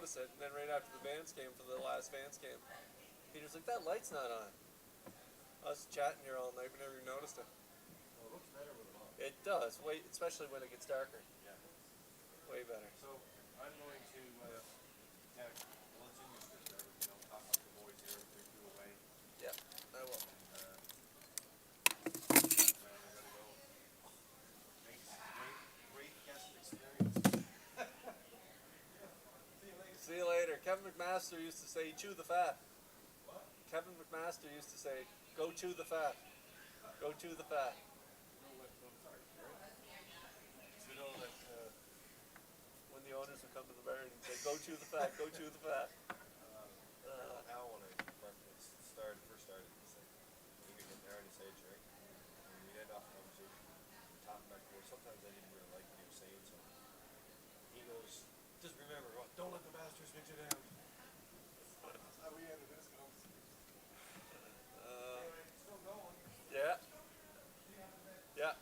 notice it. And then right after the Vans came, for the last Vans came, Peter's like, that light's not on. I was chatting here all night, we never even noticed it. Well, it looks better with it on. It does, especially when it gets darker. Yeah. Way better. So I'm going to yeah, let's in your script there, you know, talk about the boys here, bring you away. Yeah, I will. And I gotta go. Great guest experience. See you later. See you later. Kevin McMaster used to say, chew the fat. What? Kevin McMaster used to say, go chew the fat. Go chew the fat. Sorry, You know that when the owners would come to the bar and say, go chew the fat, go chew the fat. Al, when I first started, he said, when you get there and you say it, right? And we end off the conversation, talking back and forth. Sometimes I didn't really like what he was saying, so he goes, just remember, don't let the bastards fix you down. That's how we ended this conversation. Anyway, still going. Yeah. Yeah.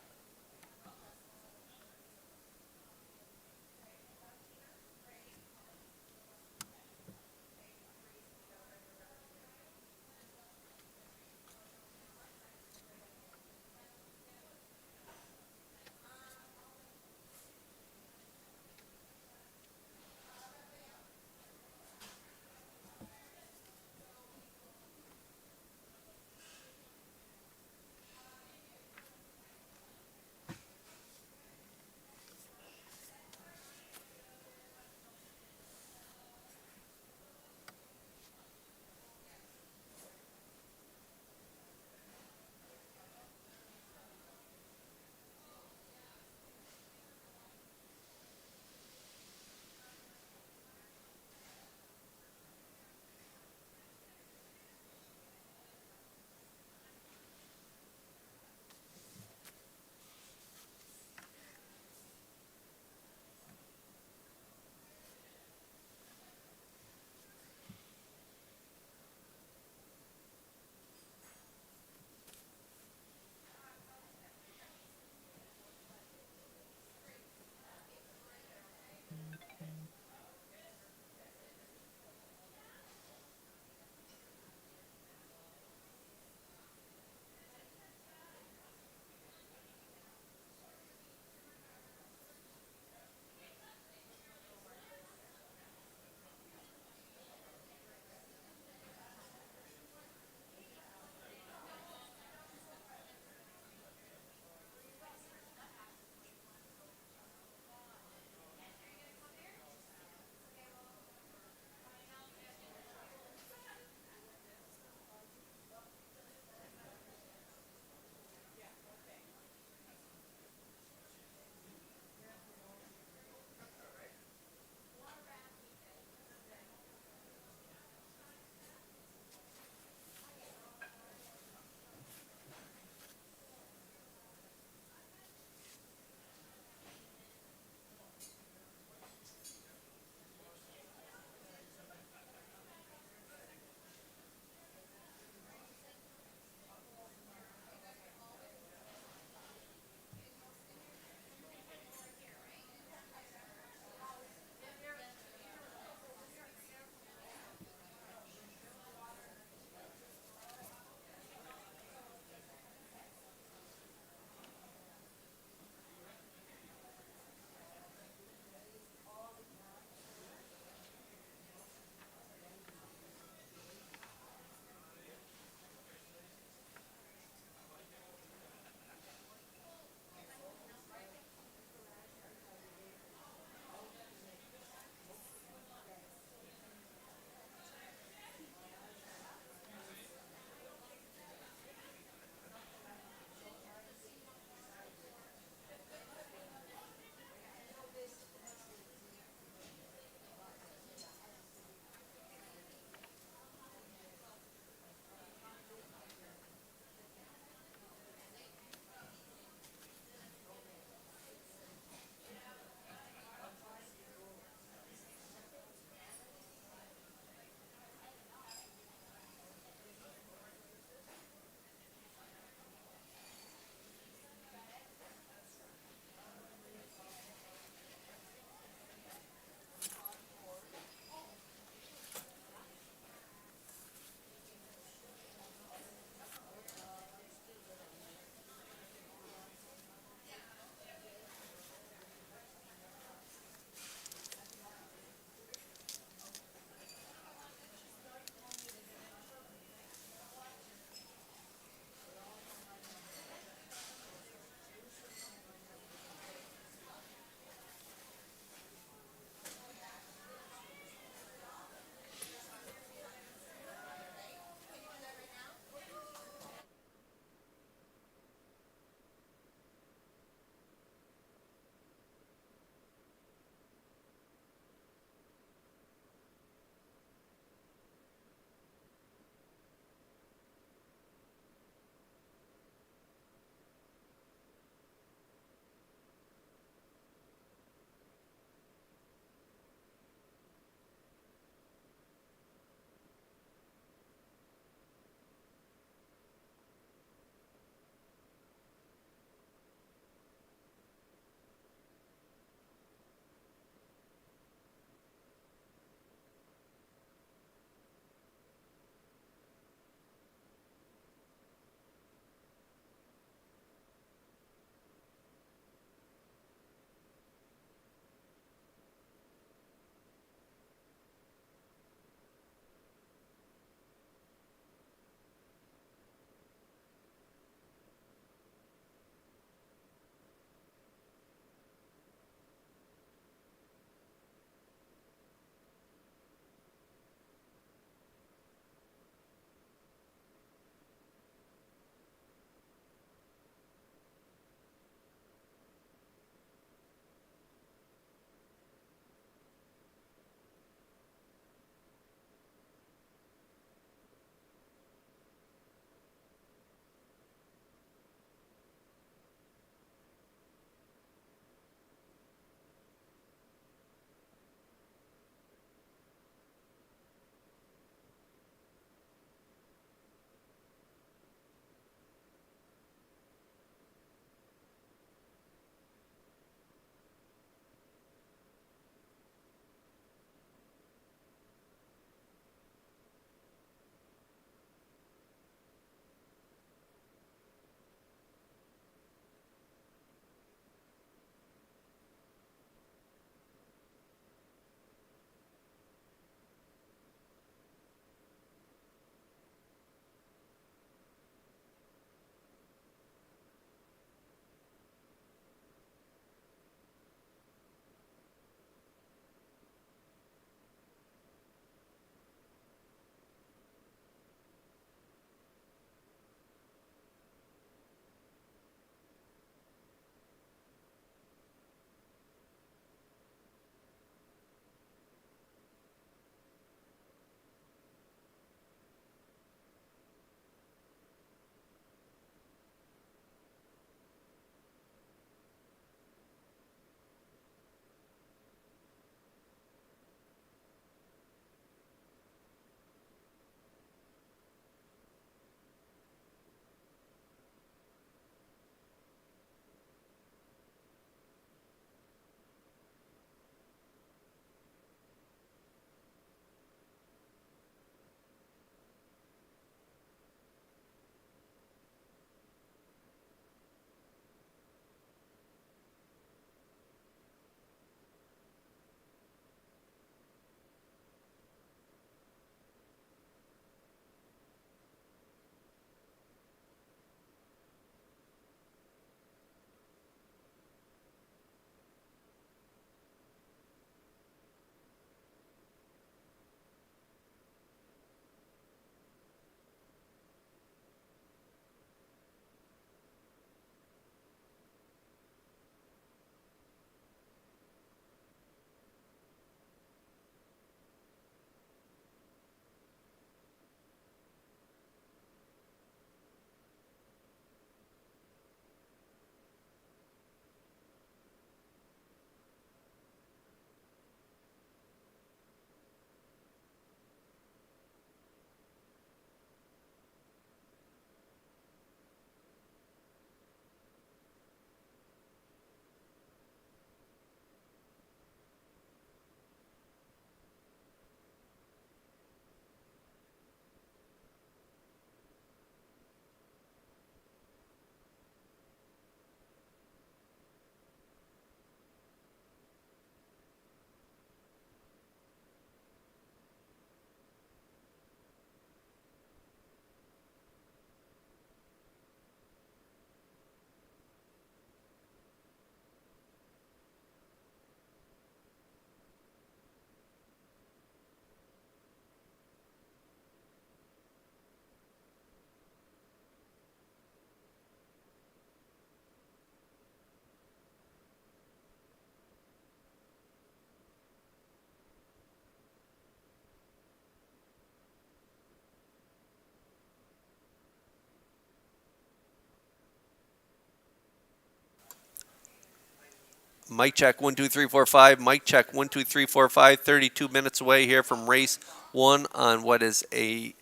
Mic check 1 2 3 4 5. Mic check 1 2 3 4 5. 32 minutes away here from race 1 on what is a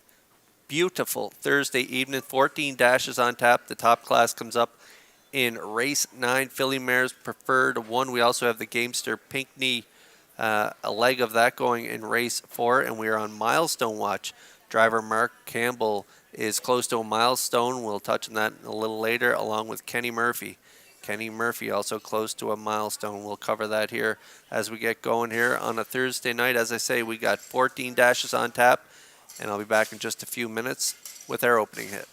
beautiful Thursday evening. 14 dashes on tap. The top class comes up in race 9. Filly Mares Preferred 1. We also have the Gamester Pinckney, a leg of that going in race 4, and we are on milestone watch. Driver Mark Campbell is close to a milestone. We'll touch on that a little later, along with Kenny Murphy. Kenny Murphy also close to a milestone. We'll cover that here as we get going here on a Thursday night. As I say, we got 14 dashes on tap, and I'll be back in just a few minutes with our opening hit.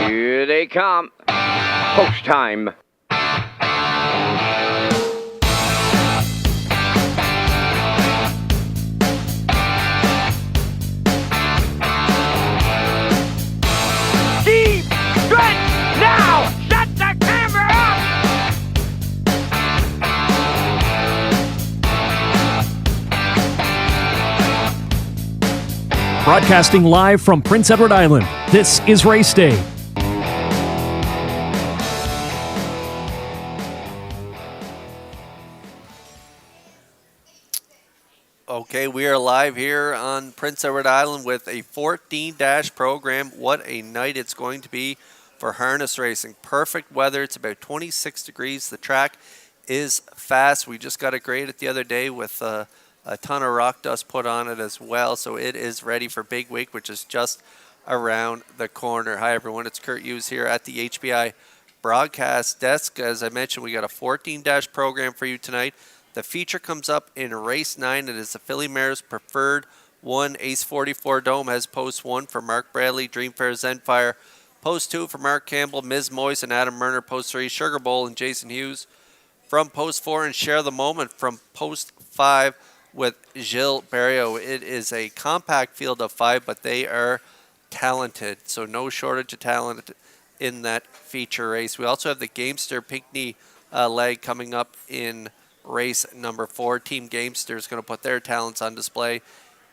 Here they come. Post time. Deep stretch now. Shut the camera up. Broadcasting live from Prince Edward Island, this is Race Day. Okay, we are live here on Prince Edward Island with a 14-dash program. What a night it's going to be for harness racing. Perfect weather. It's about 26 degrees. The track is fast. We just got it graded the other day with a ton of rock dust put on it as well. So it is ready for Big Week, which is just around the corner. Hi, everyone. It's Kurt Hughes here at the HBI broadcast desk. As I mentioned, we got a 14-dash program for you tonight. The feature comes up in race 9. It is the Filly Mares Preferred 1. Ace 44 Dome has post 1 for Mark Bradley, Dreamfair Zenfire. Post 2 for Mark Campbell, Ms. Moyes, and Adam Murner. Post 3, Sugar Bowl and Jason Hughes. From post 4, and Share the Moment from post 5 with Gilles Barrio. It is a compact field of 5, but they are talented. So no shortage of talent in that feature race. We also have the Gamester Pinckney leg coming up in race number 4. Team Gamester is going to put their talents on display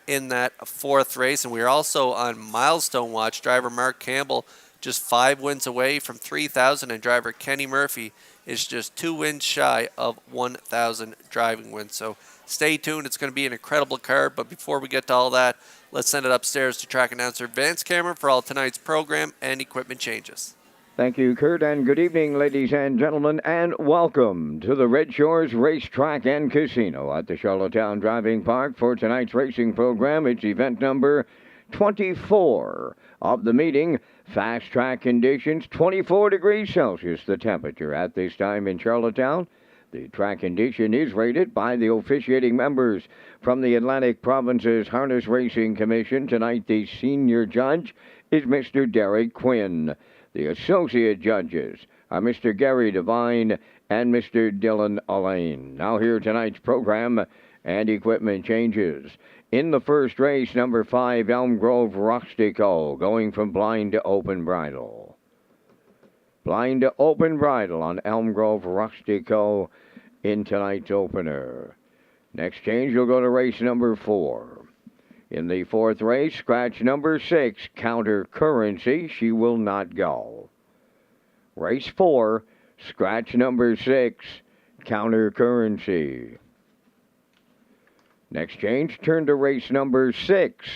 in that 4th race. And we are also on milestone watch. Driver Mark Campbell just 5 wins away from 3,000, and driver Kenny Murphy is just 2 wins shy of 1,000 driving wins. So stay tuned. It's going to be an incredible card. But before we get to all that, let's send it upstairs to track announcer Vance Cameron for all tonight's program and equipment changes. Thank you, Kurt, and good evening, ladies and gentlemen, and welcome to the Redshores Racetrack and Casino at the Charlottetown Driving Park for tonight's racing program. It's event number 24 of the meeting. Fast track conditions, 24 degrees Celsius, the temperature at this time in Charlottetown. The track condition is rated by the officiating members from the Atlantic Province's Harness Racing Commission. Tonight, the senior judge is Mr. Derek Quinn. The associate judges are Mr. Gary Devine and Mr. Dylan Allain. Now here tonight's program and equipment changes. In the first race, number 5, Elm Grove Rustico, going from blind to open bridle. Blind to open bridle on Elm Grove Rustico in tonight's opener. Next change, you'll go to race number 4. In the fourth race, scratch number 6, Counter Currency. She will not go. Race 4, scratch number 6, Counter Currency. Next change, turn to race number 6.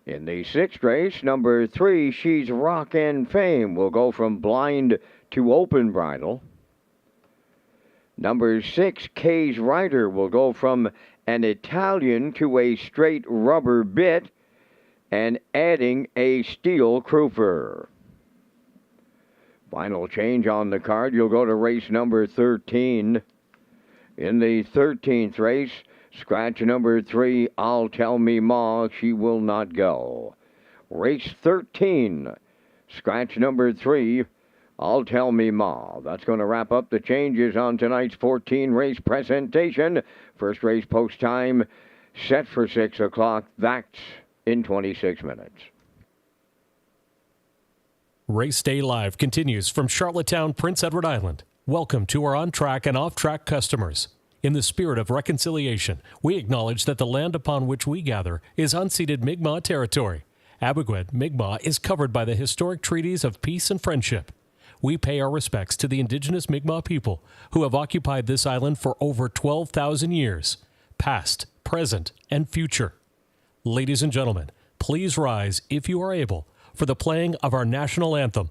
In the sixth race, number 3, She's Rock and Fame, will go from blind to open bridle. Number 6, Kay's Rider, will go from an Italian to a straight rubber bit and adding a steel crouper. Final change on the card, you'll go to race number 13. In the 13th race, scratch number 3, I'll Tell Me Ma, she will not go. Race 13, scratch number 3, I'll Tell Me Ma. That's going to wrap up the changes on tonight's 14-race presentation. First race post time set for 6 o'clock. That's in 26 minutes. Race Day Live continues from Charlottetown, Prince Edward Island. Welcome to our on-track and off-track customers. In the spirit of reconciliation, we acknowledge that the land upon which we gather is unceded Mi'kmaq territory. Abogwed, Mi'kmaq is covered by the historic treaties of peace and friendship. We pay our respects to the indigenous Mi'kmaq people who have occupied this island for over 12,000 years, past, present, and future. Ladies and gentlemen, please rise, if you are able, for the playing of our national anthem.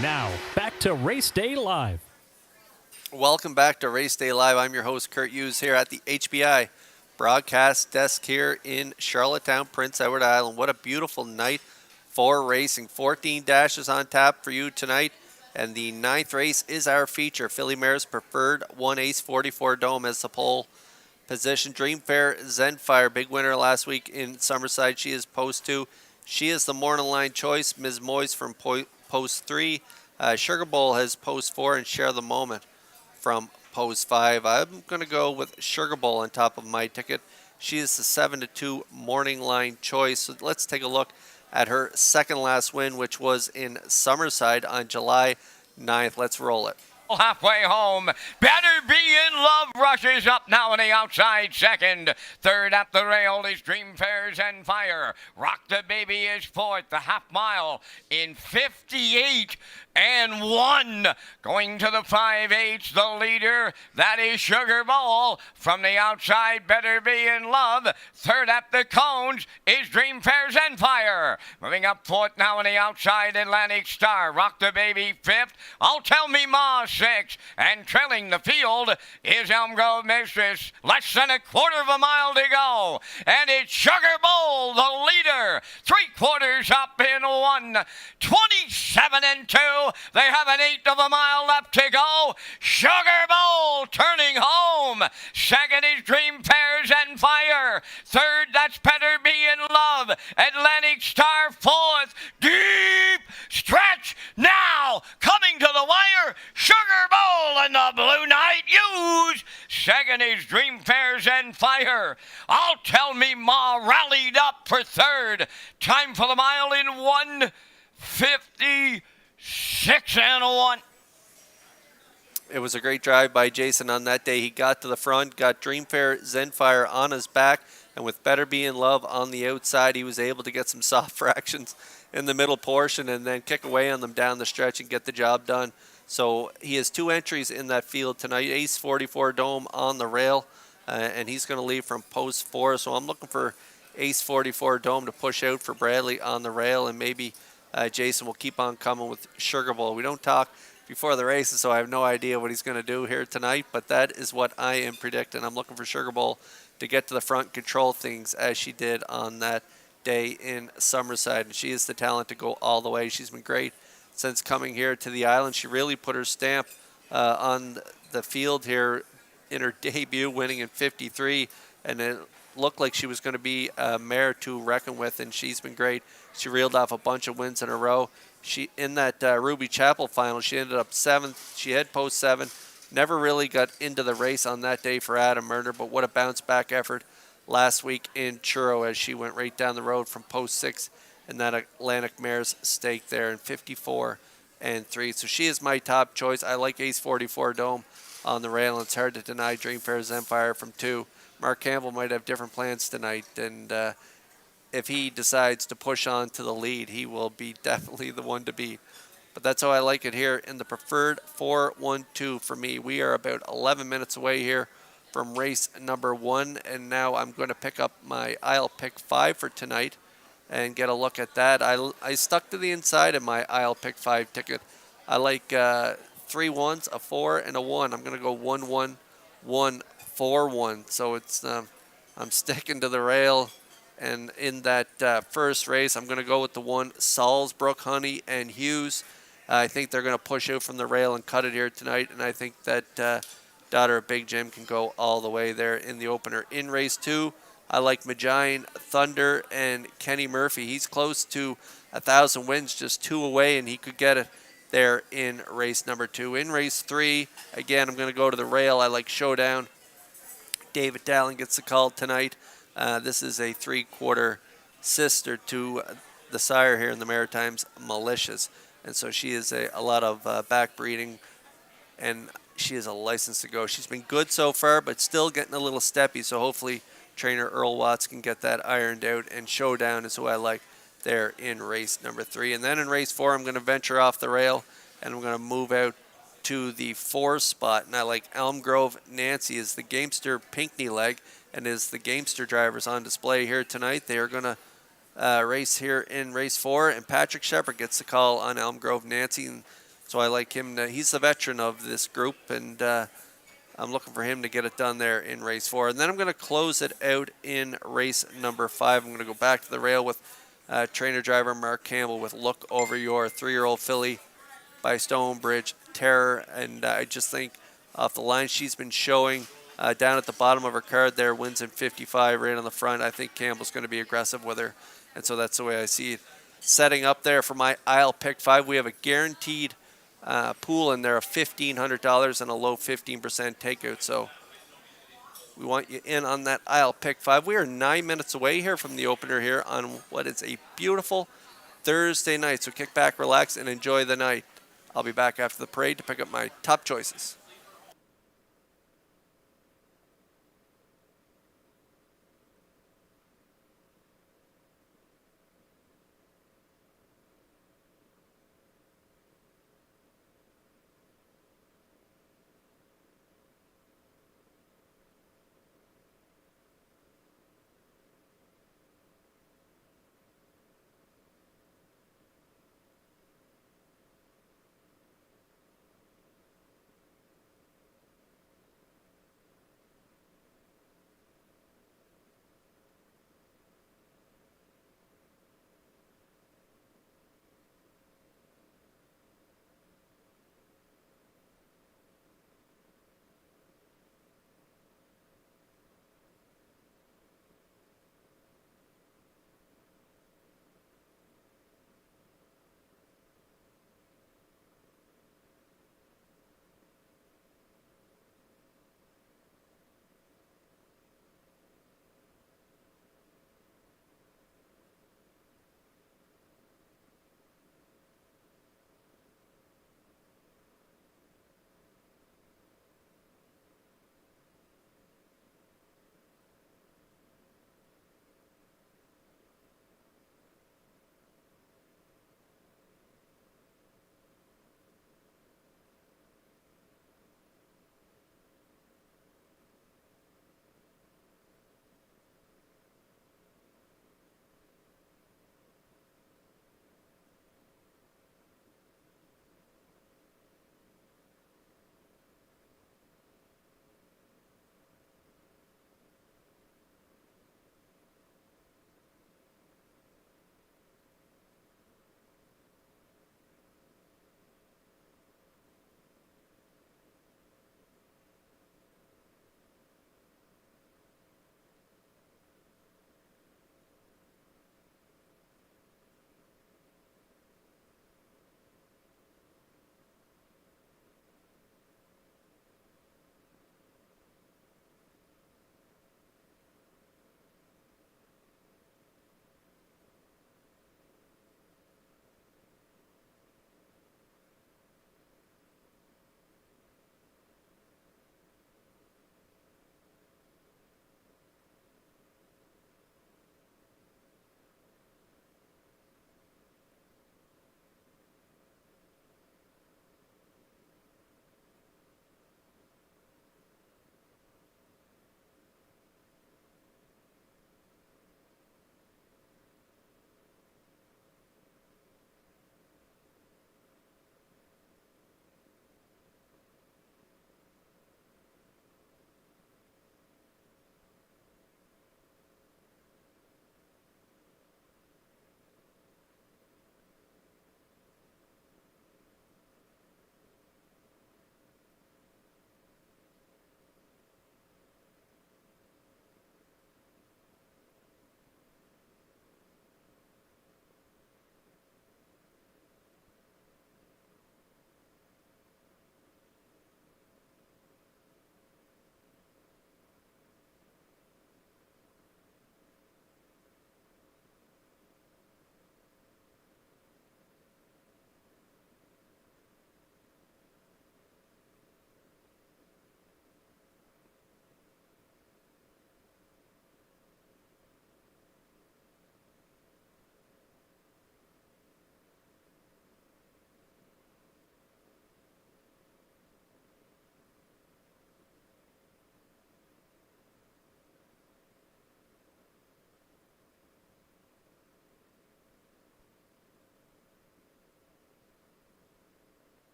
Now, back to Race Day Live. Welcome back to Race Day Live. I'm your host, Kurt Hughes, here at the HBI broadcast desk here in Charlottetown, Prince Edward Island. What a beautiful night for racing. 14 dashes on tap for you tonight. And the 9th race is our feature. Filly Mare's Preferred, 1 Ace 44 Dome as the pole position. Dreamfair Zenfire, big winner last week in Summerside. She is post 2. She is the morning line choice. Ms. Moyes from post 3. Sugar Bowl has post 4, and Share the Moment from post 5. I'm going to go with Sugar Bowl on top of my ticket. She is the 7-2 morning line choice. So let's take a look at her second last win, which was in Summerside on July 9th. Let's roll it. Halfway home, Better Be in Love rushes up now on the outside second. Third at the rail is Dreamfair Zenfire. Rock the Baby is fourth. The half mile in 58 and 1. Going to the 5/8, the leader, that is Sugar Bowl. From the outside, Better Be in Love. Third at the cones is Dreamfair Zenfire. Moving up fourth now on the outside, Atlantic Star. Rock the Baby fifth. I'll Tell Me Ma 6. And trailing the field is Elm Grove Mistress. Less than a quarter of a mile to go. And it's Sugar Bowl, the leader. 3/4 up in 1. 27 and 2. They have an 1/8 of a mile left to go. Sugar Bowl turning home. Second is Dreamfair Zenfire. Third, that's Better Be in Love. Atlantic Star fourth. Deep stretch now. Coming to the wire. Sugar Bowl and the Blue Knight Use. Second is Dreamfair Zenfire. I'll Tell Me Ma rallied up for third. Time for the mile in 1:56 and 1. It was a great drive by Jason on that day. He got to the front, got Dreamfair Zenfire on his back, and with Better Be in Love on the outside, he was able to get some soft fractions in the middle portion and then kick away on them down the stretch and get the job done. So he has 2 entries in that field tonight. Ace 44 Dome on the rail, and he's going to leave from post 4. So I'm looking for Ace 44 Dome to push out for Bradley on the rail, and maybe Jason will keep on coming with Sugar Bowl. We don't talk before the races, so I have no idea what he's going to do here tonight, but that is what I am predicting. I'm looking for Sugar Bowl to get to the front, control things as she did on that day in Summerside, and she is the talent to go all the way. She's been great since coming here to the island. She really put her stamp on the field here in her debut, winning in 53, and it looked like she was going to be a mare to reckon with, and she's been great. She reeled off a bunch of wins in a row. She in that Ruby Chapel final, she ended up 7th. She had post 7. Never really got into the race on that day for Adam Murner, but what a bounce back effort last week in Churro as she went right down the road from post 6 in that Atlantic Mares stake there in 54 and 3. So she is my top choice. I like Ace 44 Dome on the rail, and it's hard to deny Dreamfair Zenfire from 2. Mark Campbell might have different plans tonight, and if he decides to push on to the lead, he will be definitely the one to beat. But that's how I like it here in the Preferred 4-1-2 for me. We are about 11 minutes away here from race number 1, and now I'm going to pick up my aisle pick 5 for tonight and get a look at that. I stuck to the inside of my aisle pick 5 ticket. I like 3 1s, a 4, and a 1. I'm going to go 1-1-1-4-1. So it's I'm sticking to the rail. And in that first race, I'm going to go with the 1 Salisbrook, Honey, and Hughes. I think they're going to push out from the rail and cut it here tonight. And I think that Daughter of Big Jim can go all the way there in the opener. In race 2, I like Magine, Thunder, and Kenny Murphy. He's close to 1,000 wins, just 2 away, and he could get it there in race number 2. In race 3, again, I'm going to go to the rail. I like Showdown. David Dallin gets the call tonight. This is a 3/4 sister to the sire here in the Maritimes, Malicious. And so she is a lot of back breeding, and she is a license to go. She's been good so far, but still getting a little steppy. So hopefully trainer Earl Watts can get that ironed out, and Showdown is who I like there in race number 3. And then in race 4, I'm going to venture off the rail, and I'm going to move out to the 4 spot. And I like Elm Grove Nancy is the Gamester Pinckney leg. and is the Gamester drivers on display here tonight. They are going to race here in race 4, and Patrick Shepard gets the call on Elm Grove Nancy, and so I like him. He's the veteran of this group, and I'm looking for him to get it done there in race 4. And then I'm going to close it out in race number 5. I'm going to go back to the rail with trainer driver Mark Campbell with Look Over Your 3-year-old filly by Stonebridge Terror. And I just think off the line she's been showing down at the bottom of her card there, wins in 55 right on the front. I think Campbell's going to be aggressive with her. And so that's the way I see it setting up there for my aisle pick 5. We have a guaranteed pool in there of $1,500 and a low 15% takeout. So we want you in on that aisle pick 5. We are 9 minutes away here from the opener here on what is a beautiful Thursday night. So kick back, relax, and enjoy the night. I'll be back after the parade to pick up my top choices.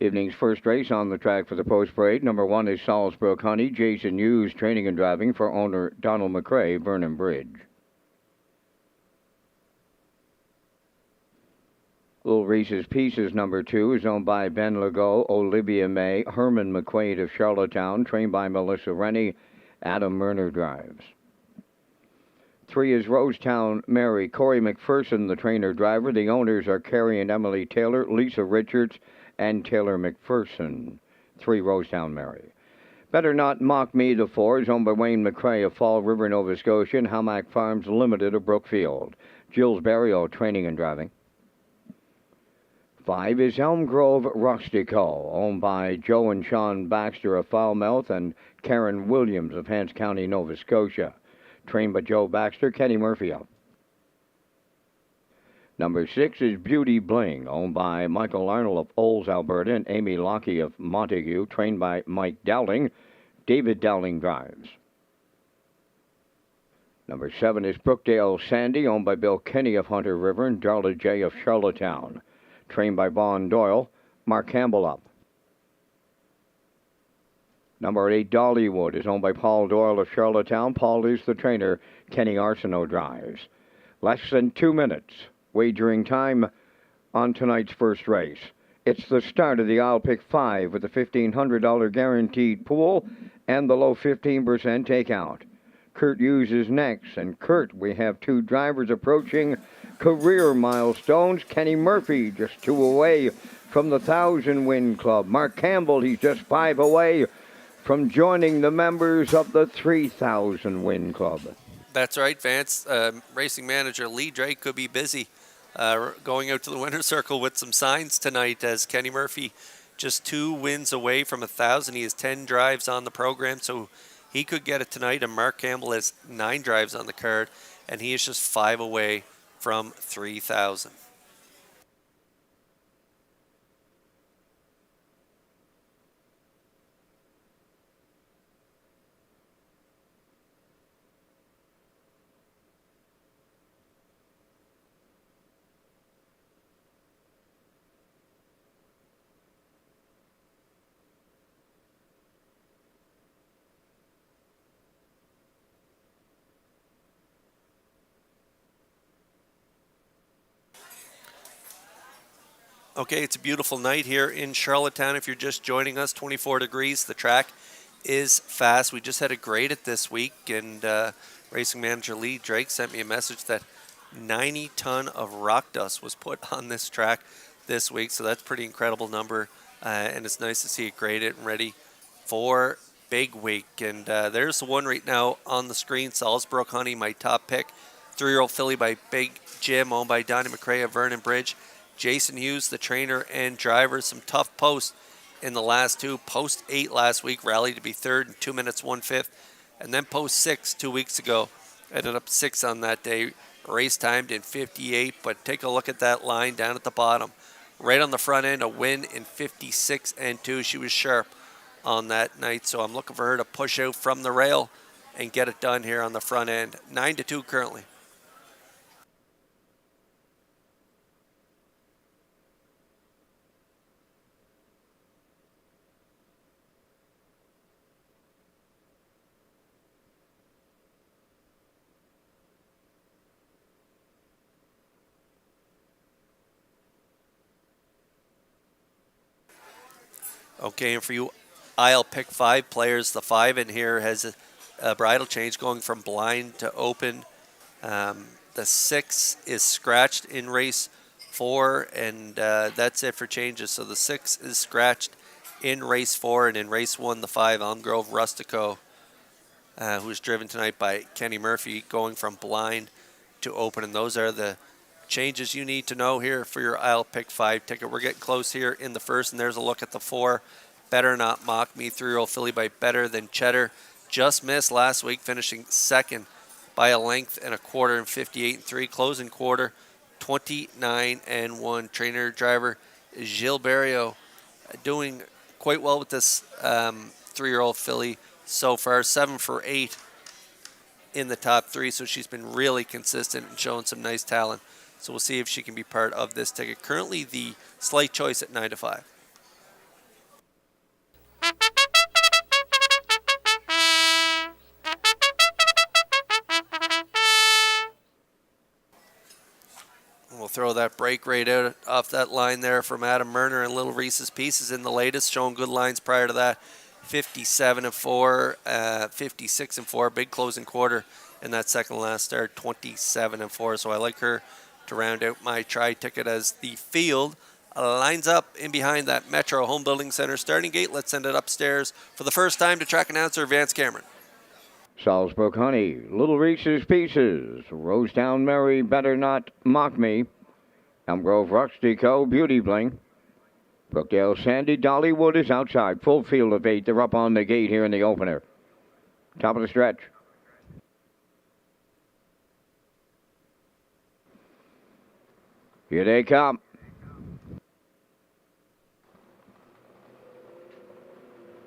Evening's first race on the track for the post parade. Number 1 is Salisbrook Honey. Jason Hughes training and driving for owner Donald McRae, Vernon Bridge. Little Reese's Pieces number 2 is owned by Ben Legault, Olivia May, Herman McQuaid of Charlottetown, trained by Melissa Rennie. Adam Murner drives. 3 is Rosetown Mary, Corey McPherson, the trainer driver. The owners are Carrie and Emily Taylor, Lisa Richards, and Taylor McPherson. 3 Rosetown Mary. Better Not Mock Me, the 4 is owned by Wayne McCrae of Fall River, Nova Scotia, and Hamac Farms Limited of Brookfield. Jill's Barrio training and driving. 5 is Elm Grove Rustico, owned by Joe and Sean Baxter of Falmouth and Karen Williams of Hants County, Nova Scotia. Trained by Joe Baxter, Kenny Murphy of. Number 6 is Beauty Bling, owned by Michael Arnold of Olds, Alberta, and Amy Lockie of Montague, trained by Mike Dowling. David Dowling drives. Number 7 is Brookdale Sandy, owned by Bill Kenny of Hunter River and Darla J. of Charlottetown. Trained by Vaughn Doyle, Mark Campbell up. Number 8, Dollywood, is owned by Paul Doyle of Charlottetown. Paul is the trainer. Kenny Arsenault drives. Less than 2 minutes. Wagering time on tonight's first race. It's the start of the I'll Pick 5 with the $1,500 guaranteed pool and the low 15% takeout. Kurt Hughes is next, and Kurt, we have 2 drivers approaching career milestones. Kenny Murphy just 2 away from the 1,000-win club. Mark Campbell, he's just 5 away from joining the members of the 3,000-win club. That's right, Vance. Racing manager Lee Drake could be busy going out to the winner's circle with some signs tonight, as Kenny Murphy just 2 wins away from 1,000. He has 10 drives on the program, so he could get it tonight. And Mark Campbell has 9 drives on the card, and he is just 5 away from 3,000. Okay, it's a beautiful night here in Charlottetown. If you're just joining us, 24 degrees. The track is fast. We just had a grade it this week, and racing manager Lee Drake sent me a message that 90 ton of rock dust was put on this track this week, so that's a pretty incredible number, and it's nice to see it graded and ready for big week. And there's the one right now on the screen, Salisbrook Honey, my top pick. 3-year-old filly by Big Jim, owned by Donnie McRae of Vernon Bridge. Jason Hughes, the trainer and driver. Some tough posts in the last 2. Post 8 last week, rallied to be 3rd in 2 minutes 1/5. And then post 6 2 weeks ago, ended up 6 on that day. Race timed in 58, but take a look at that line down at the bottom. Right on the front end, a win in 56 and 2. She was sharp on that night, so I'm looking for her to push out from the rail and get it done here on the front end. 9-2 currently. Okay, and for you I'll Pick 5 players, the 5 in here has a bridle change going from blind to open. The 6 is scratched in race 4, and that's it for changes. So the 6 is scratched in race 4, and in race 1, the 5, Elm Grove Rustico, who is driven tonight by Kenny Murphy, going from blind to open. And those are the changes you need to know here for your I'll Pick 5 ticket. We're getting close here in the first, and there's a look at the 4. Better Not Mock Me, 3-year-old filly by Better Than Cheddar. Just missed last week, finishing 2nd by a length and a quarter in 58-3. Closing quarter, 29-1. Trainer driver Gilles Barrio doing quite well with this 3-year-old filly so far. 7 for 8 in the top 3, so she's been really consistent and showing some nice talent. So we'll see if she can be part of this ticket. Currently the slight choice at 9-5. We'll throw that break rate out off that line there from Adam Murner and Little Reese's Pieces in the latest, showing good lines prior to that. 57 and 4, 56 and 4, big closing quarter in that second last start, 27 and 4. So I like her to round out my try ticket as the field lines up in behind that Metro Home Building Center starting gate. Let's send it upstairs for the first time to track announcer Vance Cameron. Salzburg Honey, Little Reese's Pieces, Rosetown Mary, Better Not Mock Me, Elm Grove Rustico, Beauty Bling, Brookdale Sandy, Dollywood is outside. Full field of 8. They're up on the gate here in the opener. Top of the stretch. Here they come.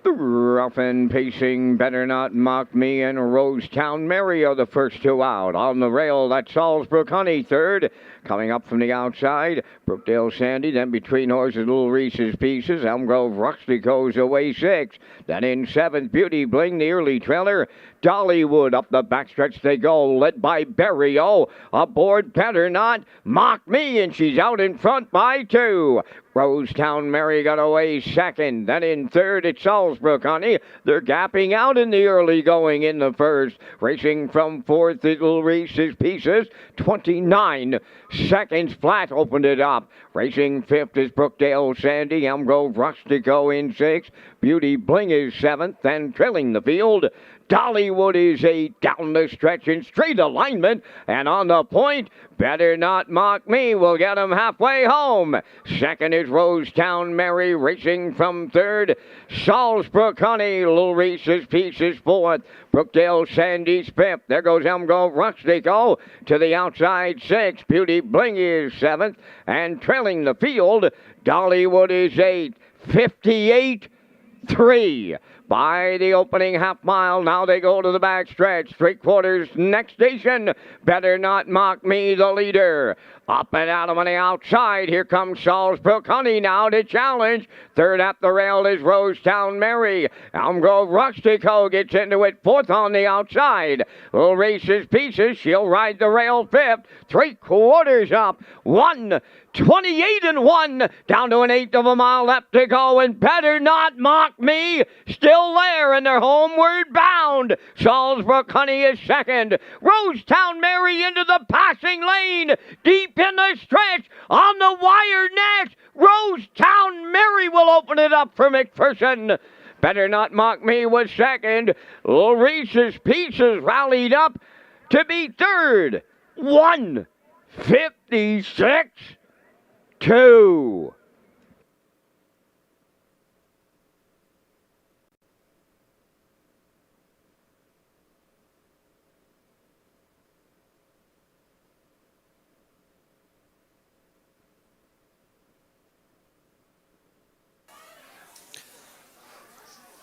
Rough and pacing, Better Not Mock Me, and Rosetown Mary are the first two out. On the rail, that's Salzburg Honey third. Coming up from the outside, Brookdale Sandy, then between horses, Little Reese's Pieces. Elm Grove Rustico's away 6. Then in 7th, Beauty Bling, the early trailer. Dollywood up the backstretch they go, led by Berrio. Aboard Better Not Mock Me, and she's out in front by 2. Rosetown Mary got away second. Then in third, it's Salzburg Honey. They're gapping out in the early going in the first. Racing from fourth, Little Reese's Pieces. 29 seconds flat opened it up. Racing fifth is Brookdale Sandy. Elm Grove Rustico in 6th. Beauty Bling is 7th. And trailing the field, Dollywood is 8 down the stretch in straight alignment. And on the point, Better Not Mock Me will get him halfway home. Second is Rosetown Mary, racing from third. Salzburg Honey, Little Reese's Pieces 4th. Brookdale Sandy's 5th. There goes Elm Grove Rustico to the outside 6th. Beauty Bling is 7th. And trailing the field, Dollywood is 8th. 58-3. By the opening half mile, now they go to the back stretch. 3/4 next station. Better Not Mock Me, the leader. Up and out on the outside. Here comes Salzburg Honey now to challenge. Third at the rail is Rosetown Mary. Elm Grove Rustico gets into it 4th on the outside. Little Reese's Pieces, she'll ride the rail 5th. 3/4 up. 1:28 and 1. Down to an 1/8 of a mile left to go. And Better Not Mock Me still there, and they're homeward bound. Salzburg Honey is second. Rosetown Mary into the passing lane. Deep in the stretch. On the wire next. Rosetown Mary will open it up for McPherson. Better Not Mock Me was second. Little Reese's Pieces rallied up to be third. 1:56-2.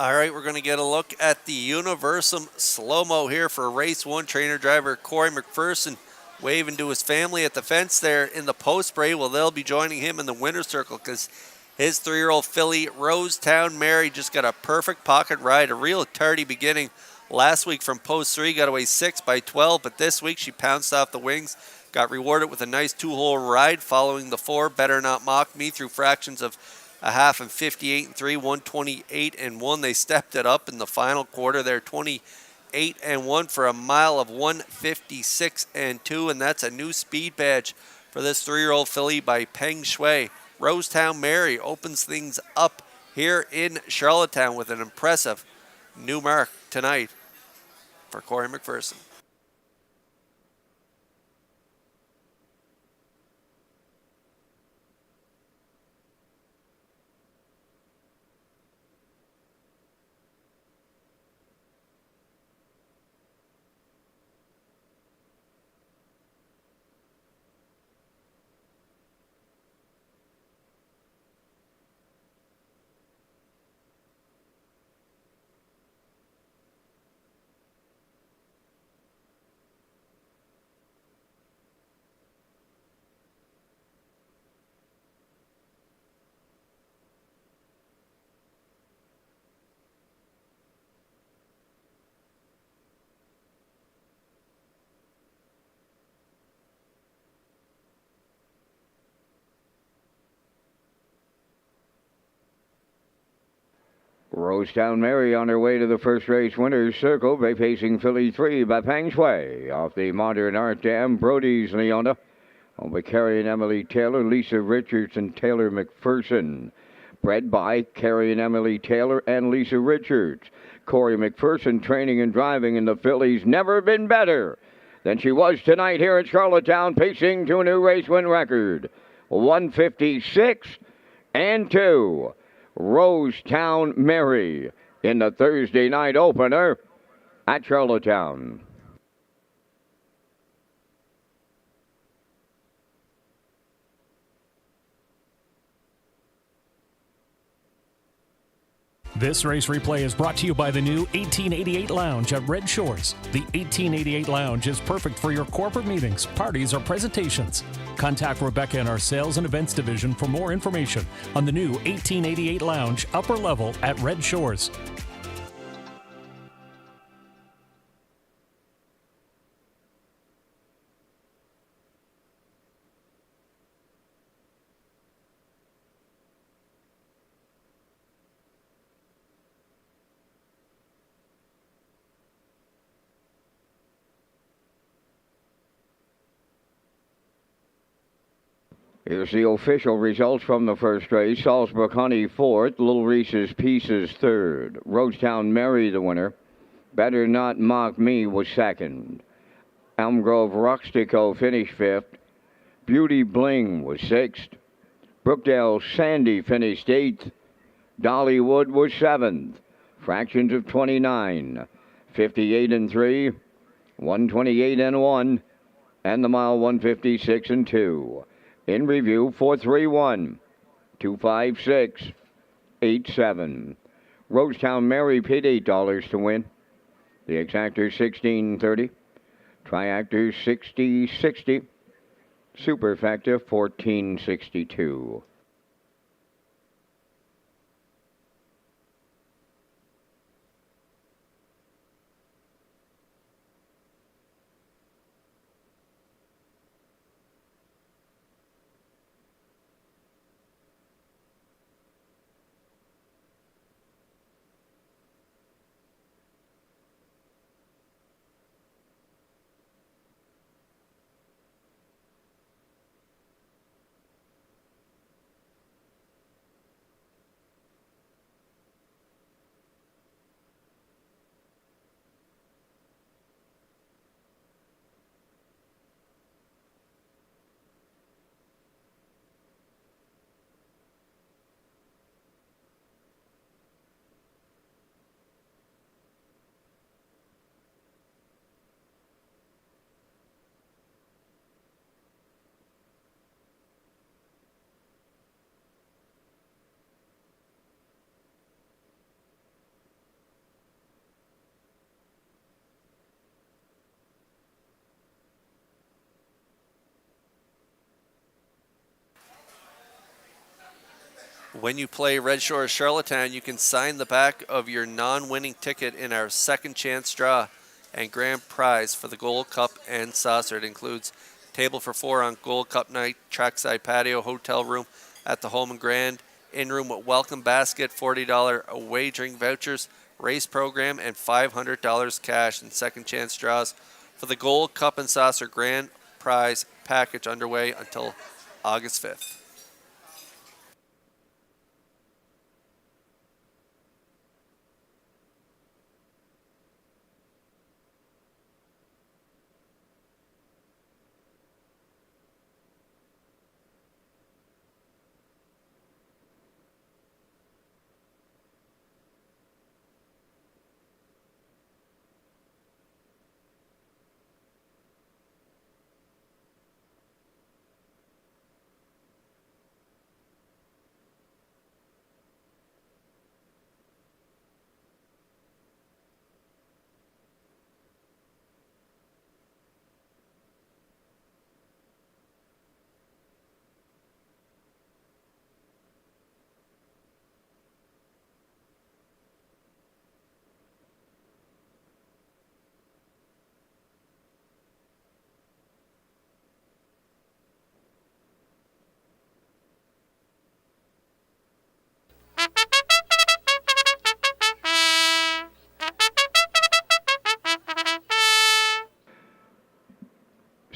All right, we're going to get a look at the Universum slow-mo here for race 1. Trainer driver Corey McPherson waving to his family at the fence there in the post spray. Well, they'll be joining him in the winner's circle because his 3-year-old filly, Rosetown Mary, just got a perfect pocket ride. A real tardy beginning last week from post 3, got away 6 by 12, but this week she pounced off the wings, got rewarded with a nice 2-hole ride following the 4, Better Not Mock Me, through fractions of a half and 58 and 3, 128 and 1. They stepped it up in the final quarter there, 28 and 1 for a mile of 156 and 2, and that's a new speed badge for this 3-year-old filly by Peng Shui. Rosetown Mary opens things up here in Charlottetown with an impressive new mark tonight for Corey McPherson. Rosetown Mary on her way to the first race winner's circle by pacing filly 3 by Pang Shui. Off the Modern Art Dam, Brody's Leona. Over Carrie and Emily Taylor, Lisa Richards, and Taylor McPherson. Bred by Carrie and Emily Taylor and Lisa Richards. Corey McPherson training and driving in the fillies. Never been better than she was tonight here at Charlottetown, pacing to a new race win record. 156-2. Rosetown Mary in the Thursday night opener at Charlottetown. This race replay is brought to you by the new 1888 Lounge at Red Shores. The 1888 Lounge is perfect for your corporate meetings, parties, or presentations. Contact Rebecca in our Sales and Events Division for more information on the new 1888 Lounge upper level at Red Shores. Here's the official results from the first race. Salzburg Honey 4th, Little Reese's Pieces 3rd. Rosetown Mary the winner. Better Not Mock Me was 2nd. Elm Grove Rustico finished 5th. Beauty Bling was 6th. Brookdale Sandy finished 8th. Dollywood was 7th. Fractions of 29. 58-3. 128-1. And the mile 156-2. In review, 431, 256, 87. Rosetown Mary paid $8 to win. The exactor 1630. Triactor 6060. Superfecta 1462. When you play Red Shores Charlottetown, you can sign the back of your non-winning ticket in our second chance draw and grand prize for the Gold Cup and Saucer. It includes table for 4 on Gold Cup night, trackside patio, hotel room at the Home and Grand, in-room with welcome basket, $40 wagering vouchers, race program, and $500 cash in second chance draws for the Gold Cup and Saucer grand prize package underway until August 5th.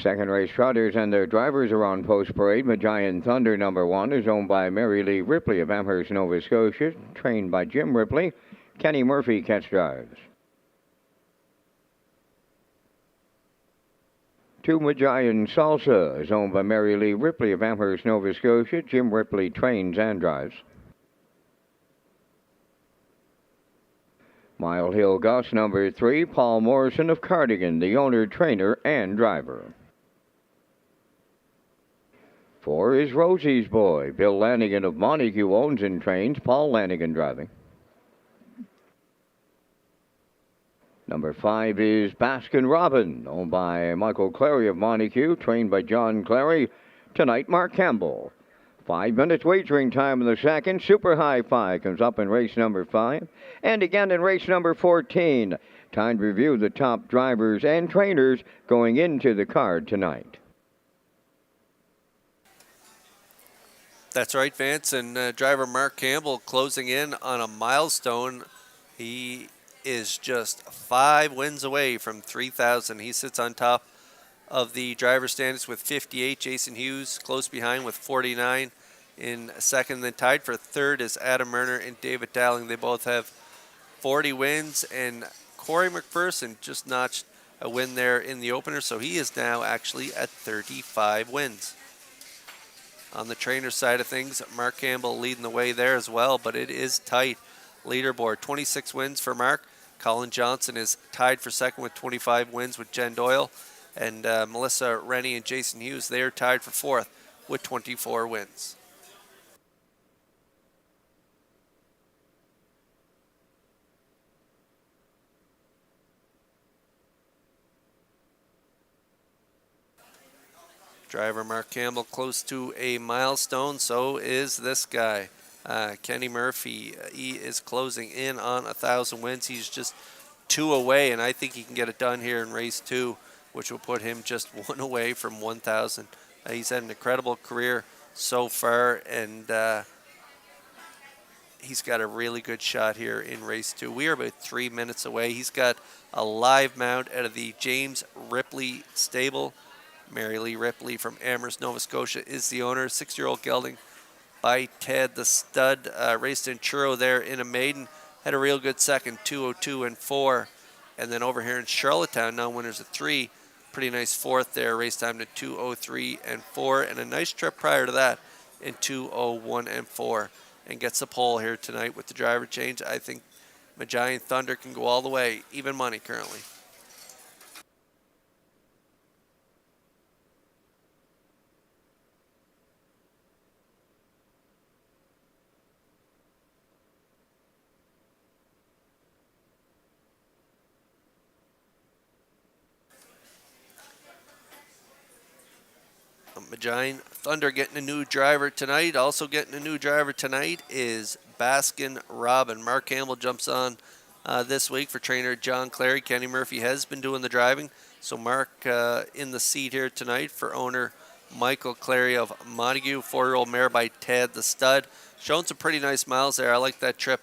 Second race trotters and their drivers are on post parade. Majian Thunder number 1 is owned by Mary Lee Ripley of Amherst, Nova Scotia, trained by Jim Ripley. Kenny Murphy catch drives. 2 Majian Salsa is owned by Mary Lee Ripley of Amherst, Nova Scotia. Jim Ripley trains and drives. Mile Hill Gus number 3, Paul Morrison of Cardigan, the owner, trainer, and driver. 4 is Rosie's Boy. Bill Lanigan of Montague owns and trains. Paul Lanigan driving. Number 5 is Baskin Robin, owned by Michael Clary of Montague, trained by John Clary. Tonight, Mark Campbell. 5 minutes wagering time in the second. Super High Fi comes up in race number 5. And again in race number 14. Time to review the top drivers and trainers going into the card tonight. That's right, Vance. And driver Mark Campbell closing in on a milestone. He is just 5 wins away from 3,000. He sits on top of the driver standings with 58. Jason Hughes close behind with 49 in second. Then tied for third is Adam Murner and David Dowling. They both have 40 wins. And Corey McPherson just notched a win there in the opener. So he is now actually at 35 wins. On the trainer side of things, Mark Campbell leading the way there as well, but it is tight. Leaderboard, 26 wins for Mark. Colin Johnson is tied for second with 25 wins with Jen Doyle. And Melissa Rennie and Jason Hughes, they are tied for fourth with 24 wins. Driver Mark Campbell close to a milestone. So is this guy, Kenny Murphy. He is closing in on 1,000 wins. He's just 2 away, and I think he can get it done here in race 2, which will put him just 1 away from 1,000. He's had an incredible career so far, and he's got a really good shot here in race 2. We are about 3 minutes away. He's got a live mount out of the James Ripley stable. Mary Lee Ripley from Amherst, Nova Scotia is the owner. 6-year-old gelding by Ted the Stud. Raced in Truro there in a maiden. Had a real good second, 2:02 and 4. And then over here in Charlottetown, now winners of 3. Pretty nice fourth there. Race time to 2:03 and 4. And a nice trip prior to that in 2:01 and 4. And gets the pole here tonight with the driver change. I think Majian Thunder can go all the way. Even money currently. Majian Thunder getting a new driver tonight. Also getting a new driver tonight is Baskin Robin. Mark Campbell jumps on this week for trainer John Clary. Kenny Murphy has been doing the driving. So Mark in the seat here tonight for owner Michael Clary of Montague. 4-year-old mare by Ted the Stud. Showing some pretty nice miles there. I like that trip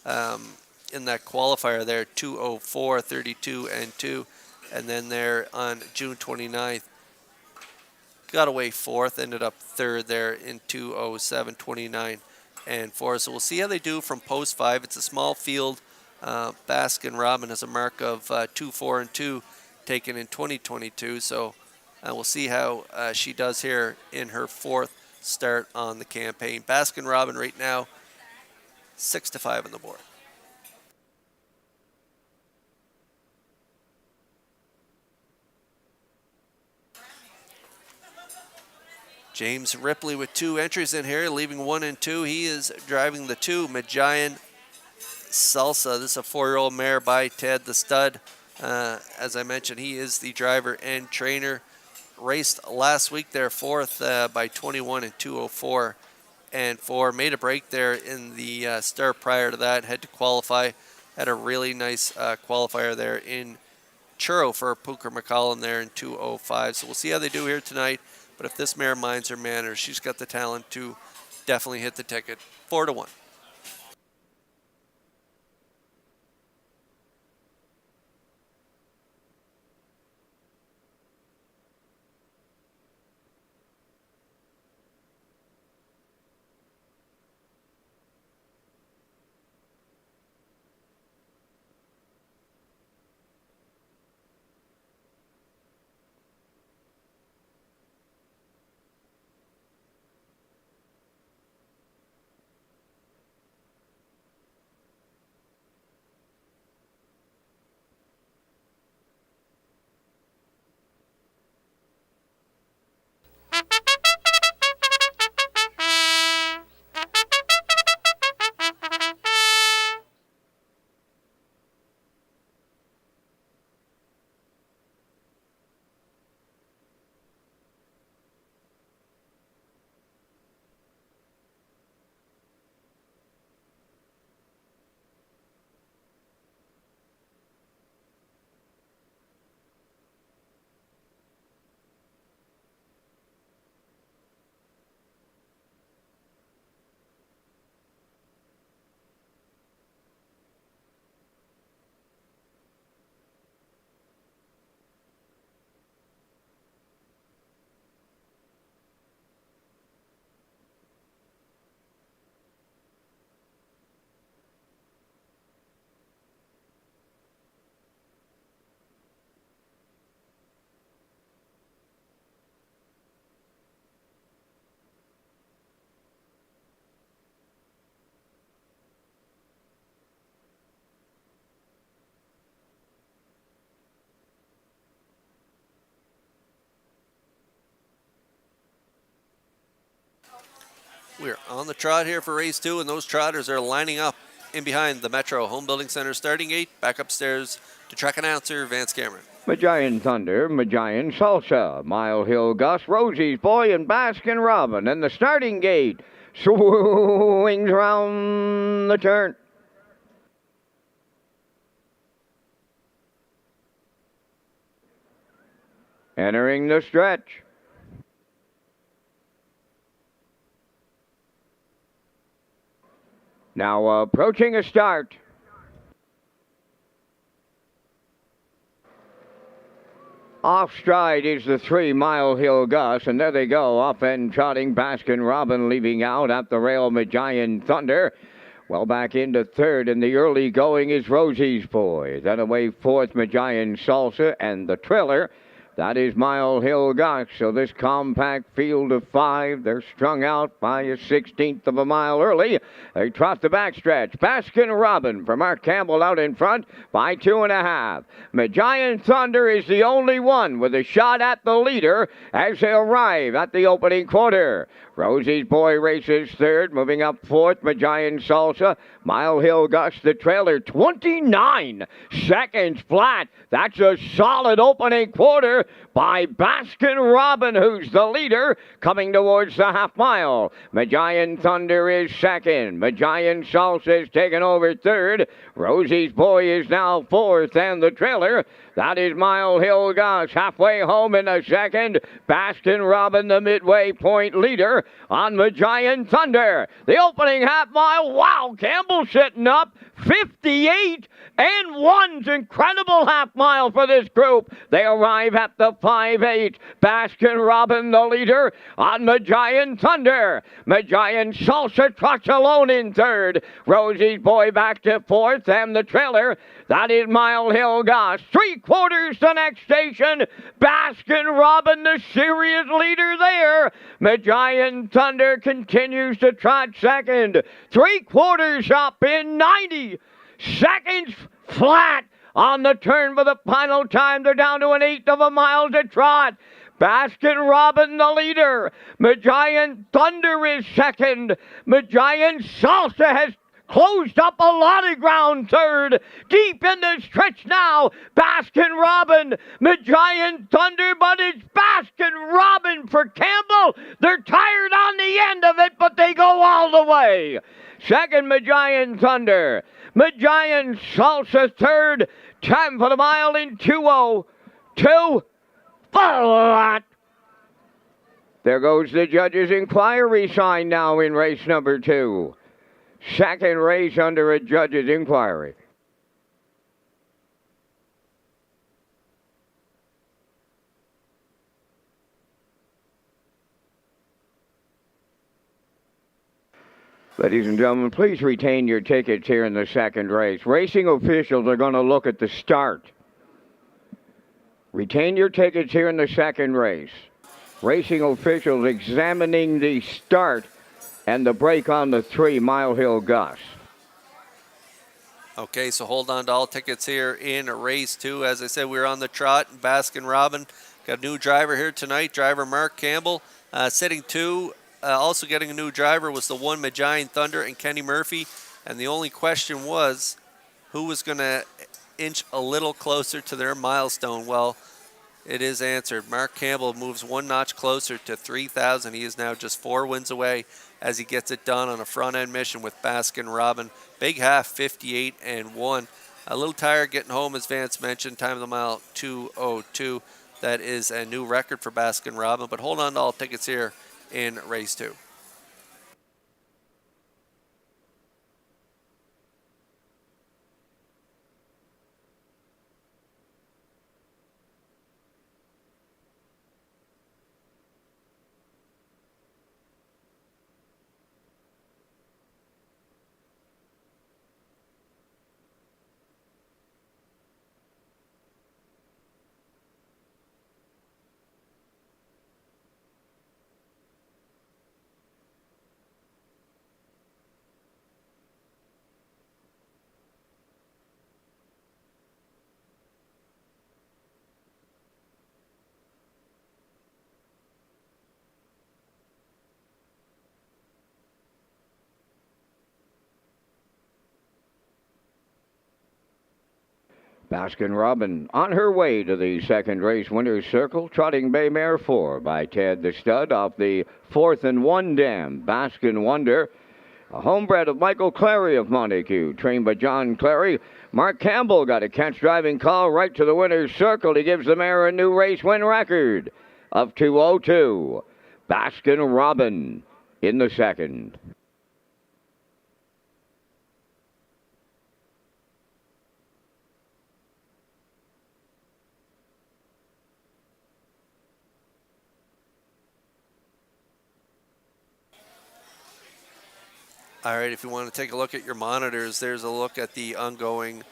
in that qualifier there. 2:04, 32 and 2. And then there on June 29th. Got away fourth, ended up third there in 2:07, 29 and 4. So we'll see how they do from post 5. It's a small field. Baskin Robin has a mark of 2:04 and 2 taken in 2022. So we'll see how she does here in her 4th start on the campaign. Baskin Robin right now 6-5 on the board. James Ripley with 2 entries in here, leaving 1 and 2. He is driving the 2, Majian Salsa. This is a 4-year-old mare by Ted the Stud. As I mentioned, he is the driver and trainer. Raced last week there 4th by 21 and 2:04 and 4. Made a break there in the start prior to that. Had to qualify. Had a really nice qualifier there in Truro for Pooker McCollum there in 2:05. So we'll see how they do here tonight. But if this mare minds her manners, she's got the talent to definitely hit the ticket. 4-1. We're on the trot here for race 2, and those trotters are lining up in behind the Metro Home Building Center starting gate. Back upstairs to track announcer Vance Cameron. Magian Thunder, Magian Salsa, Mile Hill Gus, Rosie's Boy, and Baskin Robin. And the starting gate swings round the turn. Entering the stretch. Now approaching a start. Off stride is the 3 Mile Hill Gus, and there they go, off and trotting Baskin Robin, leaving out at the rail Magian Thunder. Well back into third, and the early going is Rosie's Boy. Then away fourth, Magian Salsa, and the trailer, that is Mile Hill Gus. So this compact field of 5, they're strung out by a 16th of a mile early. They trot the backstretch. Baskin Robin for Mark Campbell out in front by 2.5. Magian Thunder is the only one with a shot at the leader as they arrive at the opening quarter. Rosie's Boy races third, moving up fourth, Magian Salsa. Mile Hill Gus, the trailer, 29 seconds flat. That's a solid opening quarter by Baskin Robin, who's the leader, coming towards the half mile. Magian Thunder is second. Magian Salsa is taken over third. Rosie's Boy is now fourth, and the trailer, that is Mile Hill Gus, halfway home in a second. Baskin Robin, the midway point leader on Magian Thunder. The opening half mile, wow, Campbell sitting up, 58 and 1's incredible half mile for this group. They arrive at the 5-8. Baskin Robin, the leader on Magian Thunder. Magian Salsa trots alone in third. Rosie's Boy back to fourth, and the trailer, that is Mile Hill Gus. 3/4 the next station. Baskin Robin, the serious leader there. Magian Thunder continues to trot second. 3/4 up in 90 seconds flat on the turn for the final time. They're down to an 1/8 of a mile to trot. Baskin Robin, the leader. Magian Thunder is second. Magian Salsa has closed up a lot of ground third. Deep in the stretch now, Baskin Robin, Magian Thunder, but it's Baskin Robin for Campbell. They're tired on the end of it, but they go all the way. Second, Magian Thunder. Magian Salsa third. Time for the mile in 2:02. Flat. There goes the judge's inquiry sign now in race number 2. Second race under a judge's inquiry. Ladies and gentlemen, please retain your tickets here in the second race. Racing officials are going to look at the start. Retain your tickets here in the second race. Racing officials examining the start and the break on the 3 Mile Hill Gus. Okay, so hold on to all tickets here in race 2. As I said, we're on the trot. Baskin Robin got a new driver here tonight, driver Mark Campbell. Sitting 2, also getting a new driver was the 1 Magian Thunder and Kenny Murphy. And the only question was who was going to inch a little closer to their milestone. Well, it is answered. Mark Campbell moves 1 notch closer to 3,000. He is now just 4 wins away as he gets it done on a front-end mission with Baskin Robin. Big half, 58 and 1. A little tired getting home, as Vance mentioned. Time of the mile, 2:02. That is a new record for Baskin Robin. But hold on to all tickets here in race 2. Baskin Robin on her way to the second race winner's circle, trotting Bay Mare 4 by Ted the Stud off the 4th and 1 dam. Baskin Wonder, a homebred of Michael Clary of Montague, trained by John Clary. Mark Campbell got a catch driving call right to the winner's circle. He gives the mare a new race win record of 2:02. Baskin Robin in the second. All right, if you want to take a look at your monitors, there's a look at the ongoing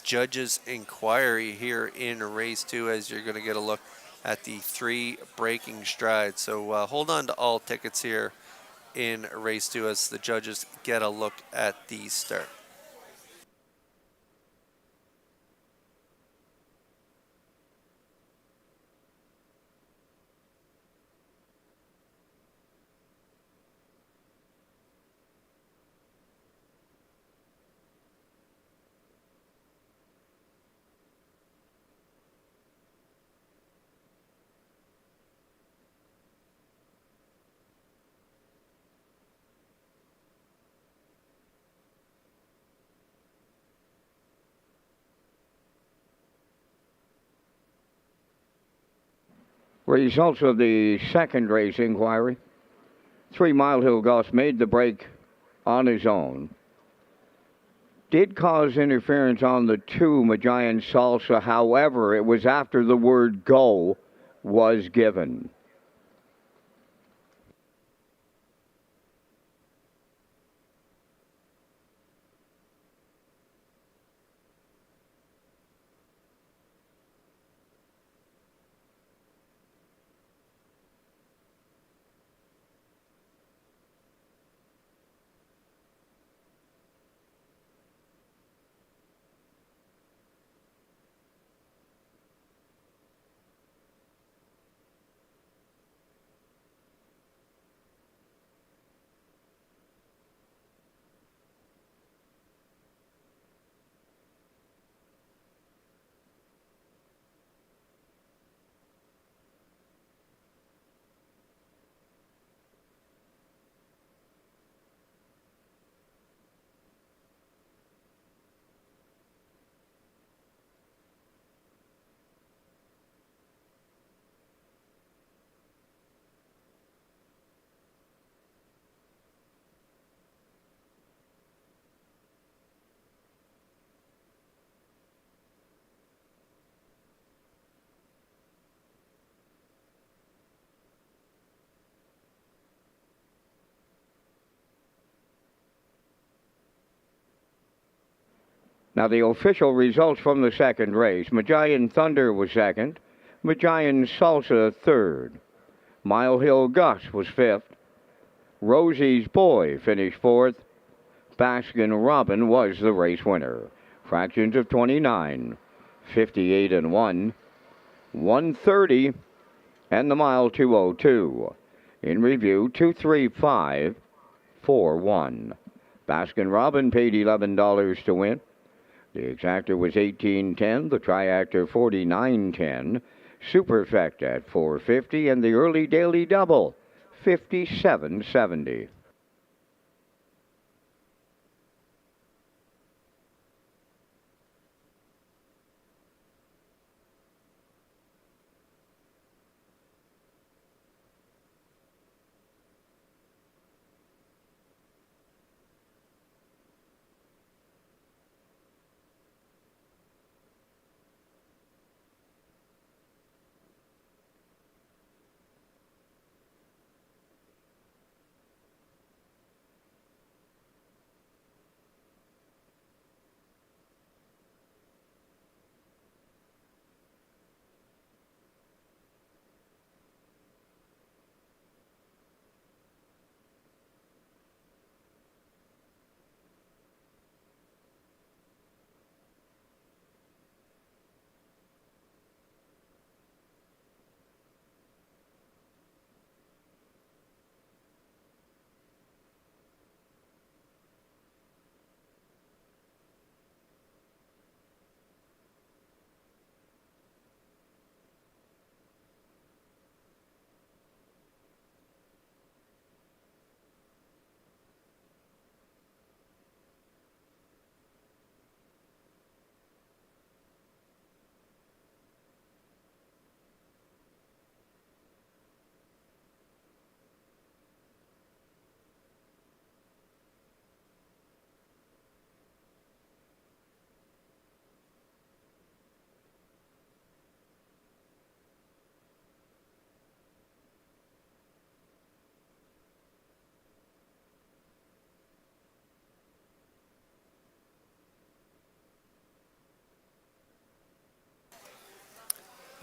judges' inquiry here in race 2 as you're going to get a look at the 3 breaking strides. So hold on to all tickets here in race 2 as the judges get a look at the start. Results of the second race inquiry. 3 Mile Hill Goss made the break on his own. Did cause interference on the 2 Magian Salsa. However, it was after the word go was given. Now the official results from the second race. Magian Thunder was second. Magian Salsa third. Mile Hill Gus was fifth. Rosie's Boy finished fourth. Baskin Robin was the race winner. Fractions of 29, 58 and 1, 130, and the mile 2:02. In review, 235.41. Baskin Robin paid $11 to win. The exactor was $18.10, the triactor $49.10, superfect at $4.50, and the early daily double $57.70.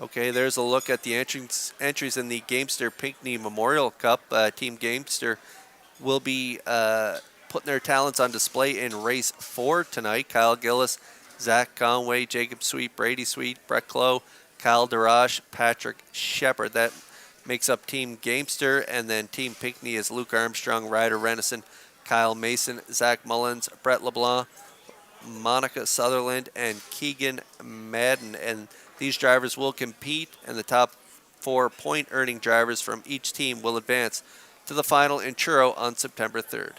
Okay, there's a look at the entries in the Gamester Pinckney Memorial Cup. Team Gamester will be putting their talents on display in race 4 tonight. Kyle Gillis, Zach Conway, Jacob Sweet, Brady Sweet, Brett Clow, Kyle Darash, Patrick Shepard. That makes up Team Gamester, and then Team Pinckney is Luke Armstrong, Ryder Renison, Kyle Mason, Zach Mullins, Brett LeBlanc, Monica Sutherland, and Keegan Madden. And these drivers will compete, and the top 4 point-earning drivers from each team will advance to the final in Truro on September 3rd.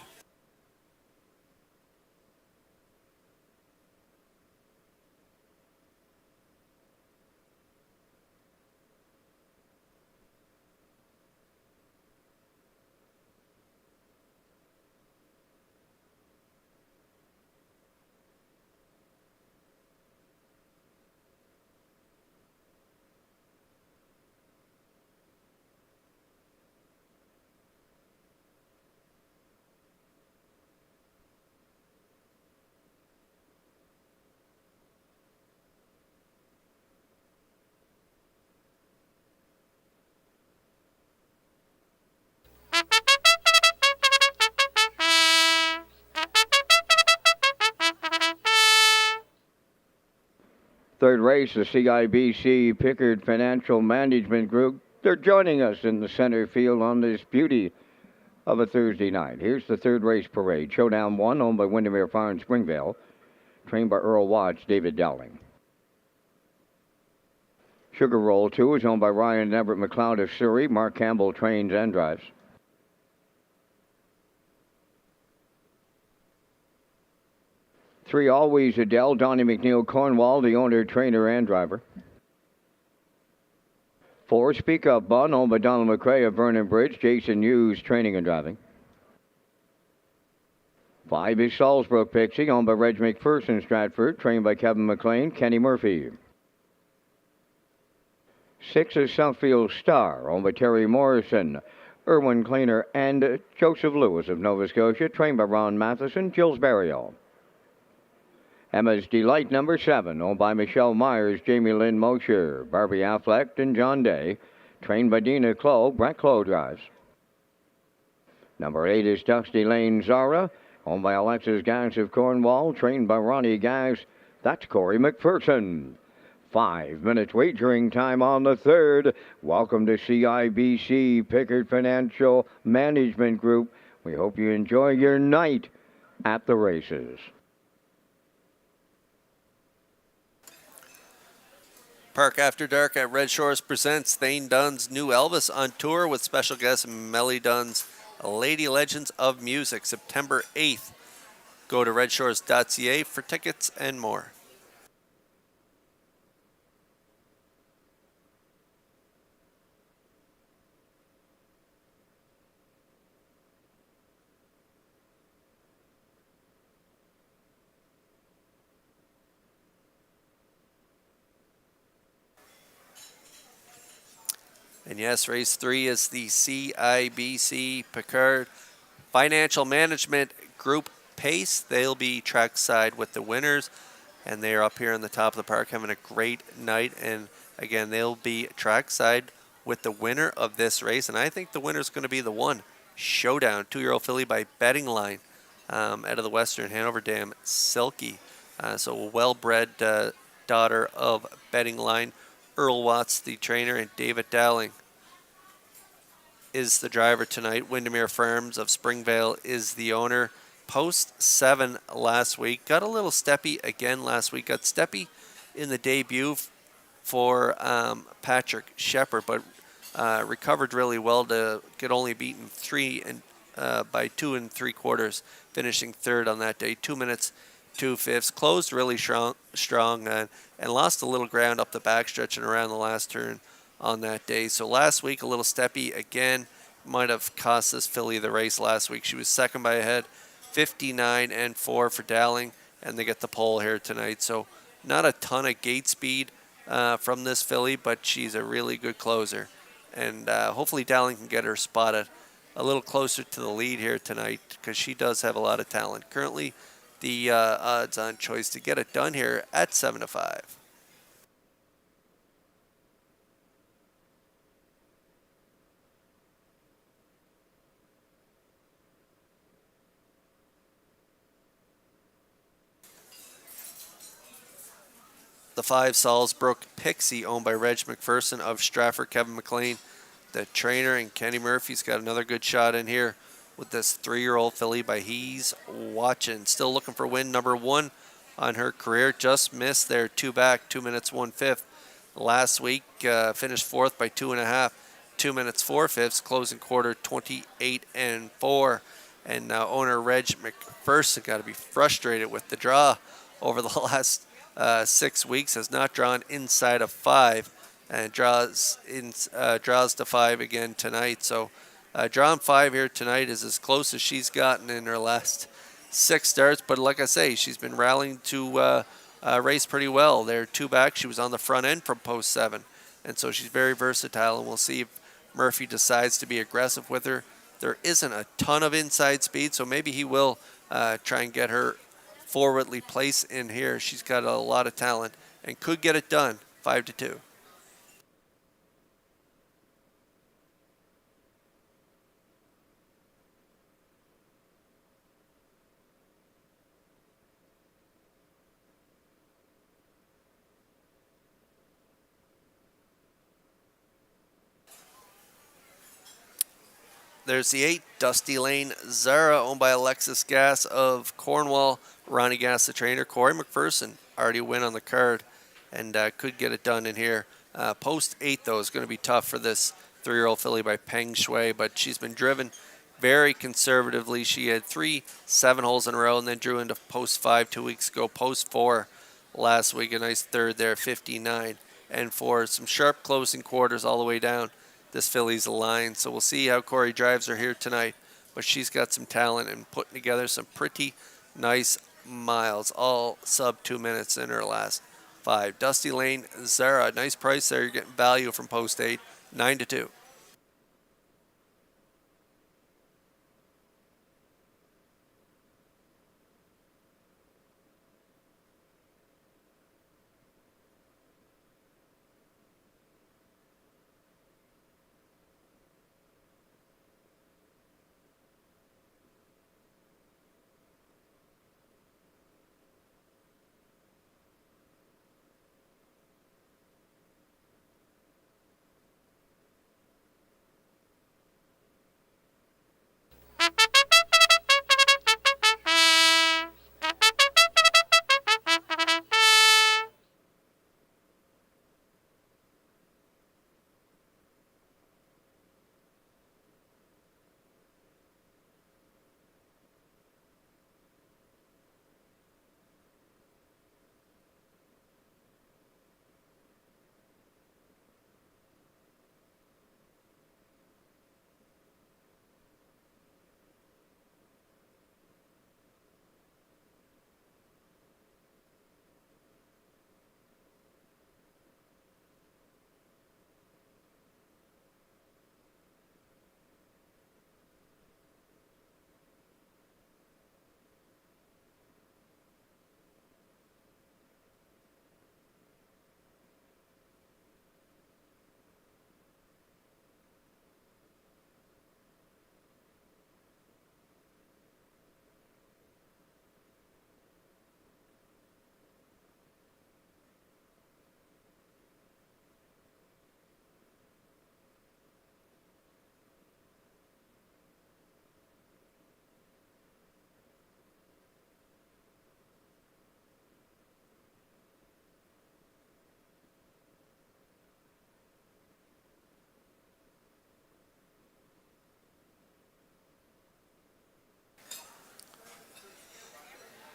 Third race, the CIBC Pickard Financial Management Group. They're joining us in the center field on this beauty of a Thursday night. Here's the third race parade. Showdown 1, owned by Windermere Farm Springvale, trained by Earl Watts, David Dowling. Sugar Roll 2 is owned by Ryan and Everett McLeod of Surrey. Mark Campbell trains and drives. Three, Always Adele, Donnie McNeil Cornwall, the owner, trainer, and driver. 4, Speak Up Bun, owned by Donald McRae of Vernon Bridge, Jason Hughes, training and driving. 5 is Salisbrook Pixie, owned by Reg McPherson Stratford, trained by Kevin McLean, Kenny Murphy. 6 is Southfield Star, owned by Terry Morrison, Erwin Kleiner, and Joseph Lewis of Nova Scotia, trained by Ron Matheson, Gilles Barriol. Emma's Delight number 7, owned by Michelle Myers, Jamie Lynn Mosher, Barbie Affleck, and John Day, trained by Dina Clow. Brett Clow drives. Number 8 is Dusty Lane Zara, owned by Alexis Gass of Cornwall, trained by Ronnie Gass. That's Corey McPherson. 5 minutes wagering time on the third. Welcome to CIBC Pickard Financial Management Group. We hope you enjoy your night at the races. Park After Dark at Red Shores presents Thane Dunn's New Elvis on tour with special guest Melly Dunn's Lady Legends of Music, September 8th. Go to Redshores.ca for tickets and more. And yes, race 3 is the CIBC Pickard Financial Management Group Pace. They'll be trackside with the winners, and they are up here on the top of the park having a great night. And again, they'll be trackside with the winner of this race, and I think the winner is going to be the one, Showdown, 2-year-old filly by Betting Line out of the Western Hanover Dam, Silky. So a well-bred daughter of Betting Line. Earl Watts, the trainer, and David Dowling is the driver tonight. Windermere Farms of Springvale is the owner. Post 7 last week. Got a little steppy again last week. Got steppy in the debut for Patrick Shepard, but recovered really well to get only beaten by 2 3/4, finishing third on that day. 2 minutes, 2/5. Closed really strong and lost a little ground up the backstretch and around the last turn on that day. So last week, a little steppy again. Might have cost this filly the race last week. She was second by a head, 59-4 for Dowling, and they get the pole here tonight. So not a ton of gate speed from this filly, but she's a really good closer. And hopefully Dowling can get her spotted a little closer to the lead here tonight, because she does have a lot of talent. Currently, the odds on choice to get it done here at 7-5. The 5 Salisbrook Pixie, owned by Reg McPherson of Stratford. Kevin McLean, the trainer, and Kenny Murphy's got another good shot in here with this 3-year-old filly by He's Watching. Still looking for win number 1 on her career. Just missed there, 2 back, 2 minutes 1/5. Last week, finished 4th by 2.5, 2 minutes 4/5, closing quarter 28-4. And now owner Reg McPherson got to be frustrated with the draw over the last 6 weeks. Has not drawn inside of 5, and draws to 5 again tonight. So drawing 5 here tonight is as close as she's gotten in her last 6 starts. But like I say, she's been rallying to race pretty well. They're 2 back. She was on the front end from post 7, and so she's very versatile. And we'll see if Murphy decides to be aggressive with her. There isn't a ton of inside speed, so maybe he will try and get her forwardly placed in here. She's got a lot of talent and could get it done. 5-2. There's the 8, Dusty Lane Zara, owned by Alexis Gass of Cornwall. Ronnie Gass, the trainer. Corey McPherson already a win on the card and could get it done in here. Post 8, though, is going to be tough for this 3-year-old filly by Peng Shui, but she's been driven very conservatively. She had 3 7-holes in a row and then drew into post 5 2 weeks ago. Post 4 last week, a nice third there, 59-4. Some sharp closing quarters all the way down this filly's line. So we'll see how Corey drives her here tonight, but she's got some talent and putting together some pretty nice miles, all sub 2 minutes in her last 5. Dusty Lane Zara, nice price there. You're getting value from post 8, 9-2.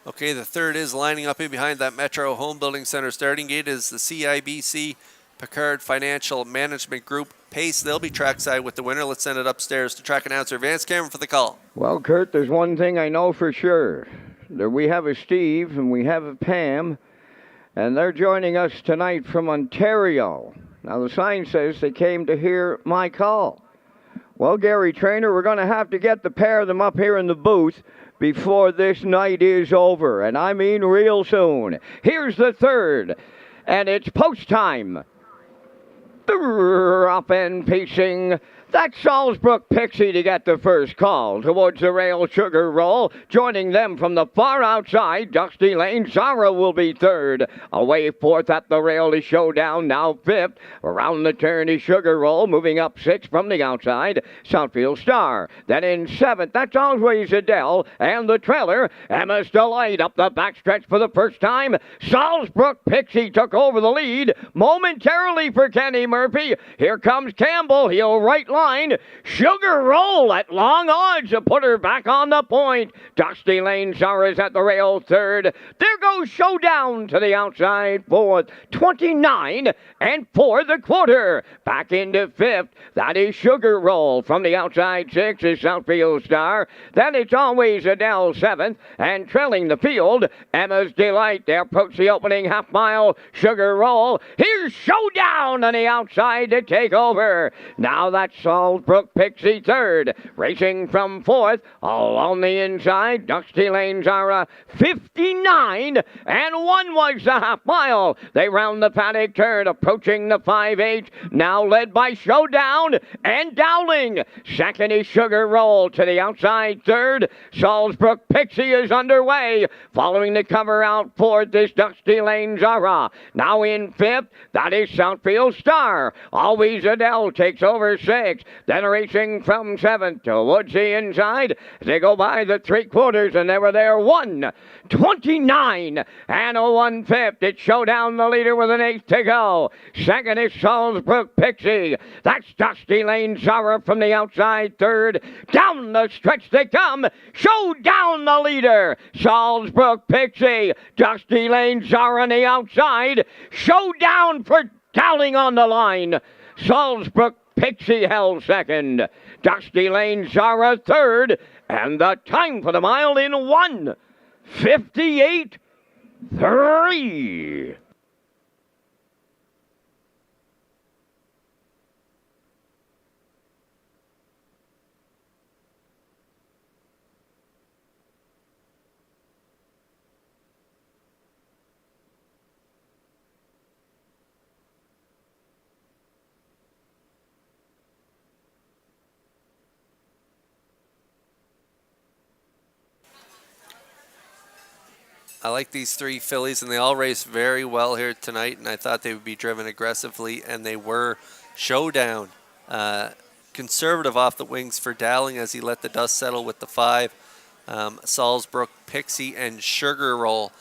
Okay, the third is lining up in behind that Metro Home Building Center. Starting gate is the CIBC Picard Financial Management Group. Pace, they'll be trackside with the winner. Let's send it upstairs to track announcer Vance Cameron for the call. Well, Kurt, there's one thing I know for sure. There we have a Steve and we have a Pam, and they're joining us tonight from Ontario. Now, the sign says they came to hear my call. Well, Gary Trainer, we're going to have to get the pair of them up here in the booth before this night is over, and I mean real soon. Here's the third, and it's post time. Up and pacing That's Salisbrook Pixie to get the first call towards the rail Sugar Roll. Joining them from the far outside, Dusty Lane. Zara will be third. Away fourth at the rail is Showdown, now fifth. Around the turn is Sugar Roll, moving up sixth from the outside. Southfield Star. Then in seventh, that's Always Adele. And the trailer, Emma's Delight up the backstretch for the first time. Salisbrook Pixie took over the lead momentarily for Kenny Murphy. Here comes Campbell. He'll right line. Sugar Roll at long odds to put her back on the point. Dusty Lane Zara's at the rail third. There goes Showdown to the outside fourth. 29 and 4 the quarter. Back into fifth. That is Sugar Roll. From the outside sixth is Southfield Star. Then it's Always Adele seventh. And trailing the field, Emma's Delight. They approach the opening half mile. Sugar Roll. Here's Showdown on the outside to take over. Now that's Salisbrook Pixie third. Racing from fourth. All on the inside. Dusty Lane Zara 59 and 1 was the half mile. They round the paddock turn, approaching the 5-8. Now led by Showdown and Dowling. Second is Sugar Roll to the outside third. Salisbrook Pixie is underway. Following the cover out fourth is Dusty Lane Zara. Now in fifth, that is Southfield Star. Always Adele takes over sixth. Then racing from seventh towards the inside. They go by the three quarters and they were there 1:29 and a 1/5. It's Showdown the leader with an eighth to go. Second is Salisbrook Pixie. That's Dusty Lane Zara from the outside third. Down the stretch they come. Showdown the leader. Salisbrook Pixie. Dusty Lane Zara on the outside. Showdown for Dowling on the line. Salisbrook Pixie held second. Dusty Lane Zara third. And the time for the mile in 1:58.3. I like these three fillies, and they all race very well here tonight, and I thought they would be driven aggressively, and they were. Showdown, conservative off the wings for Dowling as he let the dust settle with the 5. Salisbrook Pixie and Sugar Roll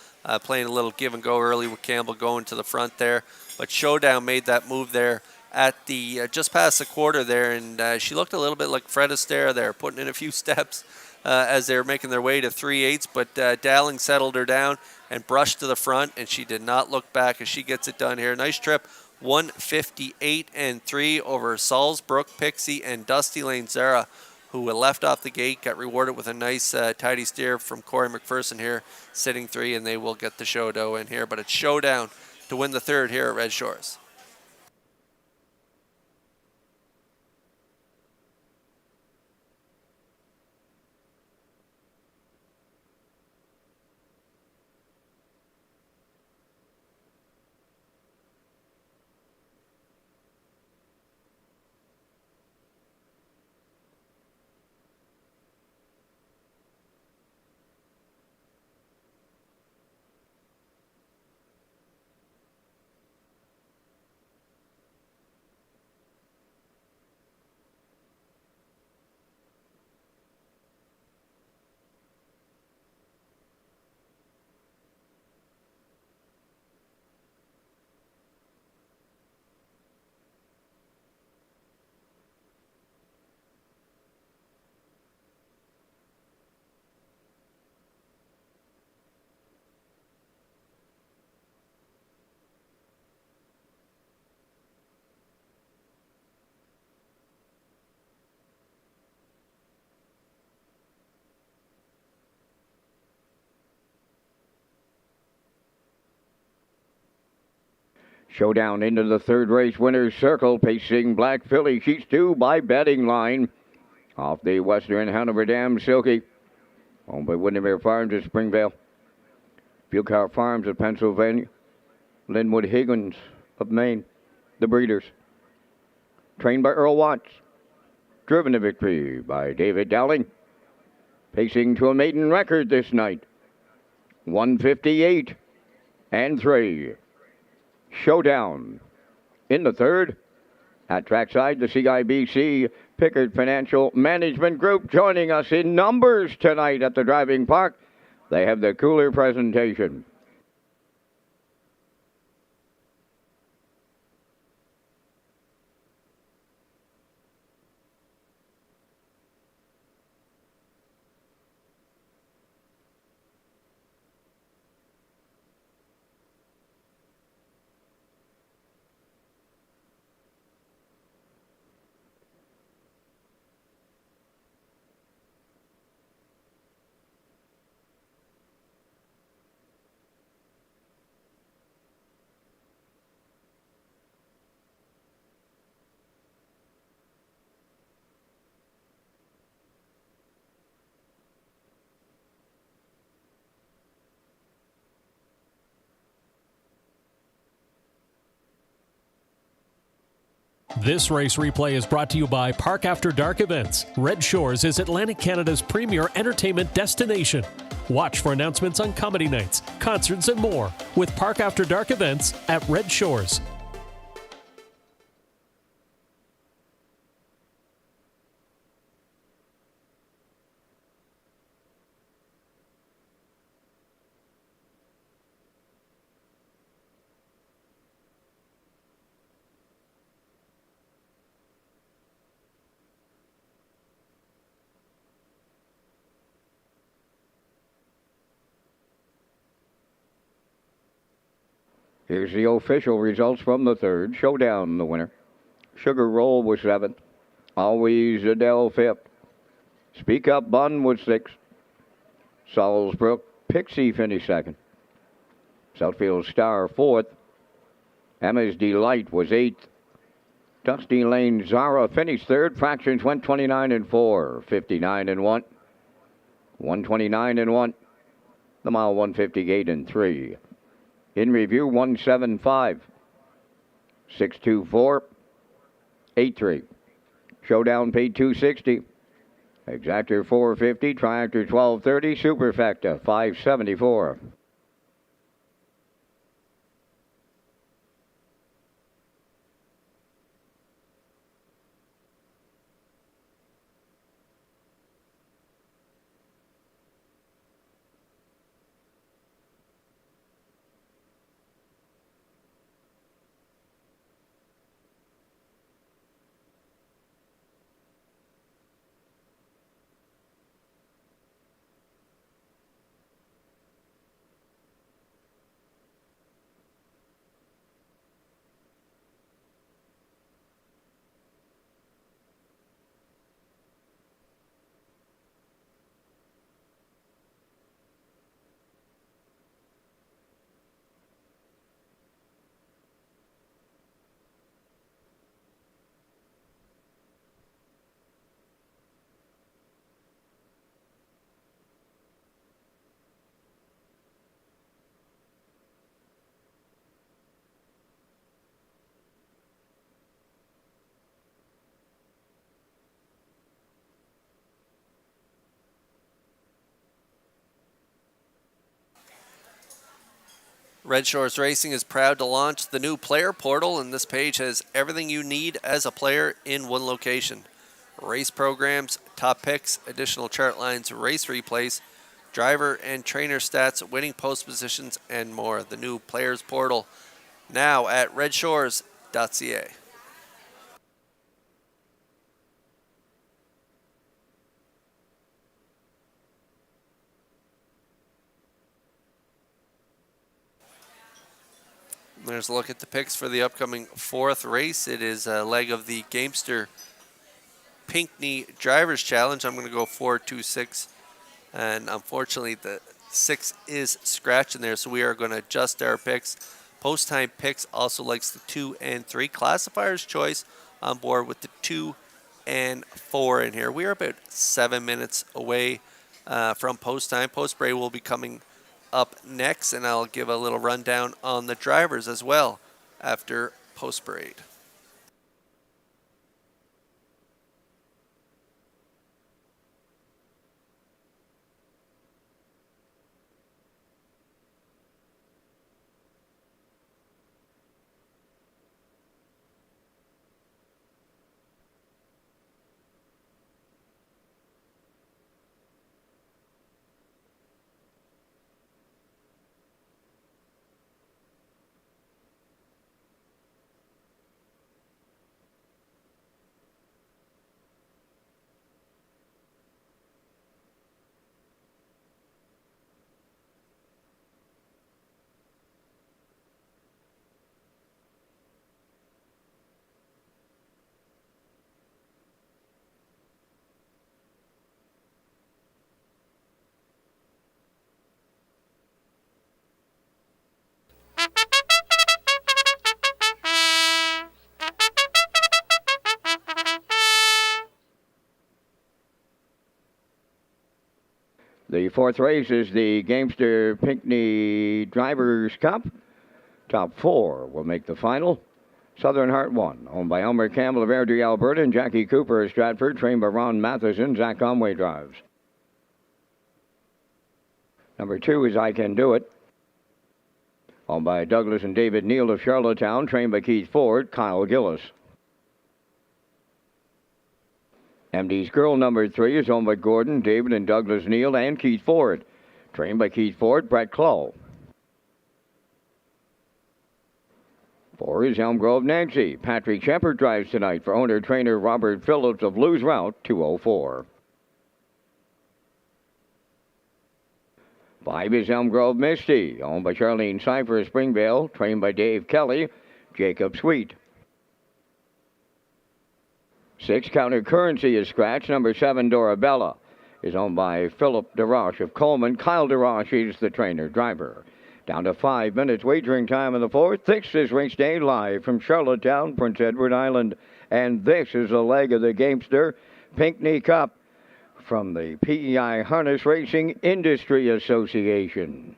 playing a little give and go early with Campbell going to the front there. But Showdown made that move there at the just past the quarter there, and she looked a little bit like Fred Astaire there, putting in a few steps as they were making their way to 3/8. But Dowling settled her down and brushed to the front, and she did not look back as she gets it done here. Nice trip. 1:58.3 over Salisbrook Pixie and Dusty Lane Zara, who left off the gate, got rewarded with a nice tidy steer from Corey McPherson here, sitting 3, and they will get the Showdown in here. But it's Showdown to win the third here at Red Shores. Showdown into the third race winner's circle, pacing Black Philly. She's 2 by betting line. Off the Western Hanover Dam, Silky. Owned by Windermere Farms of Springvale. Fieldcar Farms of Pennsylvania. Linwood Higgins of Maine. The breeders. Trained by Earl Watts. driven to victory by David Dowling. Pacing to a maiden record this night, 158 and 3. Showdown. In the third, at trackside, the CIBC Pickard Financial Management Group joining us in numbers tonight at the driving park. They have the cooler presentation. This race replay is brought to you by Park After Dark Events. Red Shores is Atlantic Canada's premier entertainment destination. Watch for announcements on comedy nights, concerts, and more with Park After Dark Events at Red Shores. Here's the official results from the third. Showdown, the winner. Sugar Roll was 7th. Always Adele 5th. Speak Up Bun was 6th. Salisbrook Pixie finished 2nd. Southfield Star 4th. Emma's Delight was 8th. Dusty Lane Zara finished 3rd. Fractions went 29 and 4. 59 and 1. 129 and 1. The mile 158 and 3. In review, 175, 624, 83. Showdown paid 260. Exactor 450, Triactor 1230, Superfecta 574. Red Shores Racing is proud to launch the new player portal, and this page has everything you need as a player in one location. Race programs, top picks, additional chart lines, race replays, driver and trainer stats, winning post positions, and more. The new players portal now at Redshores.ca. There's a look at the picks for the upcoming 4th race. It is a leg of the Gamester Pinckney Drivers Challenge. I'm going to go 4-2-6. And unfortunately, the 6 is scratched in there, so we are going to adjust our picks. Post time picks also likes the 2 and 3. Classifier's choice on board with the 2 and 4 in here. We are about 7 minutes away from post time. Post parade will be coming up next, and I'll give a little rundown on the drivers as well after post parade. The fourth race is the Gamester Pinckney Drivers' Cup. Top four will make the final. Southern Heart 1, owned by Elmer Campbell of Airdrie, Alberta, and Jackie Cooper of Stratford, trained by Ron Matheson. Zach Conway drives. Number 2 is I Can Do It, owned by Douglas and David Neal of Charlottetown, trained by Keith Ford, Kyle Gillis. MD's Girl number 3 is owned by Gordon, David, and Douglas Neal, and Keith Ford, trained by Keith Ford, Brett Clough. 4 is Elm Grove Nancy. Patrick Shepard drives tonight for owner-trainer Robert Phillips of Lose Route 204. 5 is Elm Grove Misty, owned by Charlene Cipher of Springvale, trained by Dave Kelly, Jacob Sweet. 6 Counter Currency is scratch. Number 7 Dorabella is owned by Philip DeRoche of Coleman. Kyle DeRoche is the trainer-driver. Down to 5 minutes wagering time in the fourth. This is Race Day live from Charlottetown, Prince Edward Island. And this is a leg of the Gamester Pinckney Cup from the PEI Harness Racing Industry Association.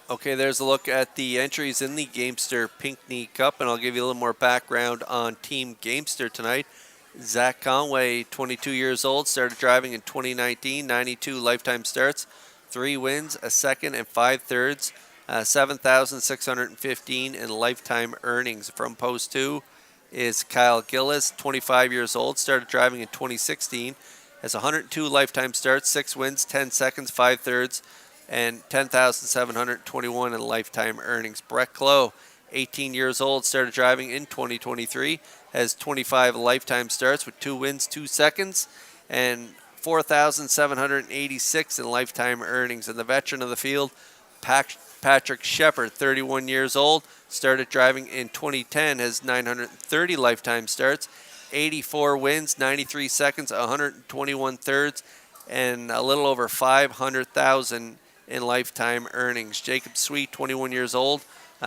Okay, there's a look at the entries in the Gamester Pinckney Cup, and I'll give you a little more background on Team Gamester tonight. Zach Conway, 22 years old, started driving in 2019, 92 lifetime starts, 3 wins, a second, and 5 thirds, 7,615 in lifetime earnings. From post 2 is Kyle Gillis, 25 years old, started driving in 2016, has 102 lifetime starts, 6 wins, 10 seconds, 5 thirds, and 10,721 in lifetime earnings. Brett Clough, 18 years old, started driving in 2023, has 25 lifetime starts with 2 wins, 2 seconds, and 4,786 in lifetime earnings. And the veteran of the field, Patrick Shepard, 31 years old, started driving in 2010, has 930 lifetime starts, 84 wins, 93 seconds, 121 thirds, and a little over 500,000 in lifetime earnings. Jacob Sweet, 21 years old,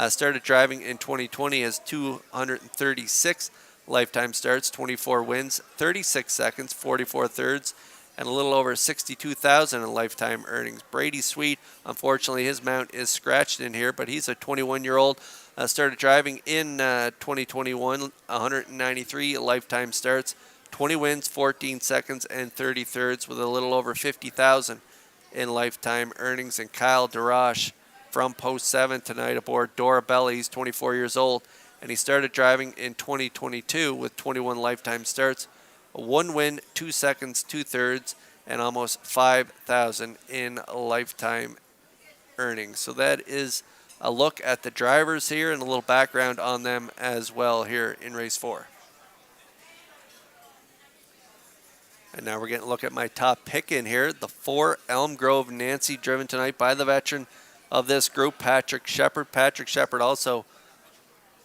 started driving in 2020, has 236 lifetime starts, 24 wins, 36 seconds, 44 thirds, and a little over 62,000 in lifetime earnings. Brady Sweet, unfortunately, his mount is scratched in here, but he's a 21-year-old, started driving in 2021, 193 lifetime starts, 20 wins, 14 seconds, and 30 thirds with a little over 50,000 in lifetime earnings. And Kyle DeRoche from post 7 tonight aboard Dorabella. He's 24 years old, and he started driving in 2022 with 21 lifetime starts, 1 win, 2 seconds, 2 thirds, and almost 5,000 in lifetime earnings. So that is a look at the drivers here and a little background on them as well here in race 4. And now we're getting a look at my top pick in here. The 4 Elm Grove Nancy, driven tonight by the veteran of this group, Patrick Shepard. Patrick Shepard also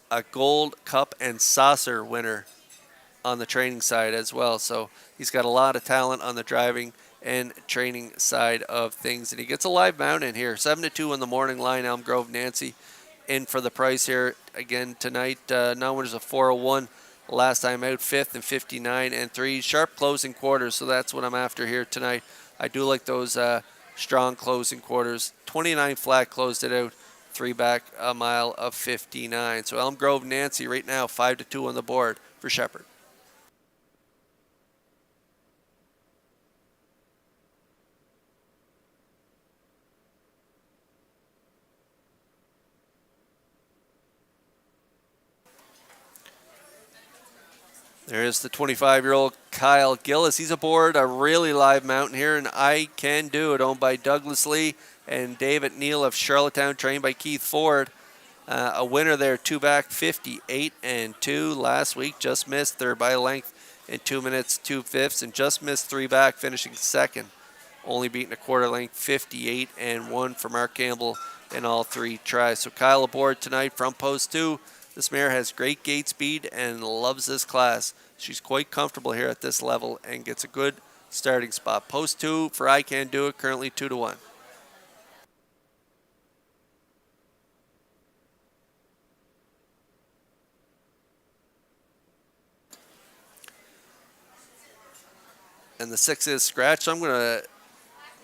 a Gold Cup and Saucer winner on the training side as well. So he's got a lot of talent on the driving and training side of things. And he gets a live mount in here. 7-2 on the morning line, Elm Grove Nancy in for the price here again tonight. Non-winners of 401. Last time out, 5th and 59 and 3. Sharp closing quarters, so that's what I'm after here tonight. I do like those strong closing quarters. 29 flat closed it out. 3 back, a mile of 59. So Elm Grove Nancy right now, 5-2 on the board for Shepard. There's the 25-year-old Kyle Gillis. He's aboard a really live mountain here, and I Can Do It, owned by Douglas Lee and David Neal of Charlottetown, trained by Keith Ford. A winner there, 2 back, 58 and 2 last week. Just missed third by a length in 2 minutes, 2 fifths, and just missed 3 back, finishing second. Only beating a quarter length, 58 and 1 for Mark Campbell in all 3 tries. So Kyle aboard tonight from post 2. This mare has great gate speed and loves this class. She's quite comfortable here at this level and gets a good starting spot. Post 2 for I Can Do It, currently 2-1. And the 6 is scratched. So I'm going to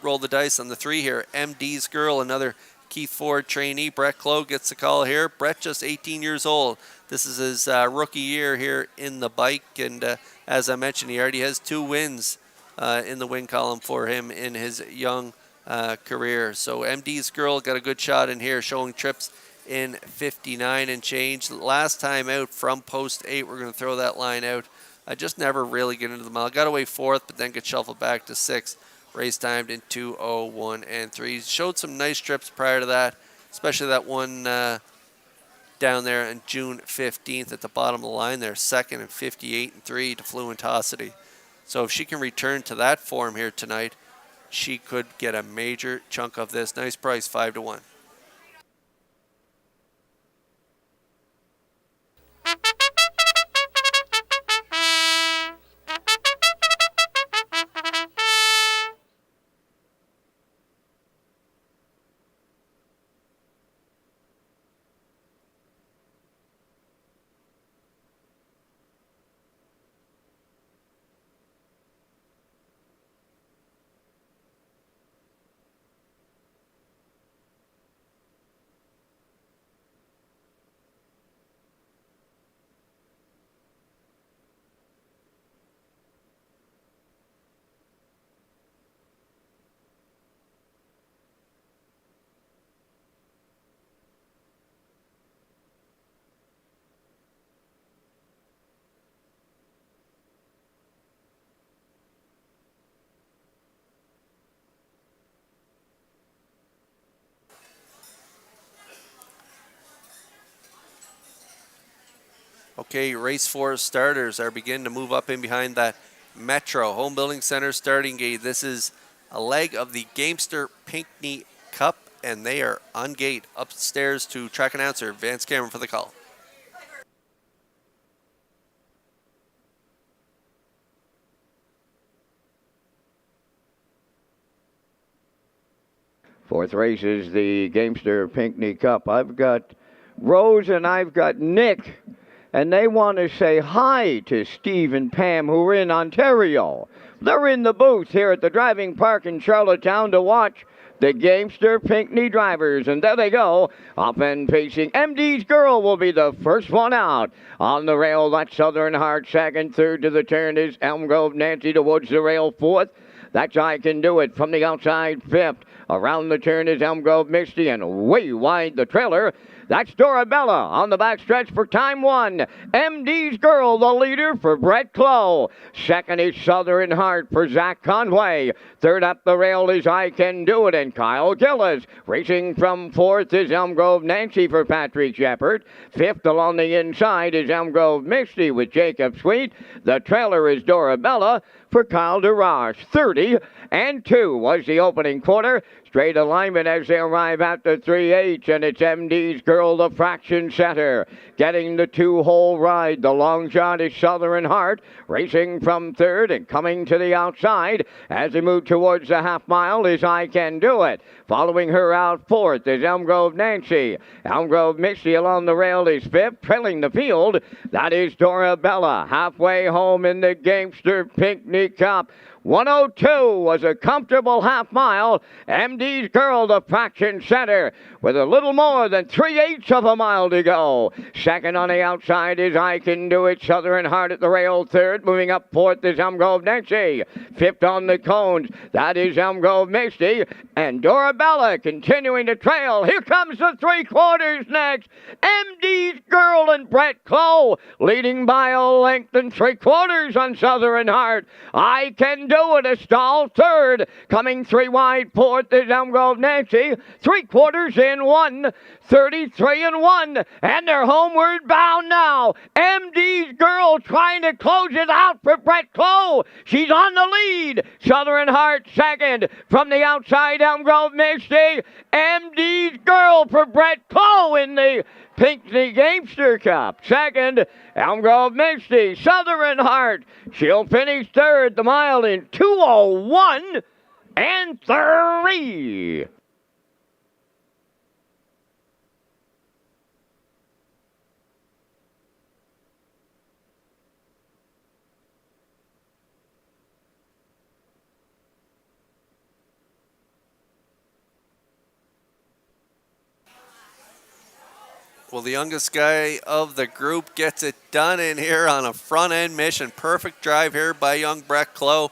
roll the dice on the 3 here. MD's Girl, another Keith Ford trainee. Brett Clough gets the call here. Brett, just 18 years old. This is his rookie year here in the bike. And as I mentioned, he already has 2 wins in the win column for him in his young career. So MD's Girl got a good shot in here, showing trips in 59 and change. Last time out from post 8, we're going to throw that line out. I just never really get into the mile. Got away 4th, but then get shuffled back to 6th. Race timed in 2:01 and 3. Showed some nice trips prior to that, especially that one down there on June 15th at the bottom of the line there, 2nd and 58 and 3 to Fluentosity. So if she can return to that form here tonight, she could get a major chunk of this. Nice price, 5-1. Okay, race 4 starters are beginning to move up in behind that Metro Home Building Center starting gate. This is a leg of the Gamester Pinckney Cup, and they are on gate. Upstairs to track announcer Vance Cameron for the call. Fourth race is the Gamester Pinckney Cup. I've got Rose and I've got Nick, and they want to say hi to Steve and Pam, who are in Ontario. They're in the booth here at the driving park in Charlottetown to watch the Gamester Pinckney drivers. And there they go, up and pacing. MD's Girl will be the first one out. On the rail, that's Southern Heart. Second, third to the turn is Elm Grove Nancy towards the rail. Fourth, that's I Can Do It from the outside. Fifth, around the turn is Elm Grove Misty, and way wide the trailer. That's Dorabella on the backstretch for time 1. MD's Girl, the leader for Brett Clough. Second is Southern Heart for Zach Conway. Third up the rail is I Can Do It, and Kyle Gillis. Racing from 4th is Elm Grove Nancy for Patrick Shepard. 5th along the inside is Elm Grove Misty with Jacob Sweet. The trailer is Dorabella for Kyle DeRoche. 30-2 was the opening quarter. Straight alignment as they arrive at the 3/8, and it's MD's Girl, the fraction setter. Getting the 2-hole ride. The long shot is Southern Heart, racing from 3rd and coming to the outside. As they move towards the half mile is I Can Do It. Following her out 4th is Elm Grove Nancy. Elm Grove Misty along the rail is 5th, trailing the field. That is Dorabella, halfway home in the Gamester Pinckney Cup. 1:02 was a comfortable half mile. MD's Girl, the fraction center, with a little more than 3/8 of a mile to go. Second on the outside is I Can Do It. Southern Heart at the rail. 3rd, moving up 4th is Elm Grove Nancy. 5th on the cones, that is Elm Grove Misty. And Dorabella continuing to trail. Here comes the 3/4 next. MD's Girl and Brett Clough leading by a length and 3/4 on Southern Heart. I Can Do It, a stall 3rd. Coming 3 wide 4th is Elm Grove Nancy. 3/4 in 1. 33-1. And they're homeward bound now. MD's Girl trying to close it out for Brett Clough. She's on the lead. Southern Heart 2nd. From the outside, Elm Grove Misty. MD's Girl for Brett Clough in the Pinckney Gamester Cup. 2nd, Elm Grove Misty. Southern Heart, she'll finish 3rd. The mile in 2:01 and 3. Well, the youngest guy of the group gets it done in here on a front-end mission. Perfect drive here by young Brett Clough.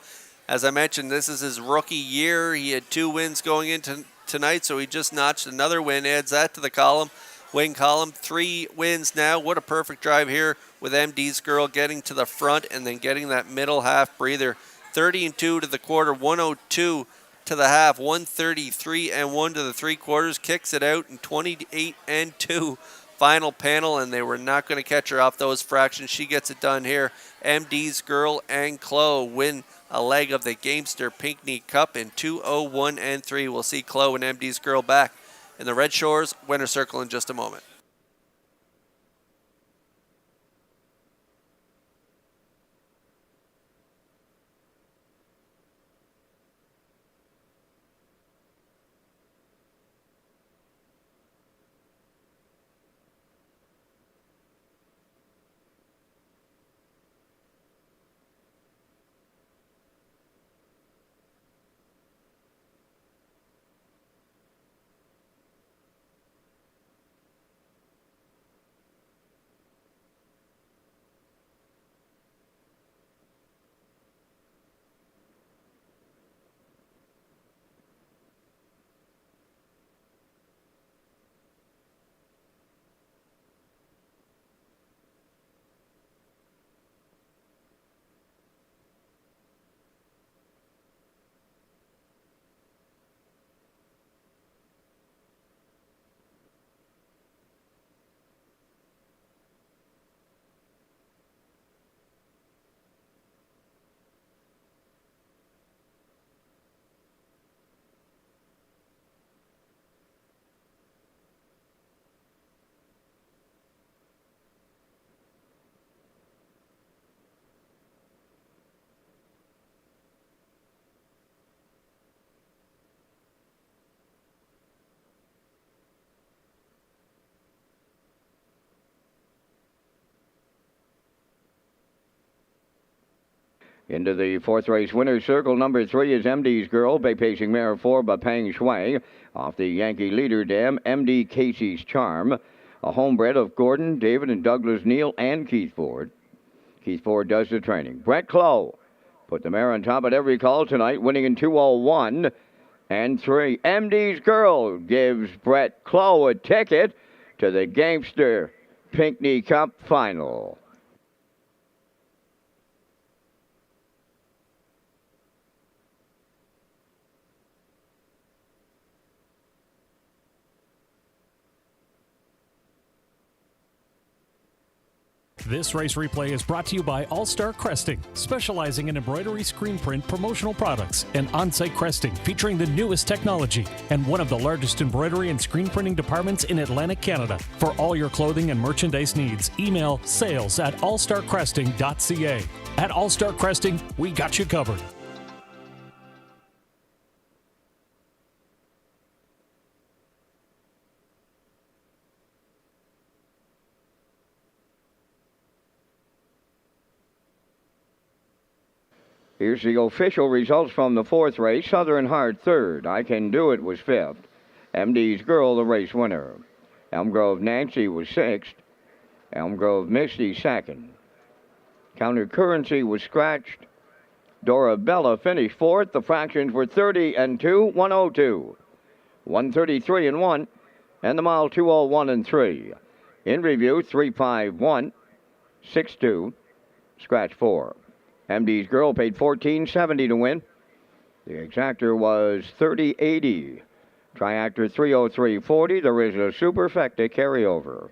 As I mentioned, this is his rookie year. He had 2 wins going into tonight, so he just notched another win, adds that to the column. Win column, 3 wins now. What a perfect drive here with MD's Girl getting to the front and then getting that middle half breather. 30-2 to the quarter, 102 to the half, 133-1 to the 3 quarters. Kicks it out in 28-2. Final panel, and they were not going to catch her off those fractions. She gets it done here. MD's Girl and Clough win a leg of the Gamester Pinckney Cup in 2:01-3. We'll see Clough and MD's Girl back in the Red Shores winner circle in just a moment. Into the 4th race winner's circle, number 3 is MD's Girl, pacing mare 4 by Peng Shui. Off the Yankee leader dam, MD Casey's Charm, a homebred of Gordon, David, and Douglas Neal, and Keith Ford. Keith Ford does the training. Brett Clough put the mare on top at every call tonight, winning in 2:01-3. MD's Girl gives Brett Clough a ticket to the Gamester Pinckney Cup final. This race replay is brought to you by All-Star Cresting, specializing in embroidery, screen print, promotional products, and on-site cresting featuring the newest technology, and one of the largest embroidery and screen printing departments in Atlantic Canada. For all your clothing and merchandise needs, email sales@allstarcresting.ca. At All-Star Cresting, we got you covered. Here's the official results from the 4th race. Southern Heart 3rd. I Can Do It was 5th. MD's Girl, the race winner. Elm Grove Nancy was 6th. Elm Grove Misty 2nd. Counter Currency was scratched. Dorabella finished 4th. The fractions were 30-2, 102. 133-1. And the mile 2:01-3. In review, 351, 62, scratch 4. MD's Girl paid $14.70 to win. The exactor was $30.80. Triactor $303.40. There is a superfecta carryover.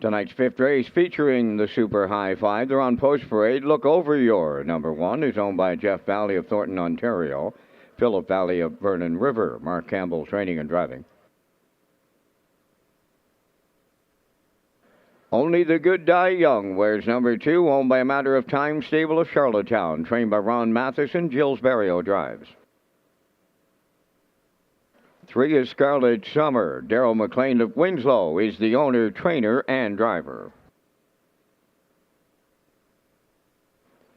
Tonight's fifth race featuring the Super High Five. They're on Post Parade. Look Over Your number one is owned by Jeff Valley of Thornton, Ontario. Philip Valley of Vernon River. Mark Campbell training and driving. Only the Good Die Young wears number two, owned by A Matter of Time stable of Charlottetown, trained by Ron Matheson. Jill's Barrio drives. 3 is Scarlet Summer. Daryl McLean of Winslow is the owner, trainer, and driver.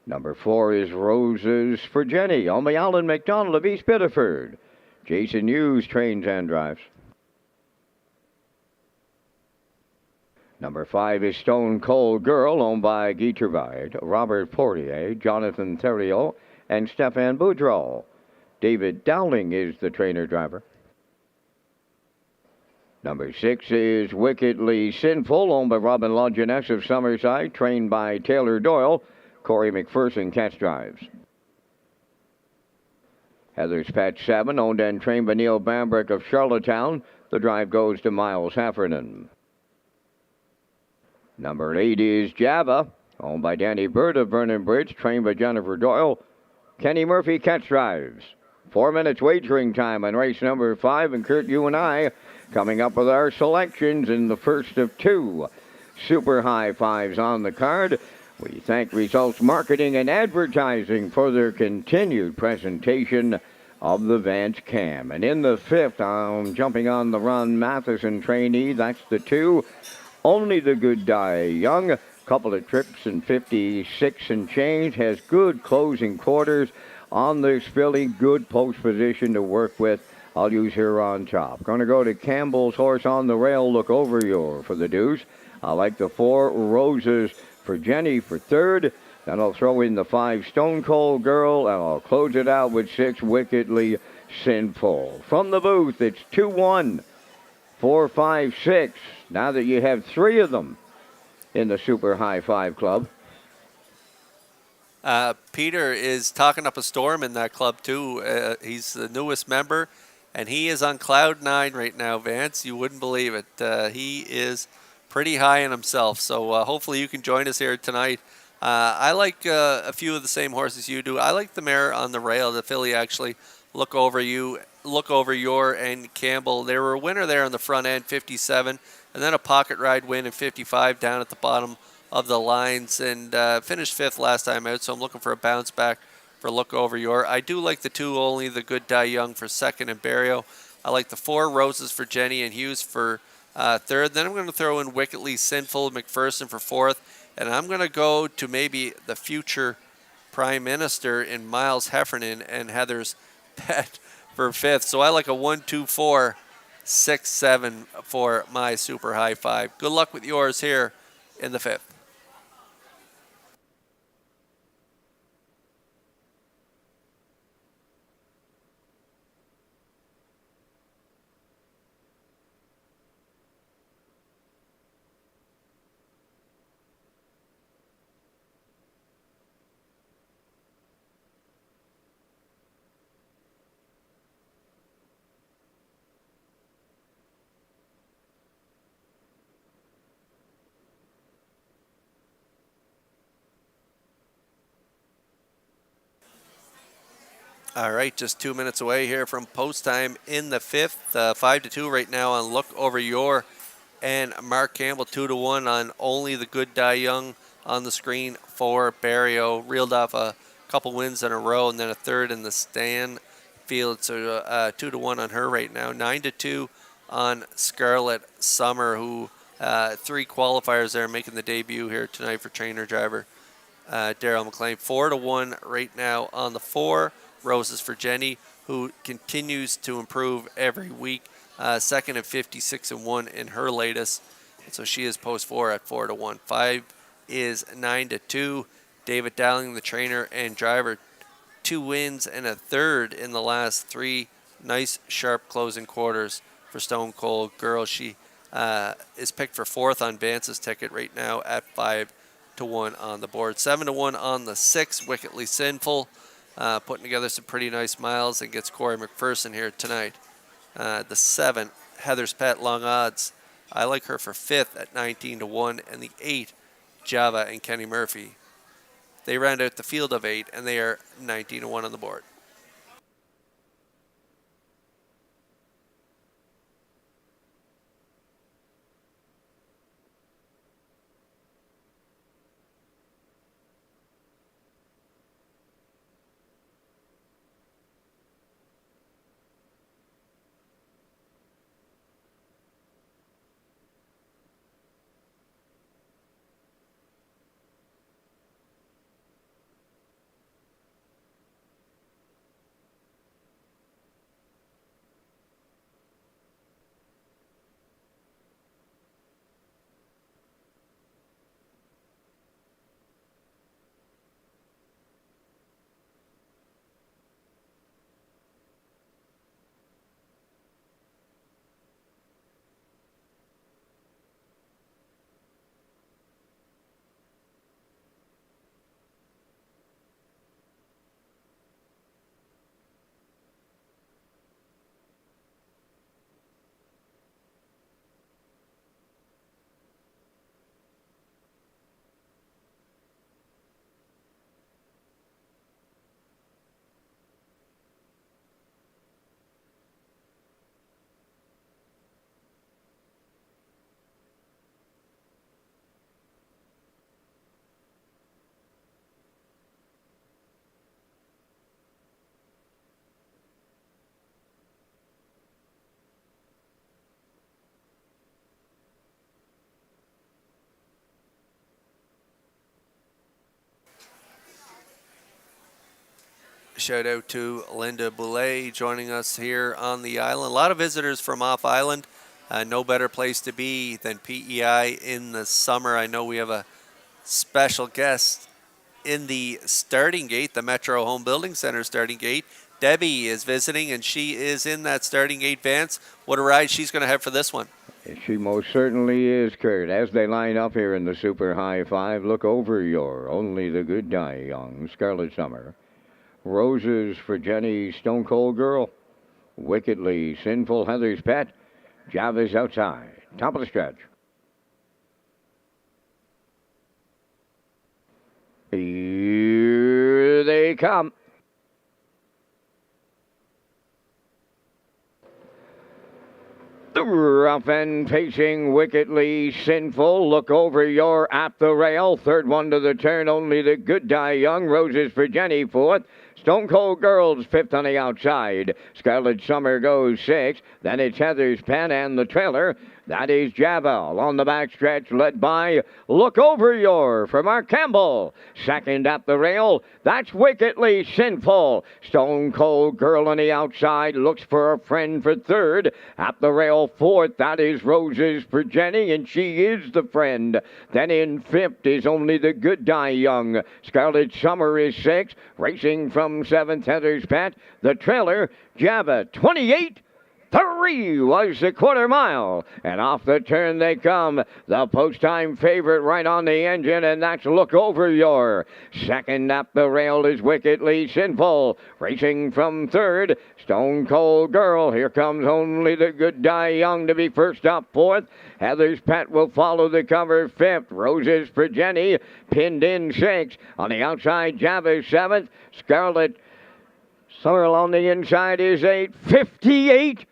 Number 4 is Roses for Jenny, owned by Alan McDonald of East Biddeford. Jason Hughes trains and drives. Number 5 is Stone Cold Girl, owned by Guy Turbide, Robert Portier, Jonathan Theriot, and Stefan Boudreau. David Dowling is the trainer-driver. Number 6 is Wickedly Sinful, owned by Robin Longiness of Summerside, trained by Taylor Doyle. Corey McPherson catch drives. Heather's Pet 7, owned and trained by Neil Bambrick of Charlottetown. The drive goes to Miles Heffernan. Number 8 is Java, owned by Danny Bird of Vernon Bridge, trained by Jennifer Doyle. Kenny Murphy catch drives. 4 minutes wagering time on race number 5, and Kurt, you and I coming up with our selections in the first of 2 Super High Fives on the card. We thank Results Marketing and Advertising for their continued presentation of the Vance Cam. And in the 5th, I'm jumping on the Ron Matheson trainee. That's the 2. Only the Good Die Young. Couple of trips in 56 and change. Has good closing quarters on this filly. Good post position to work with. I'll use her on top. Going to go to Campbell's Horse on the Rail. Look Over Your for the deuce. I like the 4 Roses for Jenny for third. Then I'll throw in the 5 Stone Cold Girl, and I'll close it out with 6 Wickedly Sinful. From the booth, it's 2-1, 4, 5, 6. Now that you have 3 of them in the Super High Five Club. Peter is talking up a storm in that club, too. He's the newest member, and he is on cloud 9 right now, Vance. You wouldn't believe it. He is pretty high in himself, so hopefully you can join us here tonight. I like a few of the same horses you do. I like the mare on the rail, the filly actually. Look Over Your, and Campbell. They were a winner there on the front end, 57, and then a pocket ride win in 55 down at the bottom of the lines, and finished 5th last time out, so I'm looking for a bounce back for Look Over Your. I do like the 2 Only the Good Die Young for 2nd and Barrio. I like the 4 Roses for Jenny and Hughes for 3rd. Then I'm going to throw in Wickedly Sinful, McPherson for 4th, and I'm going to go to maybe the future Prime Minister in Miles Heffernan and Heather's Pet for 5th. So I like a 1, 2, 4, 6, 7 for my Super High Five. Good luck with yours here in the 5th. All right, just 2 minutes away here from post time in the 5th. 5-2 right now on Look Over Your, and Mark Campbell 2-1 on Only the Good Die Young on the screen for Barrio. Reeled off a couple wins in a row and then a 3rd in the Stanfield. So 2-1 on her right now. 9-2 on Scarlet Summer, who 3 qualifiers there making the debut here tonight for trainer driver Daryl McLean. 4-1 right now on the 4 Roses for Jenny, who continues to improve every week. 2nd at 56-1 in her latest. And so she is post 4 at 4-1. 5 is 9-2. David Dowling, the trainer and driver, 2 wins and a 3rd in the last 3. Nice, sharp closing quarters for Stone Cold Girl. She is picked for 4th on Vance's ticket right now at 5-1 on the board. 7-1 on the 6, Wickedly Sinful. Putting together some pretty nice miles and gets Corey McPherson here tonight. The 7, Heather's Pet, long odds I like her for 5th at 19-1, and the 8, Java and Kenny Murphy. They round out the field of 8, and they are 19-1 on the board. Shout out to Linda Boulay joining us here on the island. A lot of visitors from off island. No better place to be than PEI in the summer. I know we have a special guest in the starting gate, the Metro Home Building Center starting gate. Debbie is visiting, and she is in that starting gate, Vance. What a ride she's going to have for this one. She most certainly is, Kurt. As they line up here in the Super High Five, look over your Only the Good Die Young, Scarlet Summer. Roses for Jenny, Stone Cold Girl. Wickedly Sinful, Heather's Pet. Java's Outside. Top of the stretch. Here they come. The rough and pacing, Wickedly Sinful. Look over your At the Rail. Third one to the turn, Only the Good Die Young. Roses for Jenny, 4th. Stone Cold Girls, 5th on the outside. Scarlet Summer goes 6th. Then it's Heather's Pen and the trailer. That is Java along the backstretch, led by Look Over Your for Mark Campbell. Second at the rail, that's Wickedly Sinful. Stone Cold Girl on the outside looks for a friend for 3rd. At the rail, 4th, that is Roses for Jenny, and she is the friend. Then in 5th is Only the Good Die Young. Scarlet Summer is 6th. Racing from 7th, Heather's Pet. The trailer, Java, 28. 3 was the quarter mile, and off the turn they come. The post-time favorite right on the engine, and that's Look Over Your. Second up the rail is Wickedly Sinful. Racing from 3rd, Stone Cold Girl. Here comes Only the Good Die Young to be first up, 4th. Heather's Pet will follow the cover, 5th. Roses for Jenny, pinned in 6th. On the outside, Java 7th. Scarlet Summer on the inside is 8th. 58.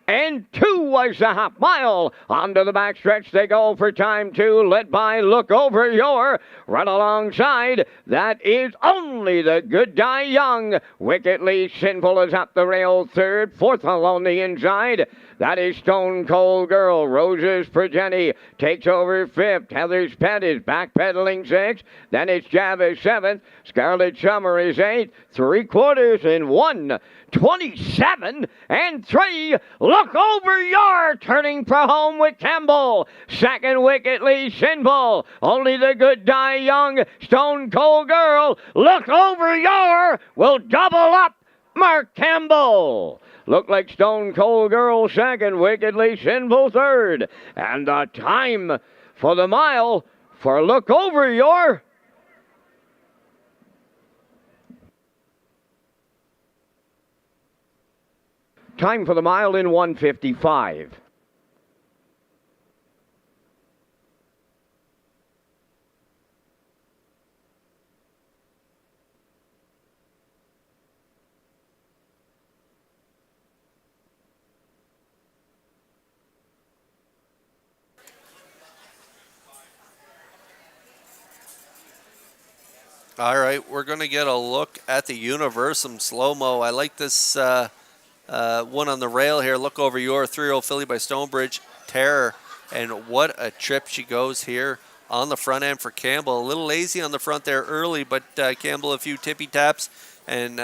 And 2 was the half mile. Onto the backstretch they go for time 2, led by Look Over Your. Right alongside, that is Only the Good Die Young. Wickedly Sinful is up the rail 3rd. 4th along the inside, that is Stone Cold Girl. Roses for Jenny takes over 5th. Heather's Pet is backpedaling 6th. Then it's Java 7th. Scarlet Summer is 8th. 3/4 in 1. 27 and 3. Look Over Your, turning for home with Campbell. Second, Wickedly Sinful. Only the Good Die Young. Stone Cold Girl. Look Over Your will double up Mark Campbell. Look like Stone Cold Girl second, Wickedly Sinful third. And the time for the mile for Look Over Your. Time for the mile in 1:55. All right, we're going to get a look at the Universum slow-mo. I like this one on the rail here. Look over your 3-0 filly by Stonebridge, Terror. And what a trip she goes here on the front end for Campbell. A little lazy on the front there early, but Campbell a few tippy taps and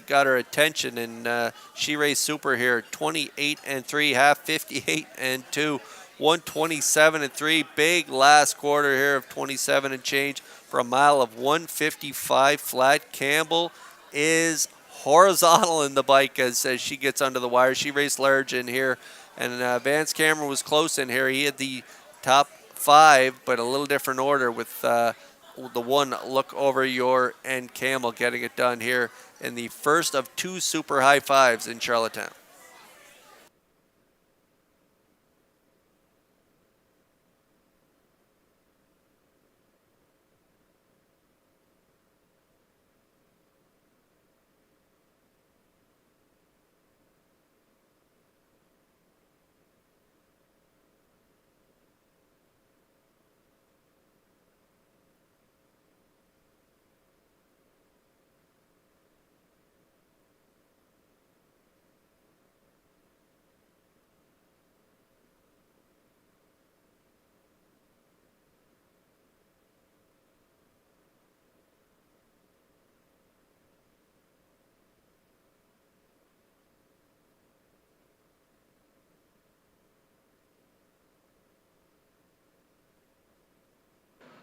got her attention. And she raced super here, 28-3, half 58-2, 127-3. Big last quarter here of 27 and change for a mile of 155 flat. Campbell is horizontal in the bike as she gets under the wire. She raced large in here, and Vance Cameron was close in here. He had the top 5, but a little different order with the one look over your and Campbell getting it done here in the first of 2 super high fives in Charlottetown.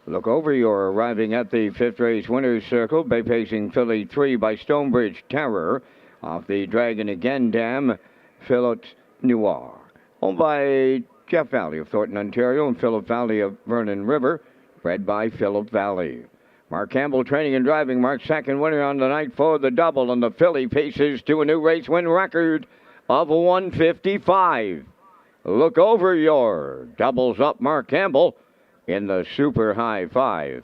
Look over, you're arriving at the 5th race winner's circle. Bay Pacing filly 3 by Stonebridge, Terror. Off the Dragon Again Dam, Philip Noir. Owned by Jeff Valley of Thornton, Ontario, and Philip Valley of Vernon River. Bred by Philip Valley. Mark Campbell training and driving. Mark's second winner on the night for the double, and the filly paces to a new race win record of 155. Look over, your doubles up Mark Campbell in the super high 5.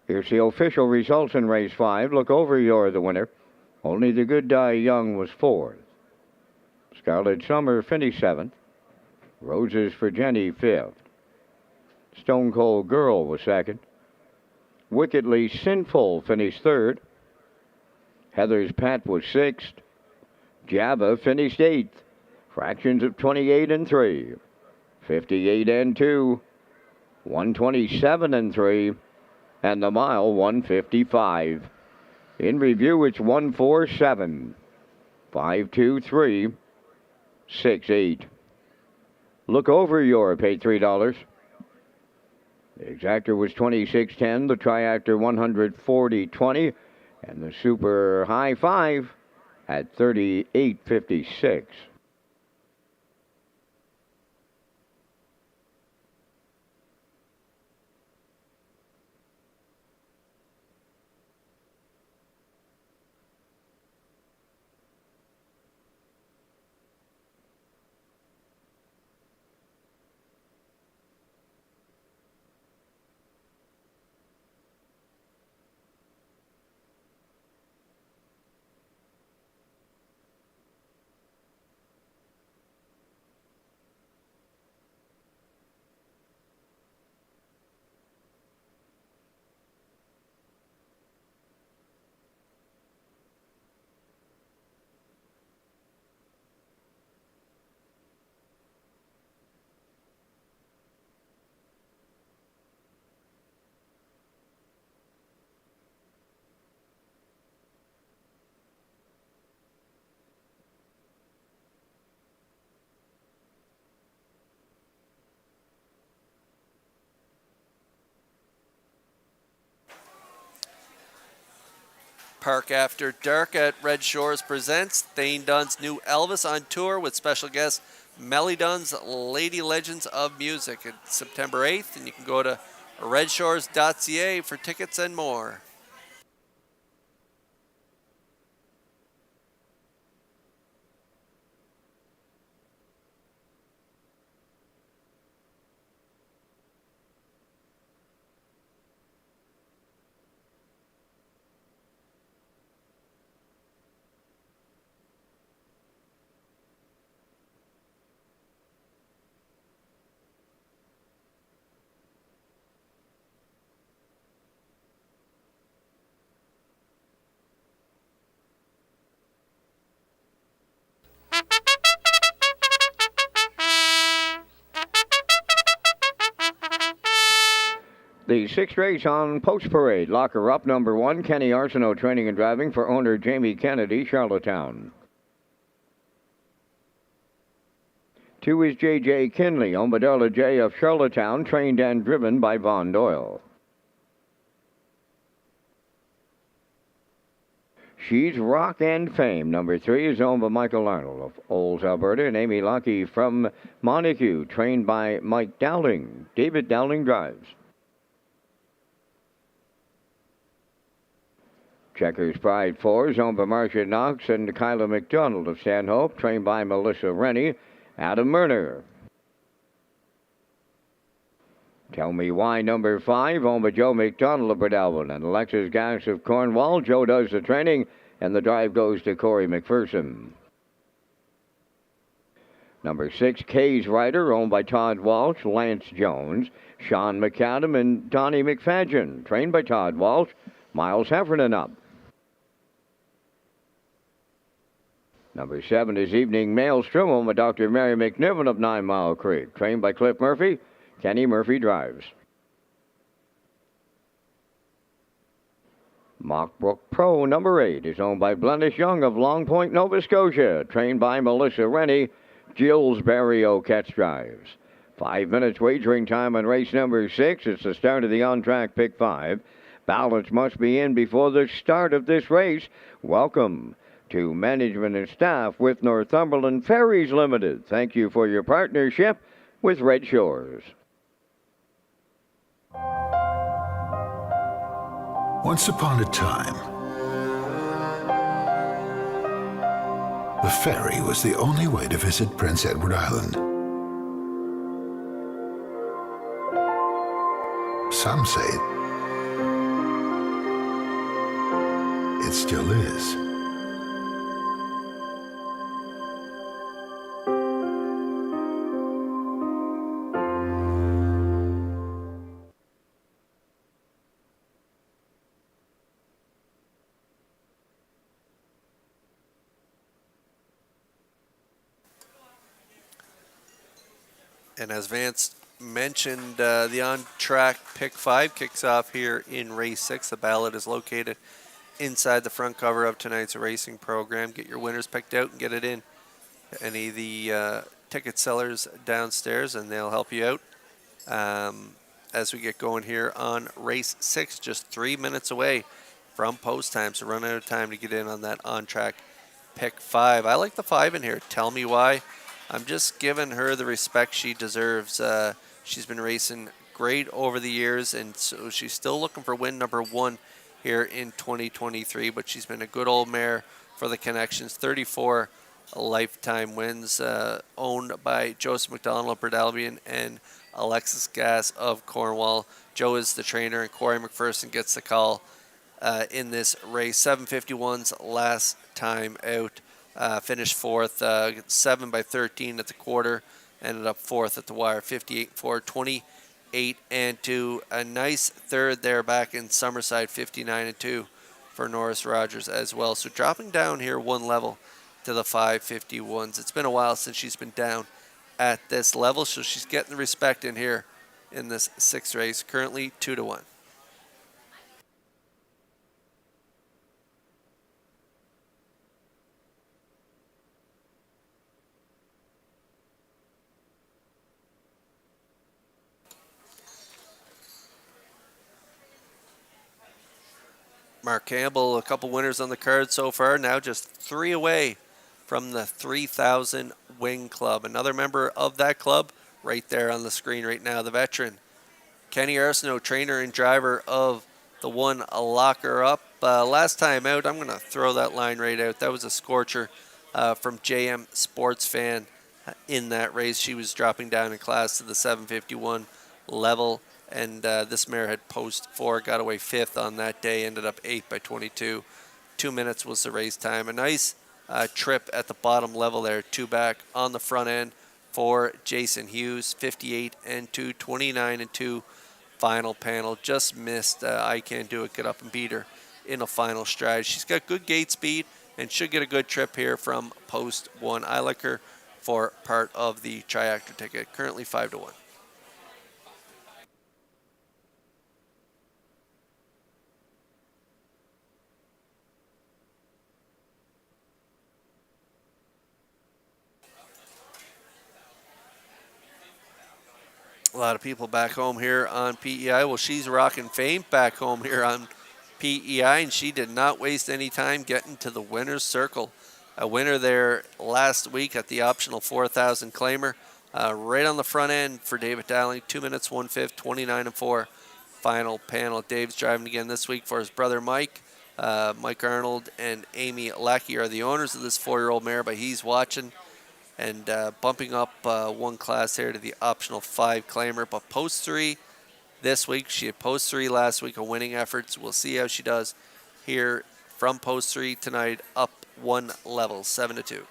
Here's the official results in race 5. Look over, you're the winner. Only the Good Die Young was 4th. Scarlet Summer finished 7th. Roses for Jenny 5th. Stone Cold Girl was 2nd. Wickedly Sinful finished 3rd. Heather's Pat was 6th. Java finished 8th. Fractions of 28-3. 58-2. 127-3. And the mile 155. In review, it's 147, 523, 68. Look over, your paid $3. The exactor was 26.10, the triactor 140.20, and the super high 5 at 38.56. Park After Dark at Red Shores presents Thane Dunn's new Elvis on tour with special guest Melly Dunn's Lady Legends of Music. It's September 8th, and you can go to Redshores.ca for tickets and more. The sixth race on Post Parade. Locker up number 1, Kenny Arsenault training and driving for owner Jamie Kennedy, Charlottetown. 2 is J.J. Kinley, Ombadilla J of Charlottetown, trained and driven by Vaughn Doyle. She's Rock and Fame. Number 3 is owned by Michael Arnold of Olds, Alberta, and Amy Lucky from Montague, trained by Mike Dowling. David Dowling drives. Checkers Pride 4 is owned by Marcia Knox and Kyla McDonald of Stanhope, trained by Melissa Rennie, Adam Murner. Tell Me Why number 5, owned by Joe McDonald of Bredelville and Alexis Gass of Cornwall. Joe does the training, and the drive goes to Corey McPherson. Number 6, Kay's Rider, owned by Todd Walsh, Lance Jones, Sean McAdam, and Donnie McFadgen, trained by Todd Walsh, Miles Heffernan up. Number 7 is Evening Maelstrom, owned by Dr. Mary McNiven of 9 Mile Creek, trained by Cliff Murphy. Kenny Murphy drives. Mockbrook Pro number 8 is owned by Glennis Young of Long Point, Nova Scotia, trained by Melissa Rennie. Jill's Barry O'Ketts drives. 5 minutes wagering time on race number 6. It's the start of the on-track pick 5. Ballots must be in before the start of this race. Welcome to management and staff with Northumberland Ferries Limited. Thank you for your partnership with Red Shores. Once upon a time, the ferry was the only way to visit Prince Edward Island. Some say it still is. And as Vance mentioned, the on-track pick 5 kicks off here in race 6. The ballot is located inside the front cover of tonight's racing program. Get your winners picked out and get it in any of the ticket sellers downstairs, and they'll help you out as we get going here on race 6, just 3 minutes away from post time, so run out of time to get in on that on-track pick 5. I like the 5 in here. Tell Me Why. I'm just giving her the respect she deserves. She's been racing great over the years, and so she's still looking for win number 1 here in 2023, but she's been a good old mare for the connections. 34 lifetime wins, owned by Joseph McDonald of Bredelville and Alexis Gass of Cornwall. Joe is the trainer, and Corey McPherson gets the call in this race. 751's last time out. Finished 4th, 7 by 13 at the quarter, ended up 4th at the wire, 58-4, 28-2. A nice third there back in Summerside, 59-2 for Norris Rogers as well. So dropping down here 1 level to the 551s. It's been a while since she's been down at this level, so she's getting the respect in here in this 6th race, currently 2-1. Mark Campbell, a couple winners on the card so far, now just 3 away from the 3,000 win club. Another member of that club right there on the screen right now, the veteran Kenny Arsenault, trainer and driver of the one Locker Up. Last time out, I'm going to throw that line right out. That was a scorcher from JM Sports Fan in that race. She was dropping down in class to the 751 level, and this mare had post 4, got away 5th on that day, ended up 8th by 22. 2 minutes was the race time. A nice trip at the bottom level there, 2 back on the front end for Jason Hughes, 58 and 2, 29 and 2 final panel. Just missed I Can't Do It, get up and beat her in a final stride. She's got good gate speed and should get a good trip here from post 1. I like her for part of the Triactor ticket, currently 5-1. A lot of people back home here on PEI. Well, she's rocking fame back home here on PEI, and she did not waste any time getting to the winner's circle. A winner there last week at the optional 4,000 claimer. Right on the front end for David Dowling, 2 minutes, 1/5, 29 and 4. Final panel. Dave's driving again this week for his brother Mike. Mike Arnold and Amy Lackey are the owners of this 4-year-old mare, but he's watching. And bumping up one class here to the optional 5 claimer. But post 3 this week. She had post 3 last week, a winning effort. So we'll see how she does here from post 3 tonight, up 1 level, 7-2.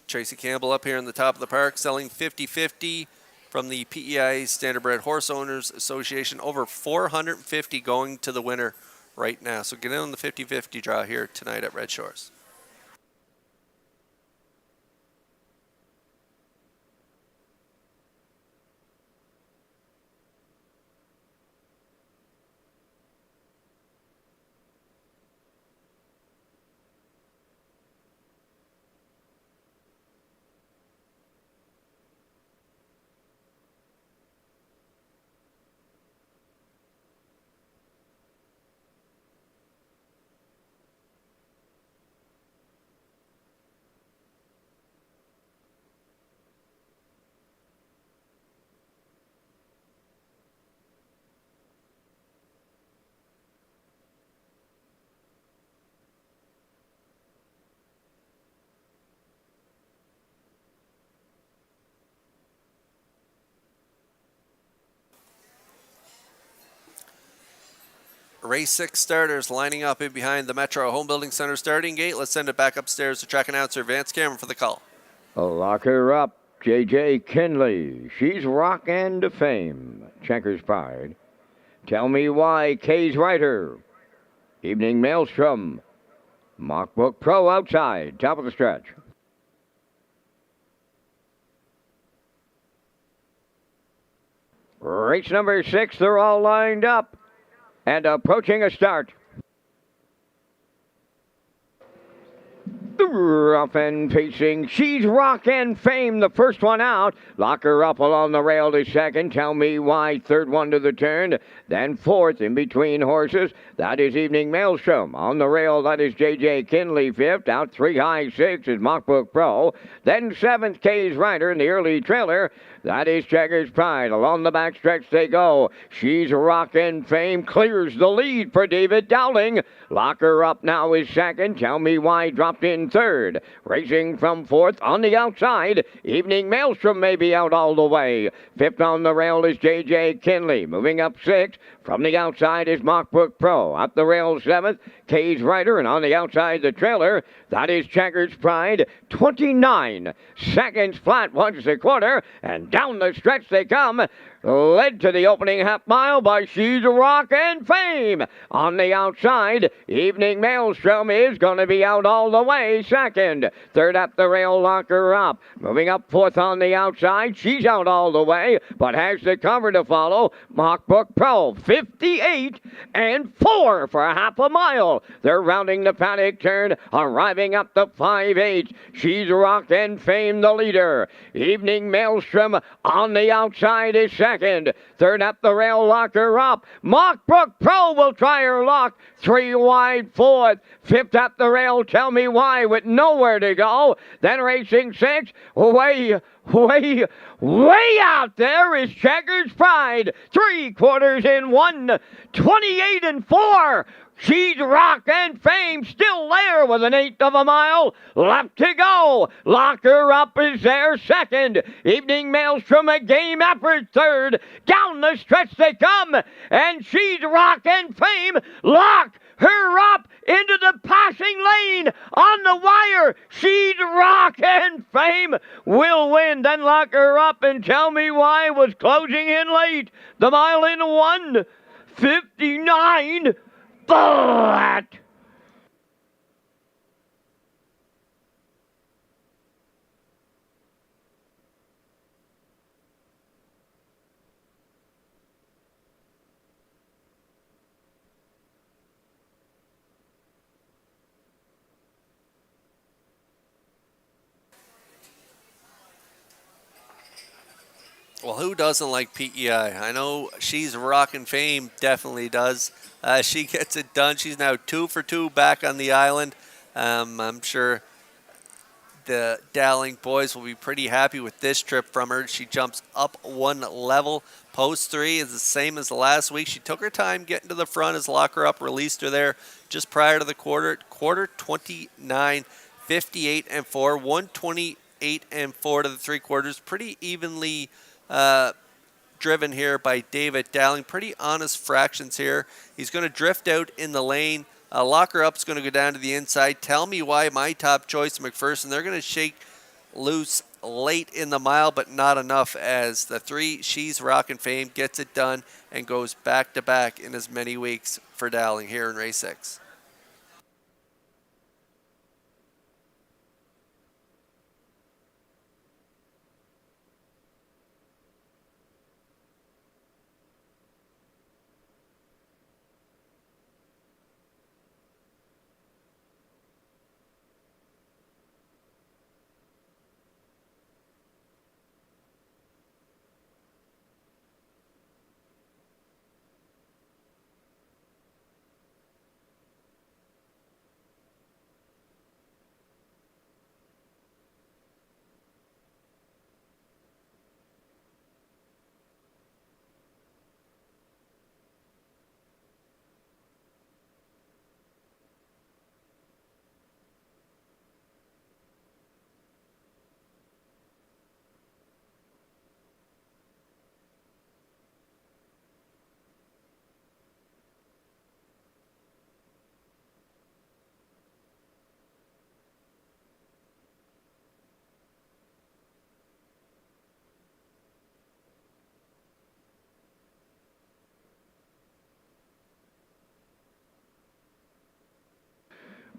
Tracy Campbell up here in the top of the park, selling 50-50 from the PEI Standardbred Horse Owners Association. Over 450 going to the winner right now. So get in on the 50-50 draw here tonight at Red Shores. Race 6 starters lining up in behind the Metro Home Building Center starting gate. Let's send it back upstairs to track announcer Vance Cameron for the call. Lock her up, J.J. Kinley. She's rock and to fame. Checkers Pride. Tell Me Why, Kay's Rider. Evening Maelstrom. Mockbook Pro outside, top of the stretch. Race number 6, they're all lined up and approaching a start. Rough and pacing, she's rock and fame, the first one out. Lock her up along the rail to second. Tell Me Why, third one to the turn. Then fourth in between horses. That is Evening Maelstrom. On the rail, that is J.J. Kinley fifth. Out 3 high 6 is Mockbook Pro. Then seventh, Kay's Rider in the early trailer. That is Checkers Pride. Along the backstretch they go. She's rock and fame. Clears the lead for David Dowling. Lock her up now is second. Tell Me Why dropped in third. third. Racing from fourth on the outside. Evening Maelstrom may be out all the way. Fifth on the rail is J.J. Kinley. Moving up sixth. From the outside is Mockbrook Pro. Up the rail seventh, Kay's Rider. And on the outside, the trailer, that is Checkers Pride. 29 seconds flat once a quarter. And down the stretch they come. Led to the opening half mile by She's Rock and Fame. On the outside, Evening Maelstrom is going to be out all the way second. Third up the rail, Locker Up. Moving up fourth on the outside, she's out all the way, but has the cover to follow. Mockbrook Pro, 58 and 4 for a half a mile. They're rounding the paddock turn, arriving up the 5-8. She's Rock and Fame the leader. Evening Maelstrom on the outside is second. Third up the rail, Locker Up. Mockbrook Pro will try her luck. 3 wide fourth. Fifth up the rail, Tell Me Why, with nowhere to go. Then racing six, way out there is Checkers Pride. 3/4 in 1. 28 and 4. She's Rock and Fame still there with an eighth of a mile left to go. Locker Up is there second. Evening Maelstrom a game effort third. Down the stretch they come, and She's Rock and Fame lock her up into the passing lane on the wire. She's Rock and Fame will win. Then Lock Her Up and Tell Me Why was closing in late. The mile in 1:59 flat. Well, who doesn't like PEI? I know She's Rockin' Fame definitely does. She gets it done. She's now 2 for 2 back on the island. I'm sure the Dowling boys will be pretty happy with this trip from her. She jumps up 1 level. Post 3 is the same as the last week. She took her time getting to the front as Locker Up released her there just prior to the quarter. Quarter 29, 58 and 4, 128 and 4 to the 3/4. Pretty evenly driven here by David Dowling. Pretty honest fractions here. He's going to drift out in the lane. Locker Up's going to go down to the inside. Tell Me Why, my top choice, McPherson. They're going to shake loose late in the mile, but not enough as the 3 She's Rockin' Fame gets it done and goes back-to-back in as many weeks for Dowling here in race 6.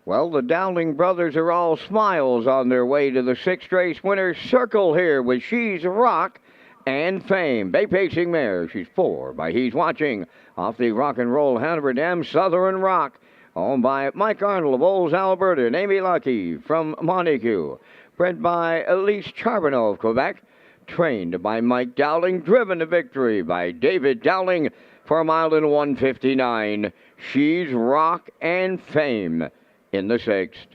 Well, the Dowling brothers are all smiles on their way to the 6th race winner's circle here with She's Rock and Fame. Bay Pacing mare, she's 4 by He's Watching off the Rock and Roll Hanover Dam Southern Rock, owned by Mike Arnold of Olds, Alberta, and Amy Lucky from Montague. Bred by Elise Charbonneau of Quebec. Trained by Mike Dowling. Driven to victory by David Dowling for a mile in 1:59. She's Rock and Fame in the 6th.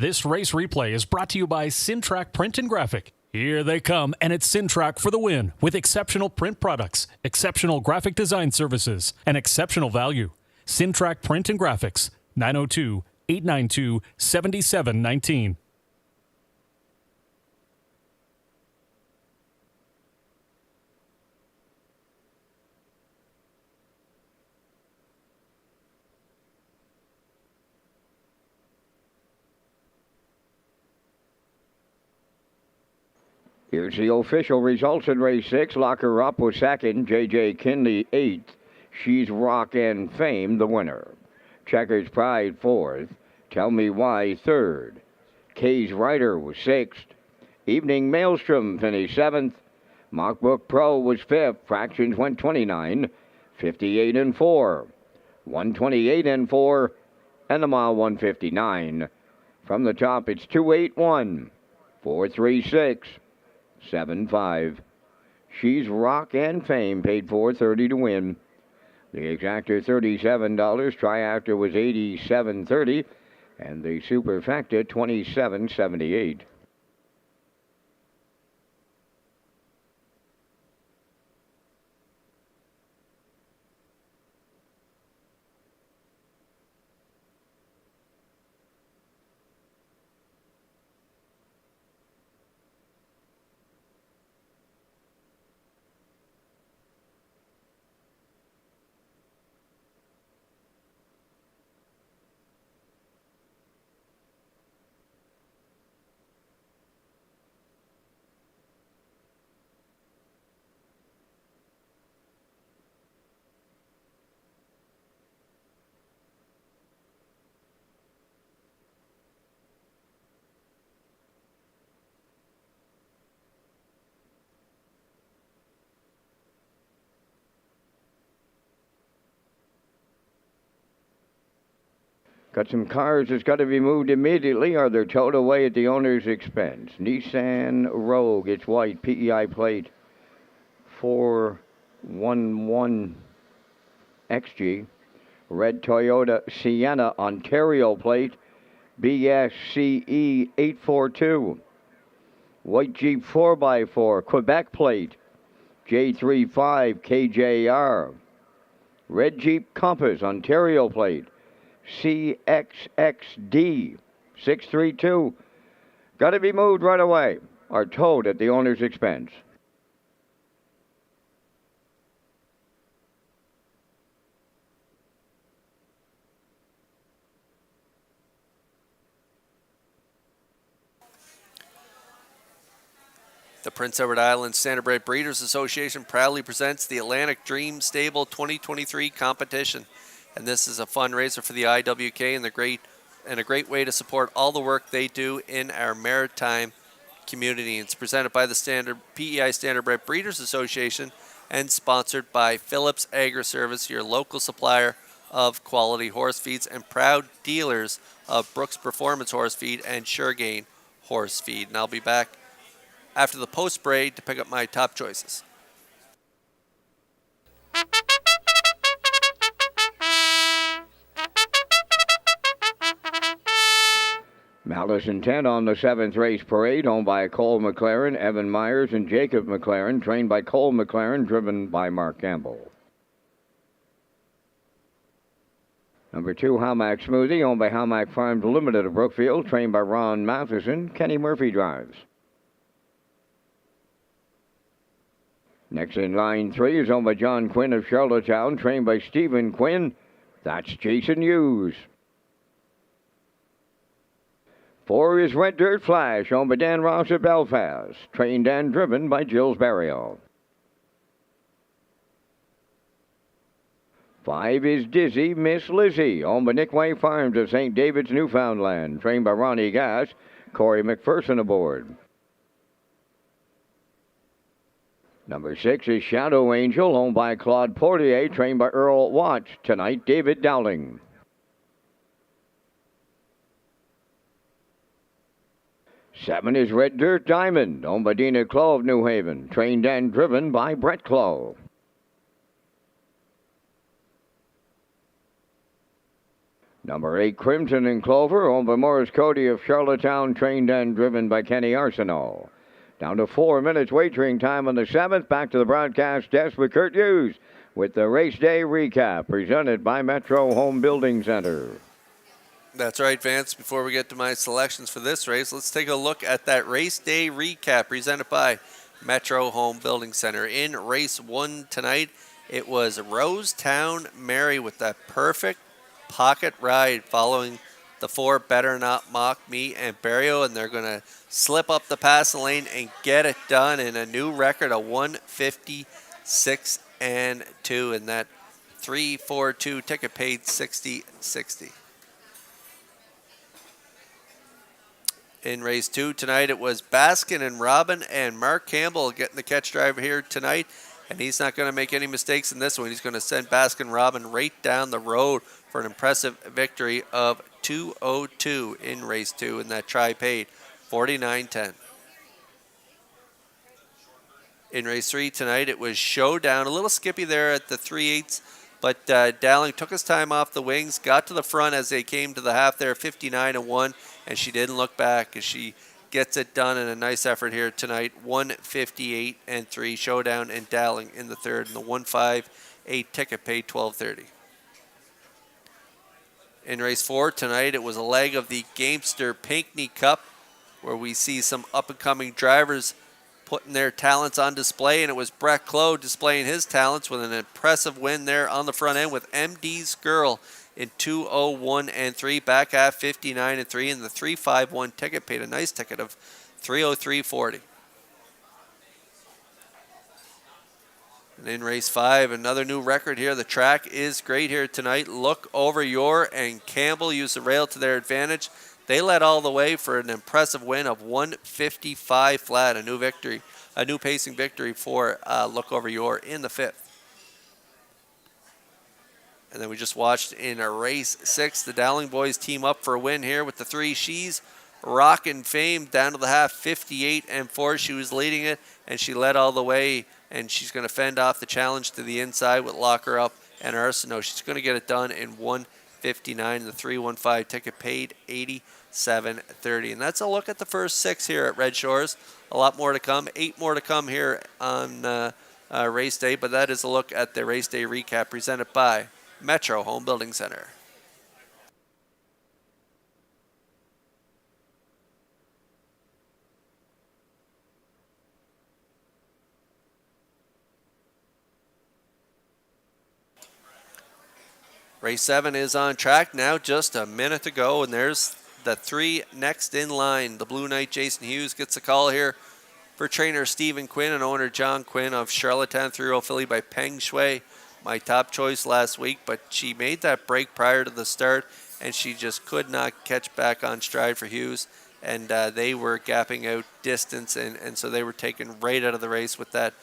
This race replay is brought to you by Sintrack Print and Graphic. Here they come, and it's Sintrack for the win with exceptional print products, exceptional graphic design services, and exceptional value. Sintrack Print and Graphics, 902-892-7719. Here's the official results in race 6. Locker Up was second. J.J. Kinley 8th. She's Rock and Fame the winner. Checkers Pride 4th. Tell Me Why 3rd. Kay's Rider was 6th. Evening Maelstrom finished 7th. Mockbook Pro was 5th. Fractions went 29. 58 and 4. 128 and 4. And the mile 159. From the top, it's 281. 436. 7-5. She's Rock and Fame paid $4.30 to win. The exactor $37. Triactor was $87.30, and the superfecta $27.78. Got some cars that's got to be moved immediately or they're towed away at the owner's expense. Nissan Rogue, it's white, PEI plate 411XG. Red Toyota Sienna, Ontario plate BSCE 842. White Jeep 4x4, Quebec plate J35KJR. Red Jeep Compass, Ontario plate CXXD 632. Got to be moved right away or towed at the owner's expense. The Prince Edward Island Standardbred Breeders Association proudly presents the Atlantic Dream Stable 2023 competition. And this is a fundraiser for the IWK and a great way to support all the work they do in our maritime community. It's presented by the PEI Standardbred Breeders Association and sponsored by Phillips Agri-Service, your local supplier of quality horse feeds and proud dealers of Brooks Performance Horse Feed and Suregain Horse Feed. And I'll be back after the post-braid to pick up my top choices. Malice Intent on the 7th race parade, owned by Cole McLaren, Evan Myers, and Jacob McLaren, trained by Cole McLaren, driven by Mark Campbell. Number 2, Hamac Smoothie, owned by Hamac Farms Limited of Brookfield, trained by Ron Matheson. Kenny Murphy drives. Next in line 3 is owned by John Quinn of Charlottetown, trained by Stephen Quinn. That's Jason Hughes. 4 is Red Dirt Flash, owned by Dan Ross of Belfast, trained and driven by Gilles Barrio. 5 is Dizzy Miss Lizzie, owned by Nick Way Farms of St. David's, Newfoundland, trained by Ronnie Gass, Corey McPherson aboard. Number 6 is Shadow Angel, owned by Claude Portier, trained by Earl Watts. Tonight, David Dowling. 7 is Red Dirt Diamond, owned by Dina Clough of New Haven, trained and driven by Brett Clough. Number 8, Crimson and Clover, owned by Morris Cody of Charlottetown, trained and driven by Kenny Arsenault. Down to 4 minutes wagering time on the 7th. Back to the broadcast desk with Kurt Hughes with the race day recap presented by Metro Home Building Center. That's right, Vance. Before we get to my selections for this race, let's take a look at that race day recap presented by Metro Home Building Center. In race 1 tonight, it was Rosetown Mary with that perfect pocket ride following the 4 Better Not Mock Me and Barrio, and they're going to slip up the passing lane and get it done in a new record of 156 and 2, and that 342 ticket paid $60.60. In race 2 tonight, it was Baskin and Robin and Mark Campbell getting the catch drive here tonight, and he's not going to make any mistakes in this one. He's going to send Baskin and Robin right down the road for an impressive victory of 202 in race 2, and that try paid $49.10. In race 3 tonight, it was Showdown. A little skippy there at the 3/8, but Dowling took his time off the wings, got to the front as they came to the half there, 59-1, and she didn't look back as she gets it done in a nice effort here tonight, 158-3. Showdown and Dowling in the third, and the 158 ticket paid $12.30. In race 4 tonight, it was a leg of the Gamester Pinckney Cup, where we see some up-and-coming drivers putting their talents on display, and it was Brett Clough displaying his talents with an impressive win there on the front end with MD's Girl in 201-3, back half 59-3, and the 351 ticket paid a nice ticket of $303.40. And in race 5, another new record here. The track is great here tonight. Look Over Your and Campbell use the rail to their advantage. They led all the way for an impressive win of 155 flat, a new victory, a new pacing victory for Look Over Your in the 5th. And then we just watched in a race 6, the Dowling boys team up for a win here with the 3 She's Rockin' Fame down to the half, 58-4. She was leading it, and she led all the way, and she's going to fend off the challenge to the inside with Locker Up and Arsenault. She's going to get it done in 1:59. The 315 ticket paid $87.30. And that's a look at the first 6 here at Red Shores. A lot more to come. 8 more to come here on race day, but that is a look at the race day recap presented by Metro Home Building Center. Race 7 is on track now, just a minute to go, and there's the 3 next in line. The Blue Knight Jason Hughes gets a call here for trainer Stephen Quinn and owner John Quinn of Charlottetown 3-year-old filly by Peng Shui. My top choice last week, but she made that break prior to the start, and she just could not catch back on stride for Hughes, and they were gapping out distance, and so they were taken right out of the race with that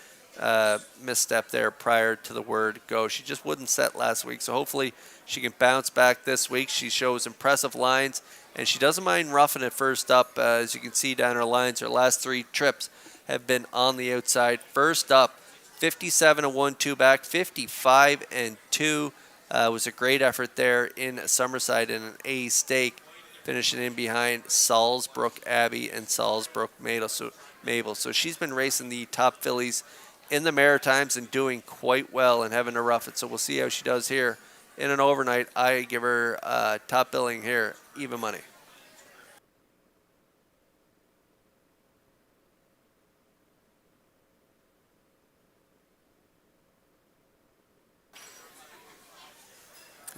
misstep there prior to the word go. She just wouldn't set last week, so hopefully she can bounce back this week. She shows impressive lines, and she doesn't mind roughing it first up. As you can see down her lines, her last 3 trips have been on the outside. First up, 57-1, 2 back, 55-2. Was a great effort there in Summerside in an A stake, finishing in behind Salisbrook Abbey and Salisbrook Mabel. So she's been racing the top fillies in the Maritimes and doing quite well and having to rough it. So we'll see how she does here in an overnight. I give her top billing here, even money.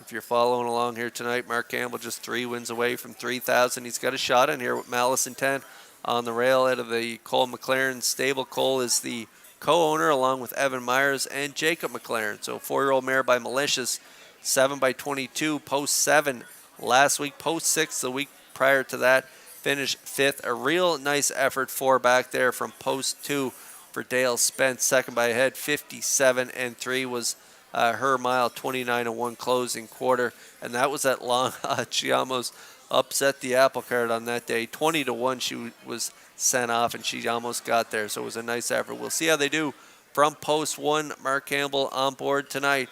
If you're following along here tonight, Mark Campbell just 3 wins away from 3,000. He's got a shot in here with Malice Intent on the rail out of the Cole McLaren stable. Cole is the co-owner along with Evan Myers and Jacob McLaren. So 4-year-old mare by Malicious, 7x22, post 7 last week, post 6 the week prior to that, finished 5th. A real nice effort 4 back there from post 2 for Dale Spence. Second by a head, 57-3 was her mile, 29-1 closing quarter, and that was at long odds. She almost upset the apple cart on that day. 20-1 she was sent off, and she almost got there, so it was a nice effort. We'll see how they do from post 1. Mark Campbell on board tonight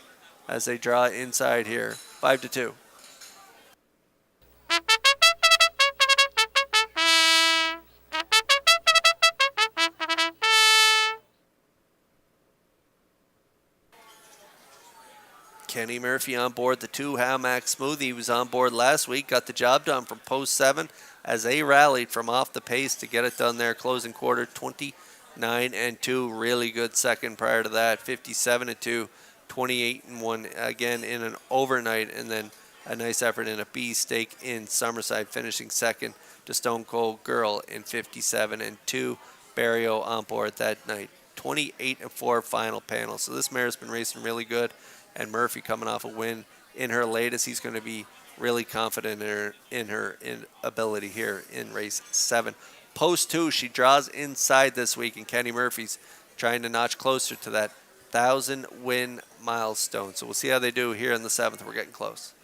as they draw inside here, 5-2. Kenny Murphy on board the 2 Hamac Smoothie. He was on board last week, got the job done from post 7 as they rallied from off the pace to get it done there. Closing quarter 29-2. Really good second prior to that. 57-2, 28-1 again in an overnight, and then a nice effort in a B stake in Summerside, finishing second to Stone Cold Girl in 57-2. Barrio on board that night. 28-4 final panel. So this mare's been racing really good, and Murphy coming off a win in her latest. He's going to be really confident in her ability here in race 7. Post 2, she draws inside this week, and Kenny Murphy's trying to notch closer to that 1,000 win milestone. So we'll see how they do here in the 7th. We're getting close.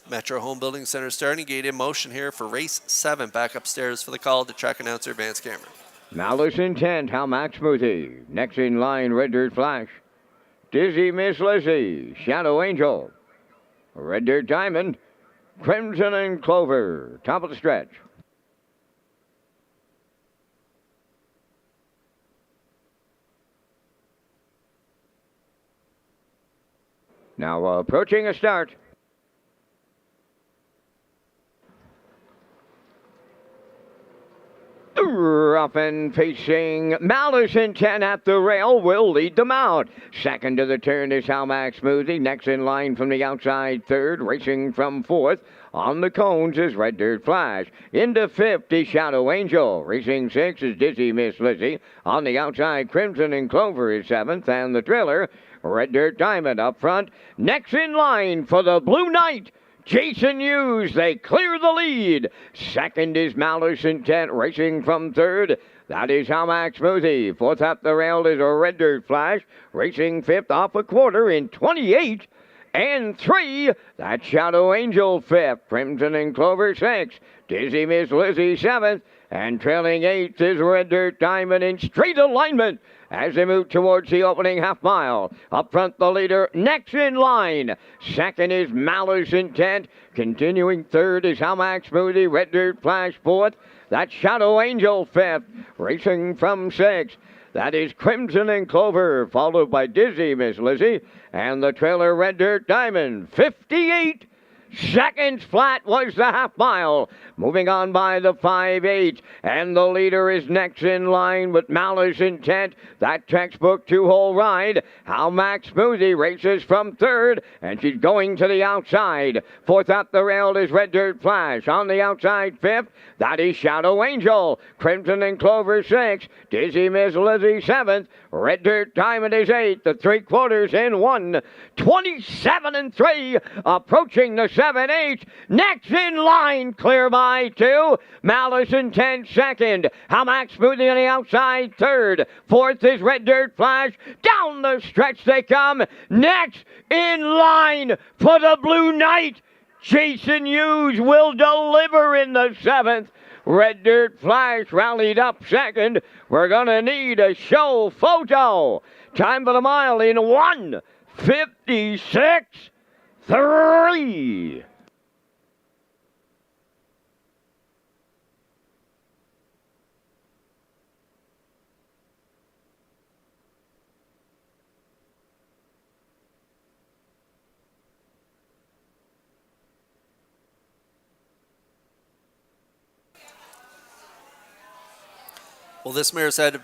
Metro Home Building Center starting gate in motion here for race 7. Back upstairs for the call to track announcer Vance Cameron. Malice Intent, Hamac Smoothie. Next in line, Red Dirt Flash. Dizzy Miss Lizzie, Shadow Angel. Red Dirt Diamond, Crimson and Clover. Top of the stretch. Now approaching a start. Rough and facing Malice Intent at the rail will lead them out. Second to the turn is Hamac Smoothie. Next in line from the outside, third. Racing from fourth. On the cones is Red Dirt Flash. Into fifth is Shadow Angel. Racing sixth is Dizzy Miss Lizzie. On the outside, Crimson and Clover is seventh. And the trailer, Red Dirt Diamond up front. Next in line for the Blue Knight, Jason Hughes. They clear the lead. Second is Malice Intent, racing from third. That is Hamac Smoothie. Fourth up the rail is a Red Dirt Flash, racing fifth off a quarter in 28-3. That's Shadow Angel fifth. Crimson and Clover sixth. Dizzy Miss Lizzie seventh. And trailing eighth is Red Dirt Diamond in straight alignment as they move towards the opening half mile. Up front, the leader, next in line. Second is Malice Intent. Continuing third is Hamac Smoothie. Red Dirt Flash fourth. That's Shadow Angel fifth. Racing from sixth, that is Crimson and Clover, followed by Dizzy Miss Lizzie. And the trailer, Red Dirt Diamond. 58 seconds flat was the half mile. Moving on by the 5-8. And the leader is next in line with Malice Intent. That textbook two-hole ride. Hamac Smoothie races from third, and she's going to the outside. Fourth up the rail is Red Dirt Flash. On the outside, fifth, that is Shadow Angel. Crimson and Clover sixth. Dizzy Miss Lizzie seventh. Red Dirt Diamond is eighth. The 3/4 in 1. 27-3. Approaching the 7-8. Next in line, clear by 2. Malice Intent second. Hamac Smoothie on the outside third. Fourth is Red Dirt Flash. Down the stretch they come. Next in line for the Blue Knight, Jason Hughes will deliver in the 7th. Red Dirt Flash rallied up second. We're going to need a show photo. Time for the mile in 1:56.3. Well, this mare's had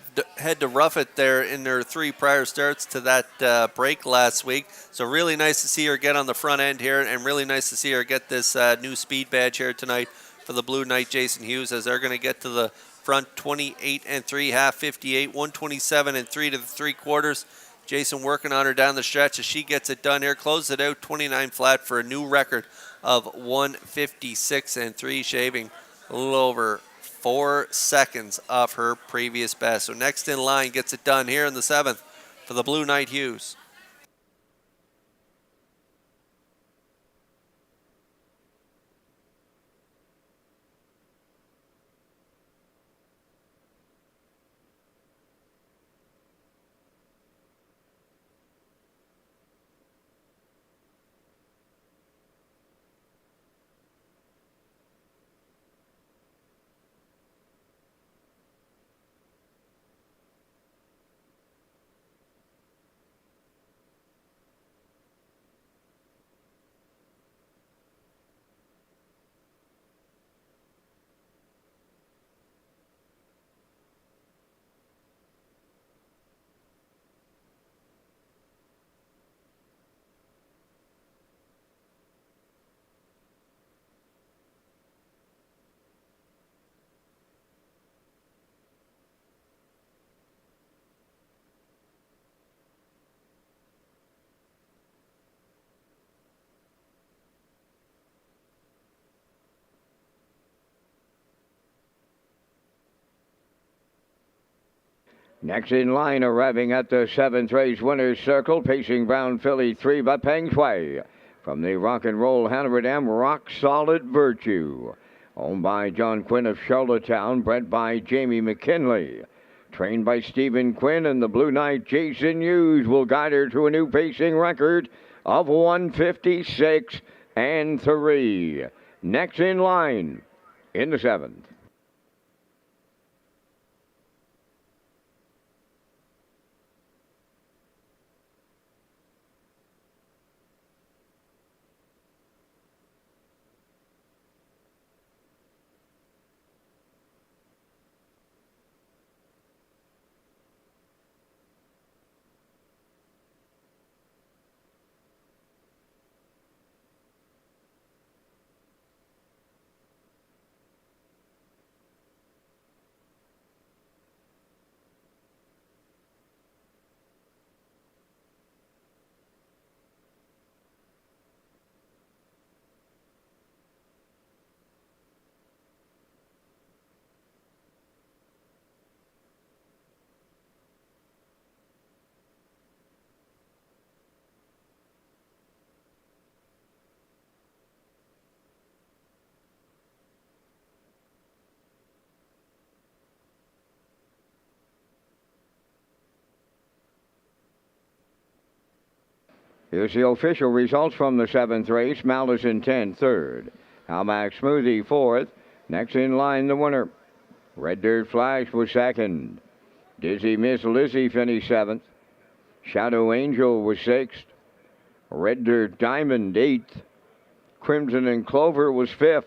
to rough it there in her 3 prior starts to that break last week. So really nice to see her get on the front end here, and really nice to see her get this new speed badge here tonight for the Blue Knight Jason Hughes, as they're going to get to the front 28-3, half 58, 127-3 to the 3/4. Jason working on her down the stretch as she gets it done here. Closes it out 29 flat for a new record of 156-3, shaving a little over 4 seconds off her previous best. So next in line gets it done here in the 7th for the Blue Knight Hughes. Next in line, arriving at the 7th race winner's circle, pacing Brown Filly 3 by Peng Shui. From the Rock and Roll Hanover Dam, Rock Solid Virtue. Owned by John Quinn of Charlottetown, bred by Jamie McKinley. Trained by Stephen Quinn, and the Blue Knight Jason Hughes will guide her to a new pacing record of 156 and 3. Next in line, in the 7th. Here's the official results from the 7th race. Malice in 10, 3rd. Halmax Smoothie, 4th. Next in line, the winner. Red Dirt Flash was 2nd. Dizzy Miss Lizzie finished 7th. Shadow Angel was 6th. Red Dirt Diamond, 8th. Crimson and Clover was 5th.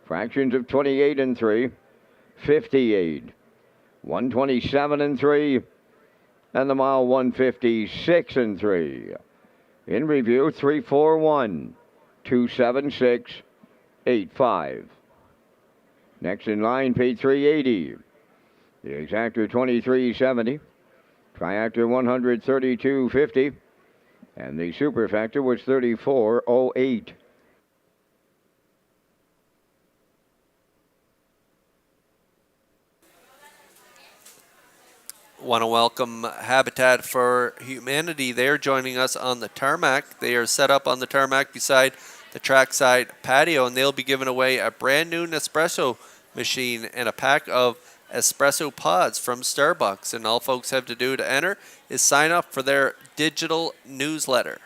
Fractions of 28 and 3. 58. 127 and 3. And the mile 156 and 3. In review, 341, 276, 85. Next in line, paid 380. The exactor 2370. Triactor 132.50. And the superfactor was 34.08. Want to welcome Habitat for Humanity. They're joining us on the tarmac. They are set up on the tarmac beside the trackside patio, and they'll be giving away a brand new Nespresso machine and a pack of espresso pods from Starbucks. And all folks have to do to enter is sign up for their digital newsletter.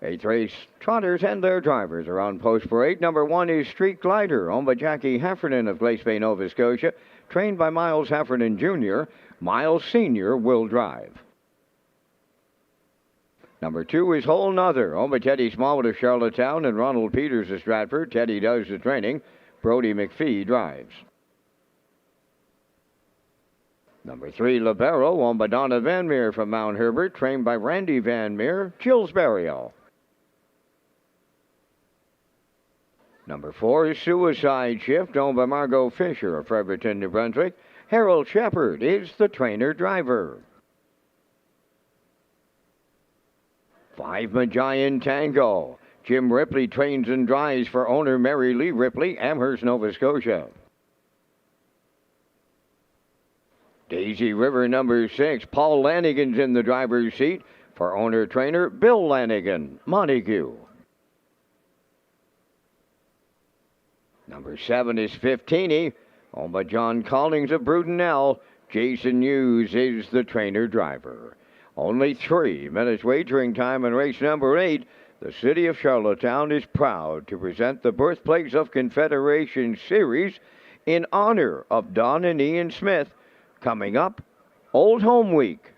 Eighth race, trotters and their drivers are on post parade. Number 1 is Street Glider, owned by Jackie Heffernan of Glace Bay, Nova Scotia, trained by Miles Heffernan Jr. Miles Sr. will drive. Number 2 is Whole Nother, owned by Teddy Smallwood of Charlottetown and Ronald Peters of Stratford. Teddy does the training. Brody McPhee drives. Number 3, Libero, owned by Donna Van Meer from Mount Herbert, trained by Randy Van Meer, Chillsbury. Number 4 is Suicide Shift, owned by Margot Fisher of Fredericton, New Brunswick. Harold Shepard is the trainer-driver. 5, Magian Tango. Jim Ripley trains and drives for owner Mary Lee Ripley, Amherst, Nova Scotia. Daisy River, number 6. Paul Lanigan's in the driver's seat for owner-trainer Bill Lanigan, Montague. Number 7 is 15, owned by John Collings of Brudenell. Jason Hughes is the trainer-driver. Only 3 minutes wagering time in race number 8. The city of Charlottetown is proud to present the Birthplace of Confederation Series in honor of Don and Ian Smith. Coming up, Old Home Week.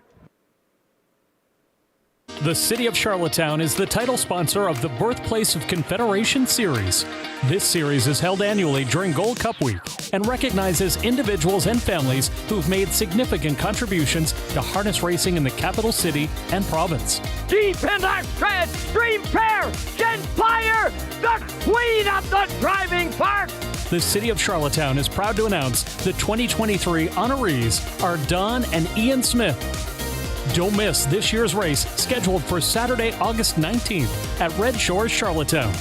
The City of Charlottetown is the title sponsor of the Birthplace of Confederation Series. This series is held annually during Gold Cup Week and recognizes individuals and families who've made significant contributions to harness racing in the capital city and province. Deep in that tread, Dream Fair, Genspire, the queen of the driving park. The City of Charlottetown is proud to announce the 2023 honorees are Don and Ian Smith. Don't miss this year's race, scheduled for Saturday, August 19th at Redshores, Charlottetown.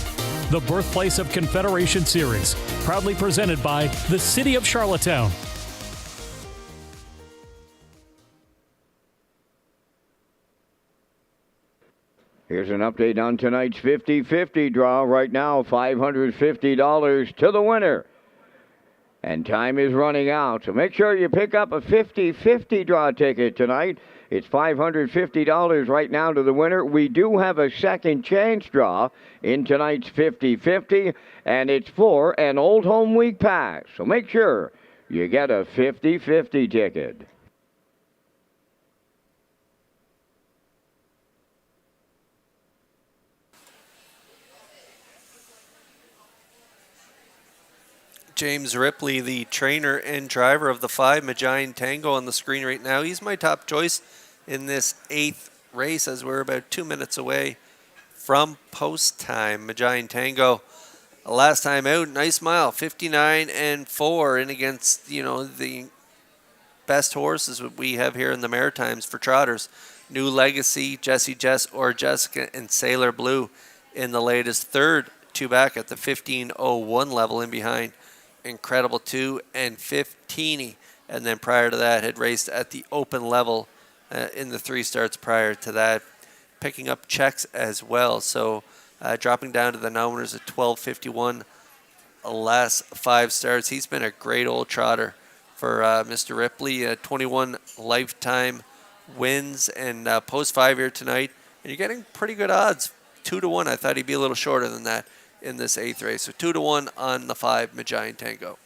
The Birthplace of Confederation Series, proudly presented by the City of Charlottetown. Here's an update on tonight's 50-50 draw. Right now, $550 to the winner. And time is running out, so make sure you pick up a 50-50 draw ticket tonight. It's $550 right now to the winner. We do have a second chance draw in tonight's 50-50, and it's for an Old Home Week pass. So make sure you get a 50-50 ticket. James Ripley, the trainer and driver of the 5 Magian Tango on the screen right now. He's my top choice in this 8th race as we're about 2 minutes away from post time. Magian Tango, last time out, nice mile, 59-4 in against, the best horses we have here in the Maritimes for trotters. New Legacy, Jessie Jess or Jessica, and Sailor Blue in the latest. Third, 2 back at the 15:01 level in behind Incredible 2 and 15, and then prior to that had raced at the open level in the 3 starts prior to that, picking up checks as well. So dropping down to the numbers at 12:51 last 5 starts. He's been a great old trotter for Mr. Ripley. 21 lifetime wins and post 5 here tonight, and you're getting pretty good odds. 2-1. I thought he'd be a little shorter than that in this 8th race. So 2-1 on the 5 Magian Tango.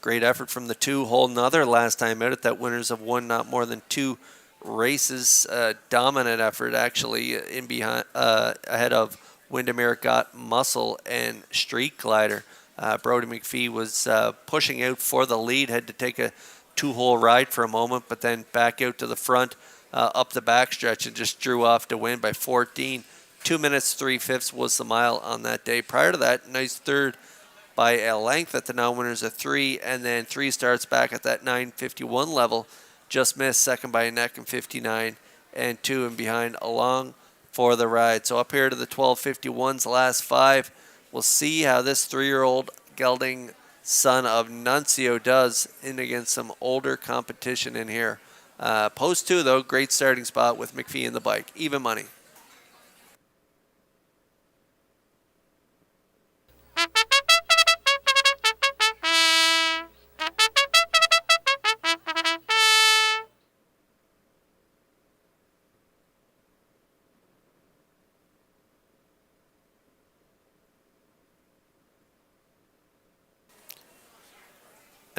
Great effort from the 2 Whole Nother last time out at that winners of 1, not more than 2 races. Dominant effort actually in behind ahead of Windermere Got Muscle and Street Glider. Brody McPhee was pushing out for the lead, had to take a 2-hole ride for a moment, but then back out to the front up the backstretch and just drew off to win by 14. 2 minutes 3/5 was the mile on that day. Prior to that, nice third by a length at the non-winners of 3, and then 3 starts back at that 9:51 level. Just missed second by a neck in 59 and 2 and behind along for the ride. So up here to the 12:51's last 5. We'll see how this 3-year-old gelding son of Nuncio does in against some older competition in here. Post 2, though, great starting spot with McPhee in the bike. Even money.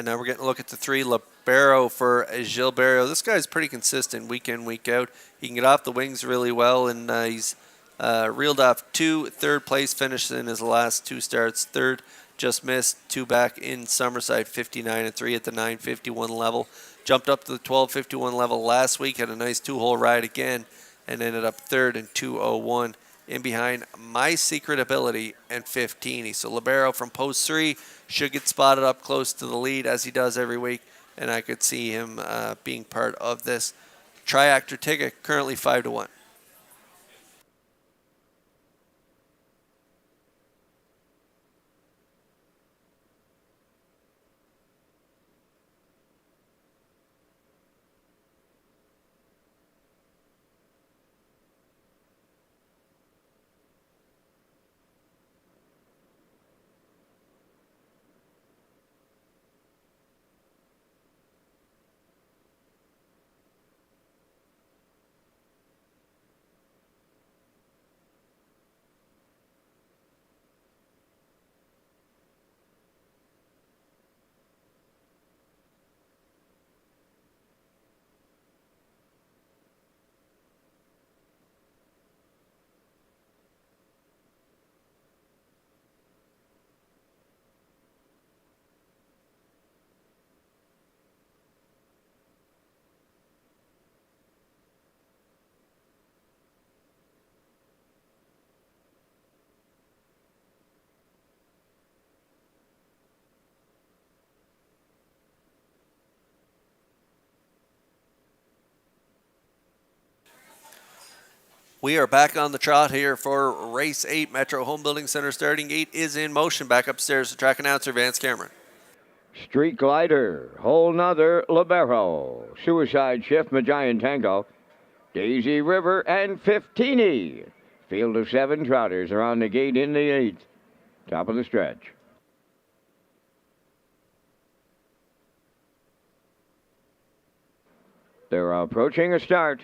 And now we're getting a look at the 3, Libero for Gilberto. This guy's pretty consistent week in, week out. He can get off the wings really well, and he's reeled off 2 third-place finishes in his last 2 starts. Third, just missed, 2 back in Summerside, 59 and 3 at the 951 level. Jumped up to the 1251 level last week, had a nice 2-hole ride again, and ended up third in 201. In behind My Secret Ability and 15. So Libero from post 3 should get spotted up close to the lead as he does every week, and I could see him being part of this Triactor ticket, currently 5-1. We are back on the trot here for Race 8. Metro Home Building Center starting gate is in motion. Back upstairs to track announcer Vance Cameron. Street Glider, Whole Nother, Libero, Suicide Shift, Giant Tango, Daisy River, and 15. Field of 7 trotters are on the gate in the 8th. Top of the stretch. They're approaching a start.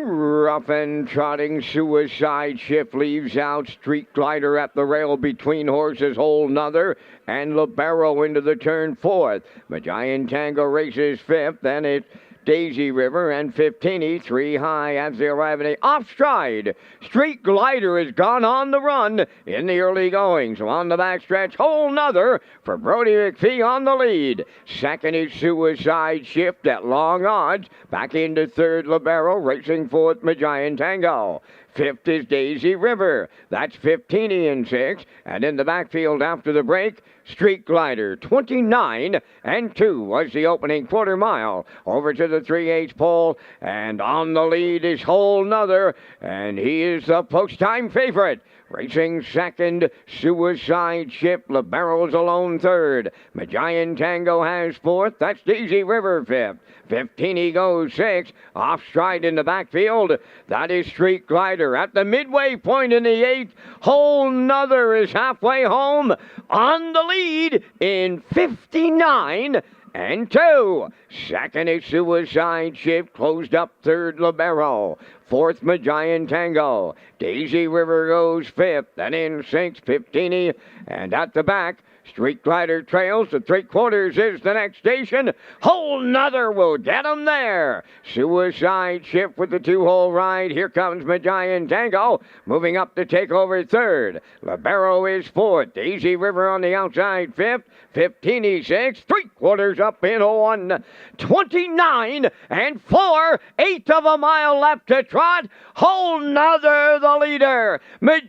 Rough and trotting Suicide Shift leaves out. Street Glider at the rail between horses Whole Nother and Libero into the turn 4th. Giant Tango races 5th, then it's Daisy River and 15, 3 high as they arrive at a off stride. Street Glider has gone on the run in the early going. So on the backstretch, Whole Nother for Brody McPhee on the lead. Second is Suicide Shift at long odds. Back into third, Libero racing 4th, Giant Tango. 5th is Daisy River. That's 15 and 6. And in the backfield after the break, Street Glider, 29 and 2 was the opening quarter mile. Over to the 3/8 pole, and on the lead is Whole Nother, and he is the post-time favorite. Racing second, Suicide Shift. Libero's alone third. Giant Tango has 4th. That's Daisy River 5th. 15 goes 6th. Off stride in the backfield. That is Street Glider. At the midway point in the 8th, Whole Nother is halfway home on the lead in 59 and 2. Second is Suicide Shift. Closed up third, Libero. 4th, Giant Tango. Daisy River goes 5th. Then in 6th, 15. And at the back, Street Glider trails. The 3/4 is the next station. Whole Nother will get him there. Suicide Shift with the 2-hole ride. Here comes Giant Tango. Moving up to take over third. Libero is 4th. Daisy River on the outside 5th. 15 6. 3/4 up in 1. 29 and 4. 1/8 of a mile left to trot. Whole Nother the leader.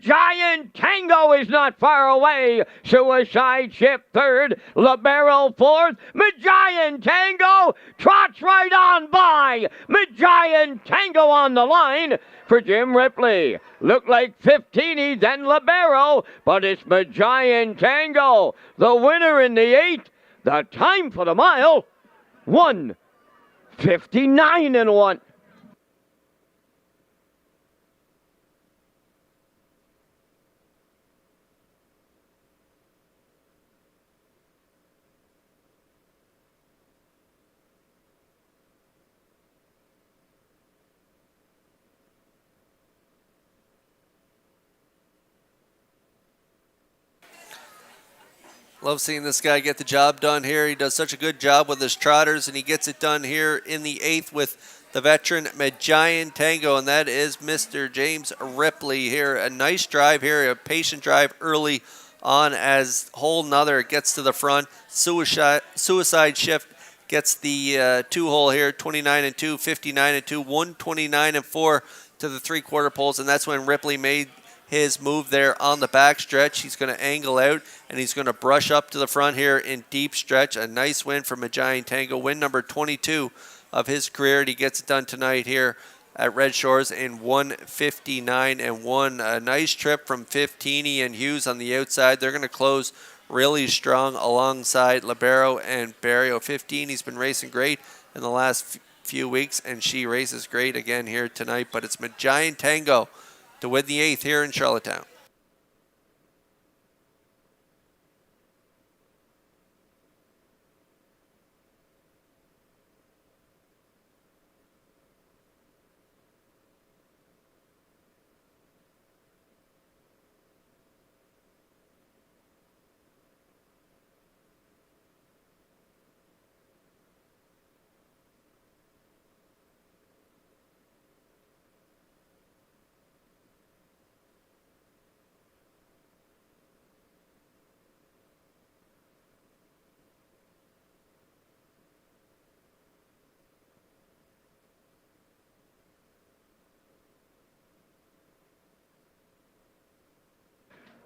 Giant Tango is not far away. Suicide Shift third. Libero 4th. Giant Tango trots right on by. Giant Tango on the line for Jim Ripley. Looked like 15, then Libero, but it's Giant Tango. The winner in the 8th. The time for the mile, 1:59 and 1. Love seeing this guy get the job done here. He does such a good job with his trotters, and he gets it done here in the 8th with the veteran Magian Tango, and that is Mr. James Ripley here. A nice drive here, a patient drive early on as Hole Nother gets to the front. Suicide Shift gets the 2-hole here, 29-2, 59-2, 129-4 to the 3/4 poles, and that's when Ripley made his move there on the back stretch. He's going to angle out, and he's going to brush up to the front here in deep stretch. A nice win for Magian Tango, win number 22 of his career, and he gets it done tonight here at Red Shores in 1:59-1. A nice trip from Fiftini and Hughes on the outside. They're going to close really strong alongside Libero and Barrio. Fiftini's been racing great in the last few weeks, and she races great again here tonight, but it's Magian Tango to win the 8th here in Charlottetown.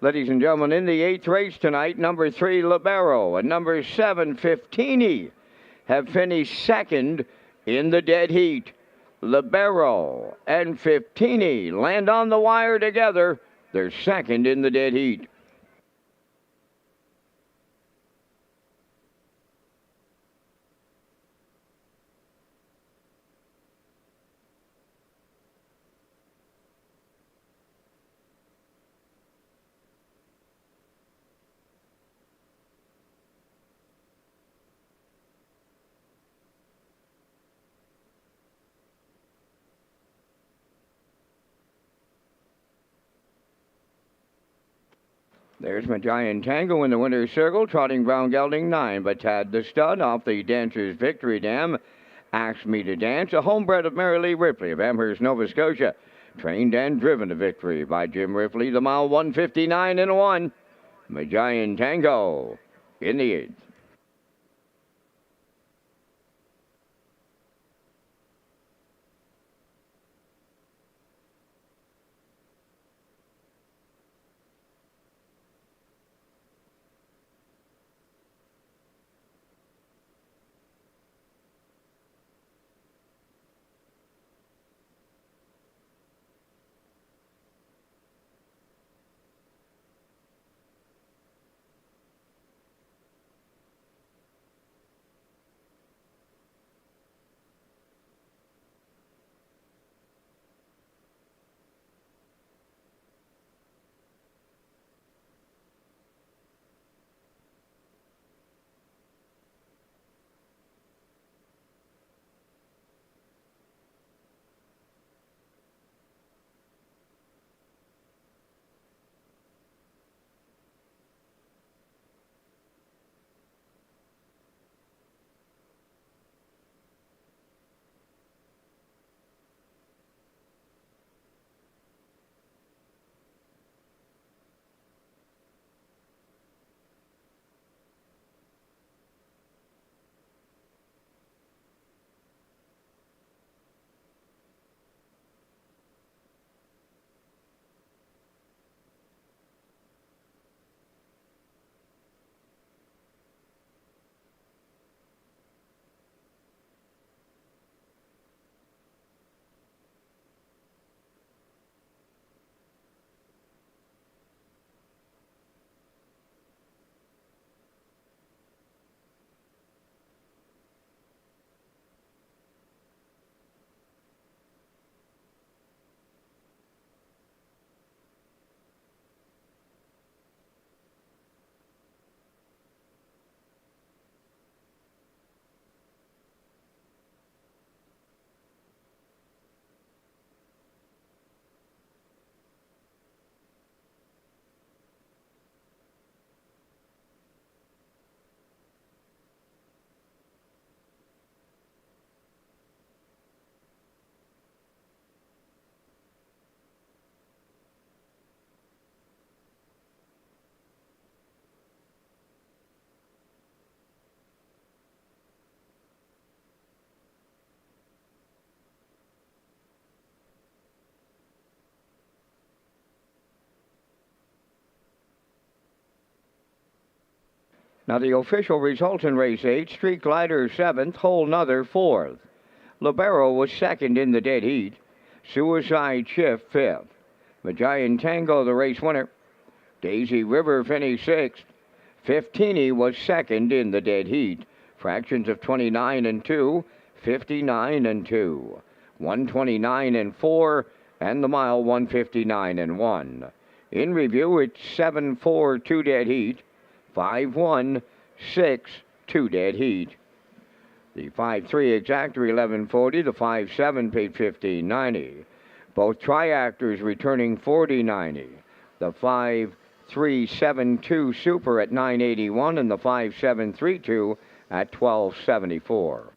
Ladies and gentlemen, in the 8th race tonight, number 3, Libero, and number 7, Fiftini, have finished second in the dead heat. Libero and Fiftini land on the wire together. They're second in the dead heat. There's Magian Tango in the winner's circle, trotting brown gelding 9, but Tad the Stud off the Dancer's Victory Dam. Ask Me to Dance, a homebred of Mary Lee Ripley of Amherst, Nova Scotia. Trained and driven to victory by Jim Ripley, the mile 1:59-1. Magian Tango in the 8th. Now the official results in race 8, Street Glider 7th, Whole Nother 4th. Libero was 2nd in the dead heat. Suicide Shift 5th. Magian Tango, the race winner. Daisy River finished 6th. Fiftini was 2nd in the dead heat. Fractions of 29 and 2, 59 and 2, 129 and 4, and the mile 159 and 1. In review, it's 7-4, 2 dead heat, 5-1, 6, 2 dead heat. The 5-3 exactor 1140, the 5-7 paid 1590. Both triactors returning 4090. The 5-3-7-2 super at 981 and the 5-7-3-2 at 1274.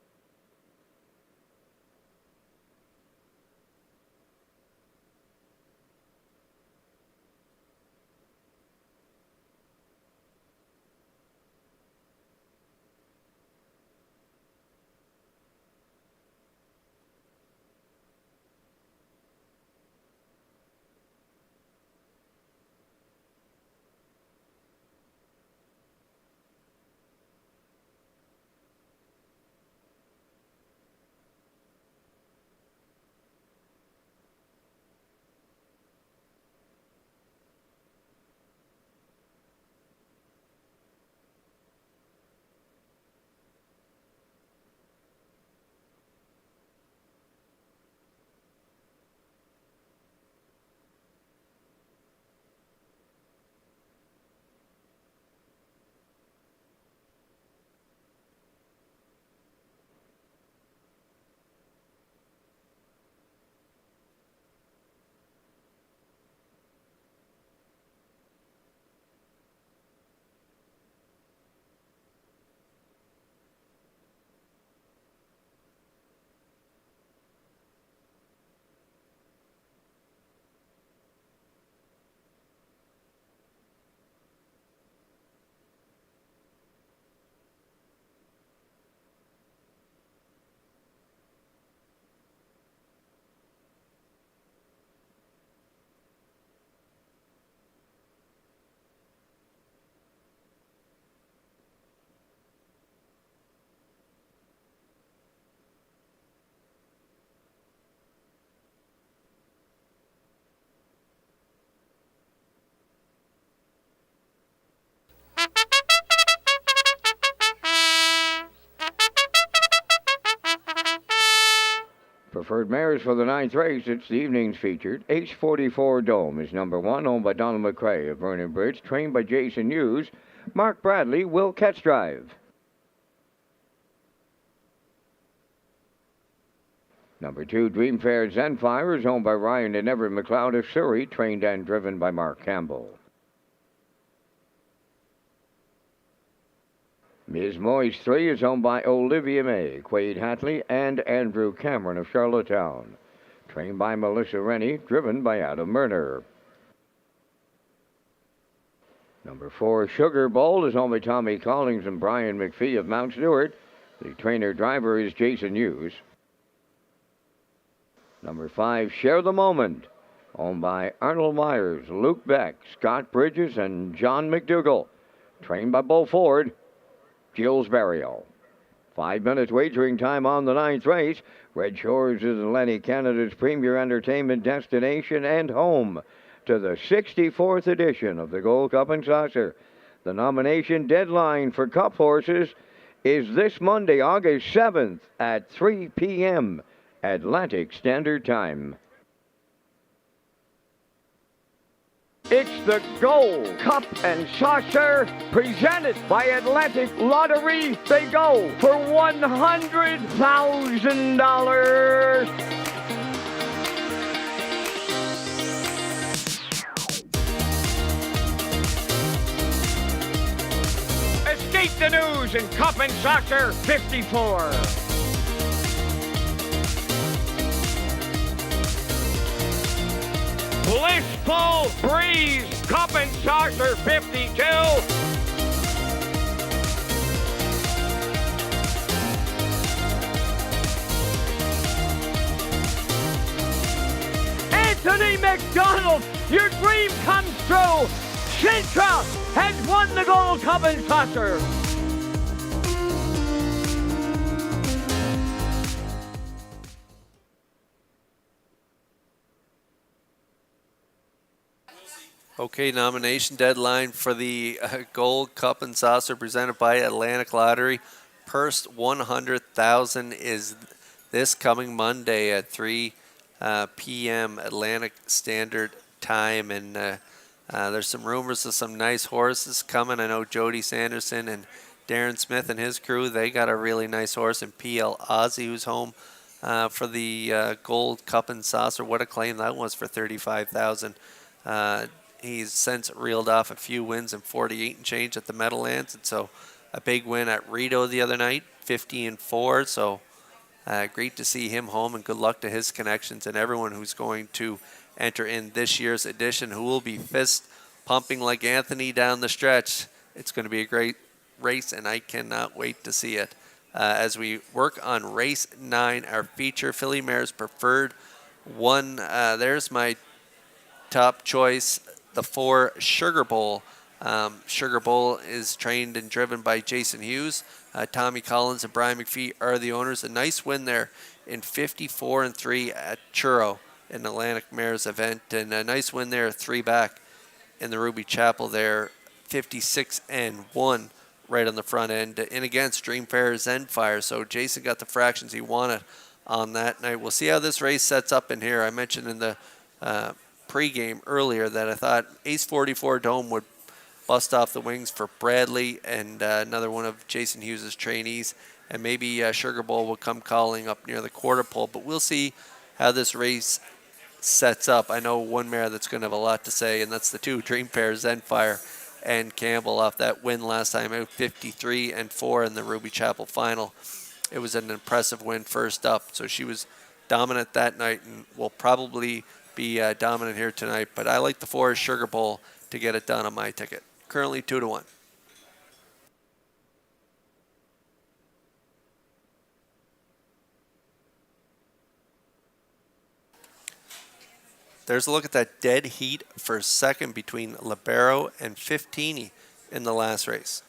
Preferred mares for the 9th race. It's the evening's featured. H44 Dome is number 1, owned by Donald McCrae of Vernon Bridge, trained by Jason Hughes. Mark Bradley will catch drive. Number 2, Dreamfair Zenfire is owned by Ryan and Everett McLeod of Surrey, trained and driven by Mark Campbell. Ms. Moyes 3 is owned by Olivia May, Quade Hatley, and Andrew Cameron of Charlottetown. Trained by Melissa Rennie, driven by Adam Murner. Number 4, Sugar Bowl is owned by Tommy Collins and Brian McPhee of Mount Stewart. The trainer-driver is Jason Hughes. Number 5, Share the Moment, owned by Arnold Myers, Luke Beck, Scott Bridges, and John McDougall. Trained by Bo Ford. Gilles Barrio. 5 minutes wagering time on the 9th race. Red Shores is Lenny Canada's premier entertainment destination and home to the 64th edition of the Gold Cup and Saucer. The nomination deadline for Cup horses is this Monday, August 7th at 3 p.m. Atlantic Standard Time. It's the Gold Cup and Saucer presented by Atlantic Lottery. They go for $100,000. Escape the news in Cup and Saucer 54. Blissful Breeze, Cup and Saucer 52. Anthony McDonald, your dream comes true. Sintra has won the Gold Cup and Saucer. Okay, nomination deadline for the Gold Cup and Saucer presented by Atlantic Lottery. First 100,000 is this coming Monday at 3 p.m. Atlantic Standard Time, and there's some rumors of some nice horses coming. I know Jody Sanderson and Darren Smith and his crew, they got a really nice horse, and PL Ozzy, who's home for the Gold Cup and Saucer. What a claim that was for 35,000. He's since reeled off a few wins in 48 and change at the Meadowlands, and so a big win at Rito the other night, 50-4. So great to see him home, and good luck to his connections and everyone who's going to enter in this year's edition, who will be fist pumping like Anthony down the stretch. It's going to be a great race, and I cannot wait to see it. As we work on race 9, our feature filly mares preferred one. There's my top choice, the 4 Sugar Bowl. Sugar Bowl is trained and driven by Jason Hughes. Tommy Collins and Brian McPhee are the owners. A nice win there in 54-3 at Churro in Atlantic Mares event, and a nice win there 3 back in the Ruby Chapel there, 56-1 right on the front end, and against Dreamfair Zenfire. So Jason got the fractions he wanted on that night. We'll see how this race sets up in here. I mentioned in the pregame earlier that I thought Ace 44 Dome would bust off the wings for Bradley and another one of Jason Hughes' trainees, and maybe Sugar Bowl will come calling up near the quarter pole, but we'll see how this race sets up. I know one mare that's going to have a lot to say, and that's the 2 Dreamfair Zenfire and Campbell off that win last time out, 53-4 in the Ruby Chapel final. It was an impressive win first up, so she was dominant that night and will probably be dominant here tonight, but I like the 4 Sugar Bowl to get it done on my ticket. Currently 2-1. There's a look at that dead heat for second between Libero and Fiftini in the last race.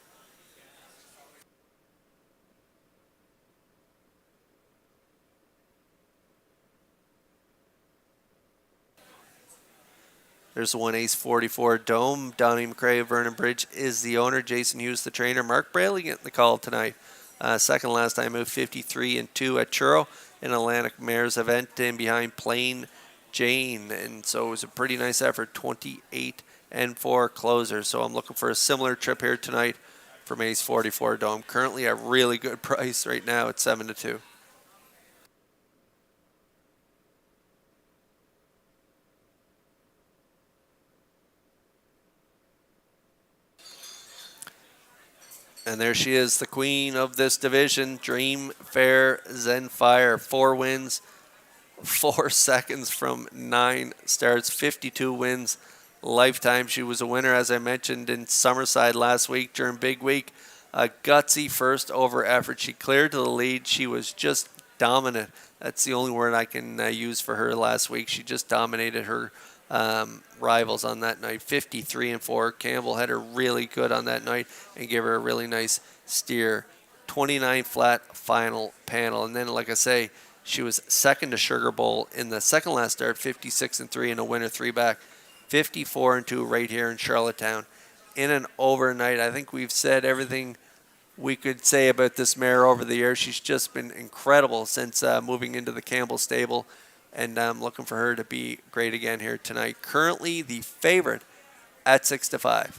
There's the 1 Ace 44 Dome. Donnie McRae of Vernon Bridge is the owner. Jason Hughes the trainer. Mark Braley getting the call tonight. Second last time out, 53-2 at Churro in Atlantic Mares event, and behind Plain Jane. And so it was a pretty nice effort, 28-4 closer. So I'm looking for a similar trip here tonight from Ace 44 Dome. Currently a really good price right now at 7-2. And there she is, the queen of this division, Dreamfair Zenfire. 4 wins, 4 seconds from 9 starts, 52 wins lifetime. She was a winner, as I mentioned, in Summerside last week during Big Week. A gutsy first over effort. She cleared to the lead. She was just dominant. That's the only word I can use for her last week. She just dominated her rivals on that night, 53-4. Campbell had her really good on that night and gave her a really nice steer. 29 flat final panel, and then, like I say, she was second to Sugar Bowl in the second last start, 56-3, and a winner 3 back, 54-2 right here in Charlottetown in an overnight. I think we've said everything we could say about this mare over the years. She's just been incredible since moving into the Campbell stable, and I'm looking for her to be great again here tonight. Currently the favorite at 6-5.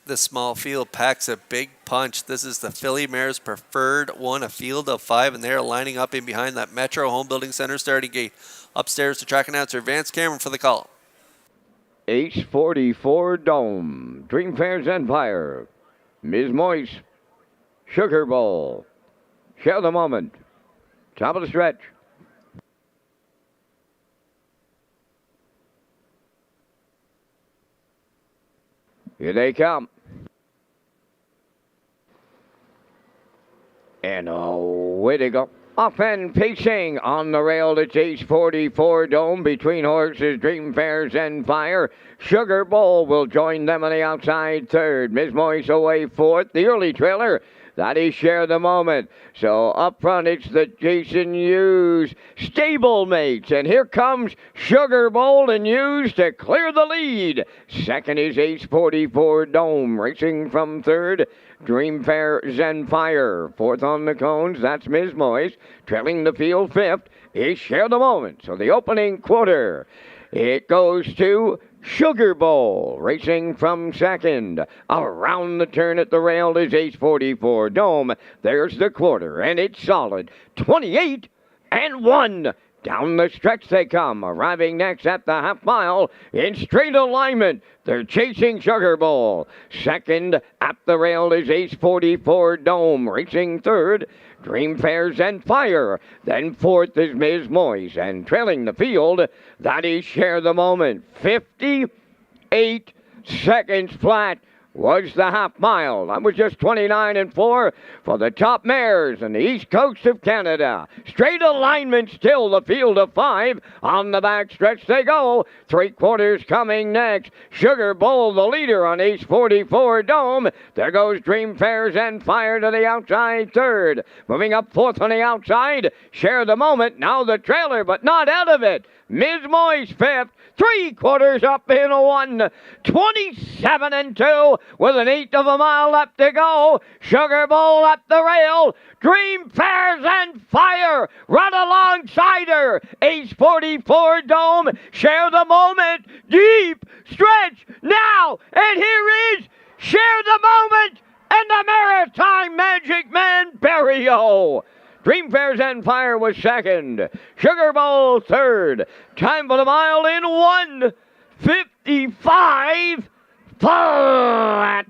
This small field packs a big punch. This is the Filly Mares Preferred one, a field of 5, and they are lining up in behind that Metro Home Building Center starting gate. Upstairs, the track announcer Vance Cameron for the call. H44 Dome, Dream Fair's Empire, Ms. Moise, Sugar Bowl. Share the moment. Top of the stretch. Here they come. And away they go. Off and pacing on the rail. It's H44 Dome between horses Dream Fair's and Fire. Sugar Bowl will join them on the outside third. Miss Moise away fourth. The early trailer, that is Share the Moment. So up front it's the Jason Hughes stablemates. And here comes Sugar Bowl and Hughes to clear the lead. Second is H44 Dome racing from third. Dream Fair Zenfire. Fourth on the cones, that's Ms. Moise. Trailing the field fifth is Share the Moment. So the opening quarter, it goes to Sugar Bowl racing from second. Around the turn at the rail is H44 Dome. There's the quarter, and it's solid. 28-1. Down the stretch they come, arriving next at the half mile in straight alignment. They're chasing Sugar Bowl. Second at the rail is H44 Dome, racing third. Dream Fair's and Fire. Then fourth is Ms. Moise, and trailing the field, that is Share the Moment. 58 seconds flat was the half mile. That was just 29-4 for the top mares in the east coast of Canada. Straight alignment still, the field of 5. On the back stretch they go. 3/4 coming next. Sugar Bowl, the leader on H44 Dome. There goes Dream Fair's and Fire to the outside third. Moving up fourth on the outside. Share the Moment. Now the trailer, but not out of it. Ms. Moise fifth. 3/4 up in 1. 27-2 with an 1/8 of a mile left to go. Sugar Bowl up the rail. Dream Fair's and Fire right alongside her. H44 Dome. Share the Moment. Deep stretch now. And here is Share the Moment and the Maritime Magic Man Barrio. Dream Fair's and Fire was second. Sugar Bowl third. Time for the mile in 1:55 flat.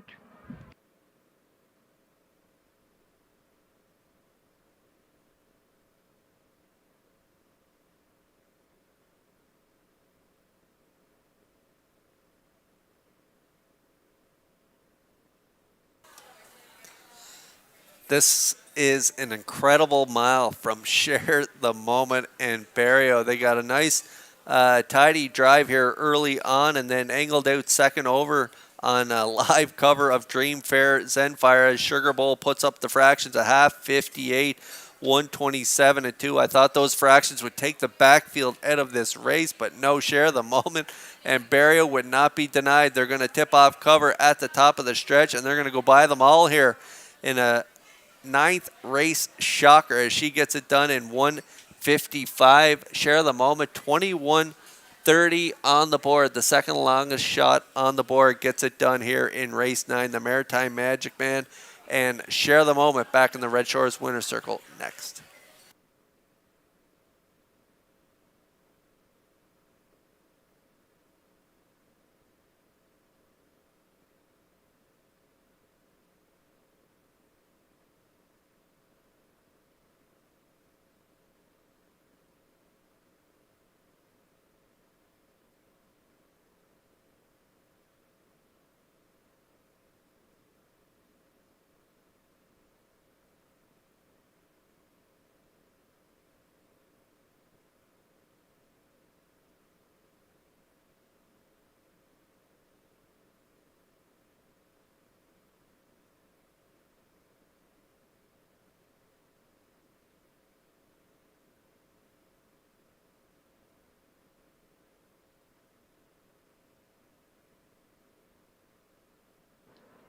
This is an incredible mile from Share the Moment and Barrio. They got a nice tidy drive here early on and then angled out second over on a live cover of Dream Fair Zenfire as Sugar Bowl puts up the fractions a half, 58, 127 and 2. I thought those fractions would take the backfield out of this race, but no, Share the Moment and Barrio would not be denied. They're going to tip off cover at the top of the stretch, and they're going to go by them all here in a 9th race shocker as she gets it done in 1:55. Share the Moment, 21:30 on the board. The second longest shot on the board gets it done here in race 9. The Maritime Magic Man and Share the Moment back in the Red Shores Winner's Circle next.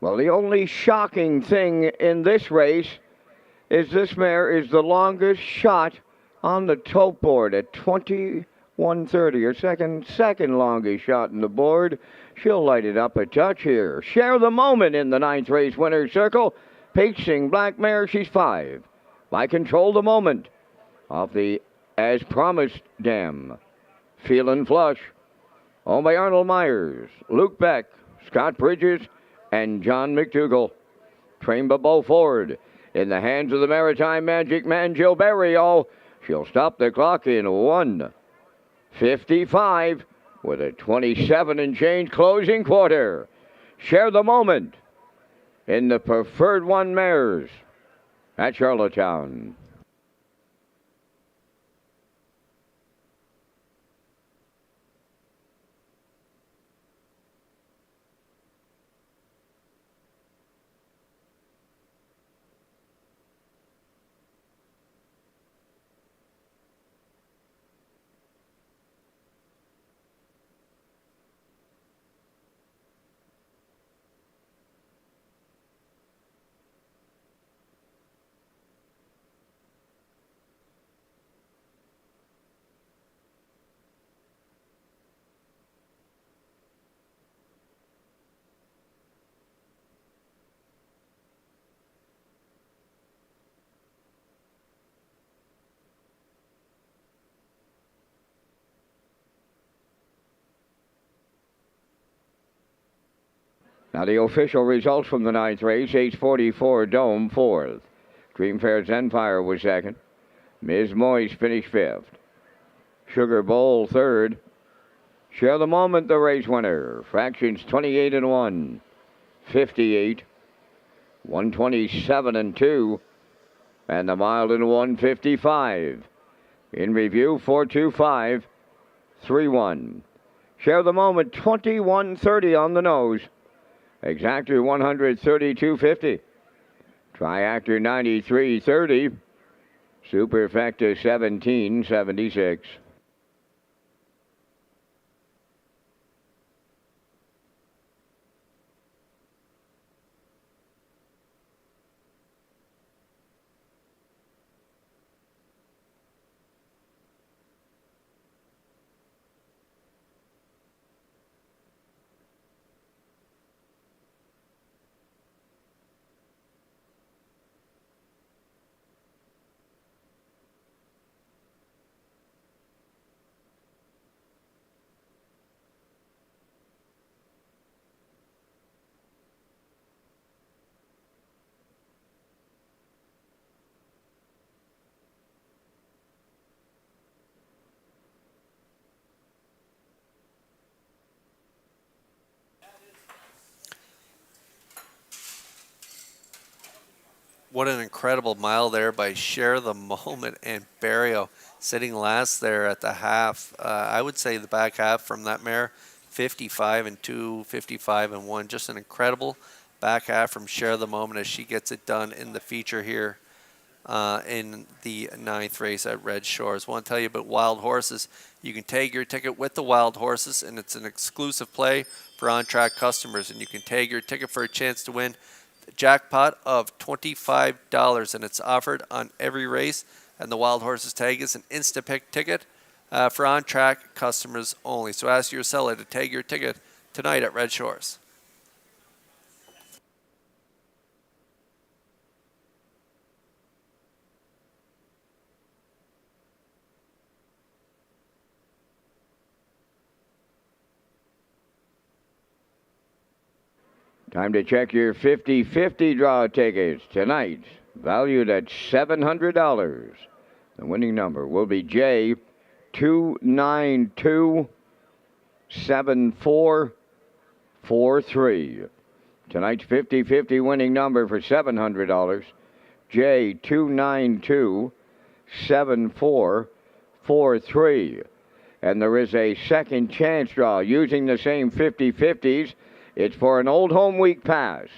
Well, the only shocking thing in this race is this mare is the longest shot on the tote board at 21 130, her second longest shot in the board. She'll light it up a touch here. Share the Moment in the ninth race winner's circle. Pacing Black Mare, she's 5. By Control the Moment off the As Promised Dam. Feelin' Flush. Owned by Arnold Myers, Luke Beck, Scott Bridges, and John McDougall. Trained by Bo Ford. In the hands of the Maritime Magic Man, Joe Barrio. She'll stop the clock in 1:55 with a 27 and change closing quarter. Share the Moment in the Preferred One mares at Charlottetown. Now the official results from the ninth race, 844 Dome, 4th. Dreamfair Zenfire was 2nd. Ms. Moyes finished 5th. Sugar Bowl 3rd. Share the Moment, the race winner. Fractions 28 and 1. 58. 127 and 2. And the mile in 155. In review, 425. 3-1. Share the Moment, 21.30 on the nose. Exactor 132.50. Triactor 93.30. Superfecta 17.76. What an incredible mile there by Share the Moment and Barrio, sitting last there at the half. I would say the back half from that mare, 55 and 2, 55 and 1. Just an incredible back half from Share the Moment as she gets it done in the feature here in the ninth race at Red Shores. I want to tell you about Wild Horses. You can tag your ticket with the Wild Horses, and it's an exclusive play for on-track customers. And you can tag your ticket for a chance to win jackpot of $25, and it's offered on every race. And the Wild Horses tag is an Instapick ticket for on-track customers only. So ask your seller to tag your ticket tonight at Red Shores. Time to check your 50-50 draw tickets tonight, valued at $700. The winning number will be J2927443. Tonight's 50-50 winning number for $700, J2927443. And there is a second chance draw using the same 50-50s. It's for an Old Home Week pass.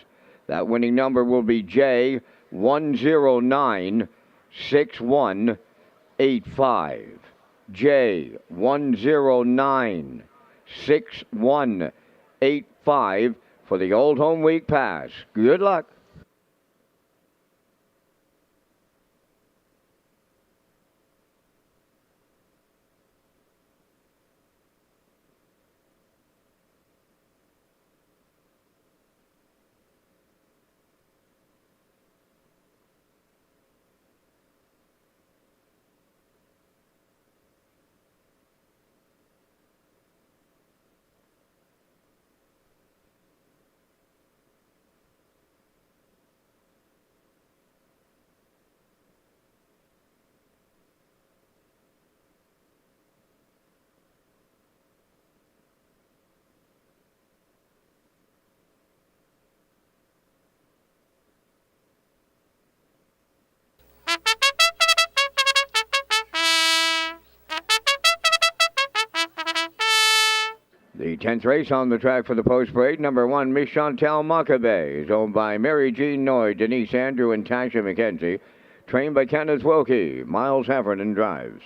That winning number will be J1096185. J1096185 for the Old Home Week pass. Good luck. The 10th race on the track for the post parade, number 1, Miss Chantal Makabe, is owned by Mary Jean Noy, Denise Andrew, and Tasha McKenzie. Trained by Kenneth Wilkie. Miles Heffernan drives.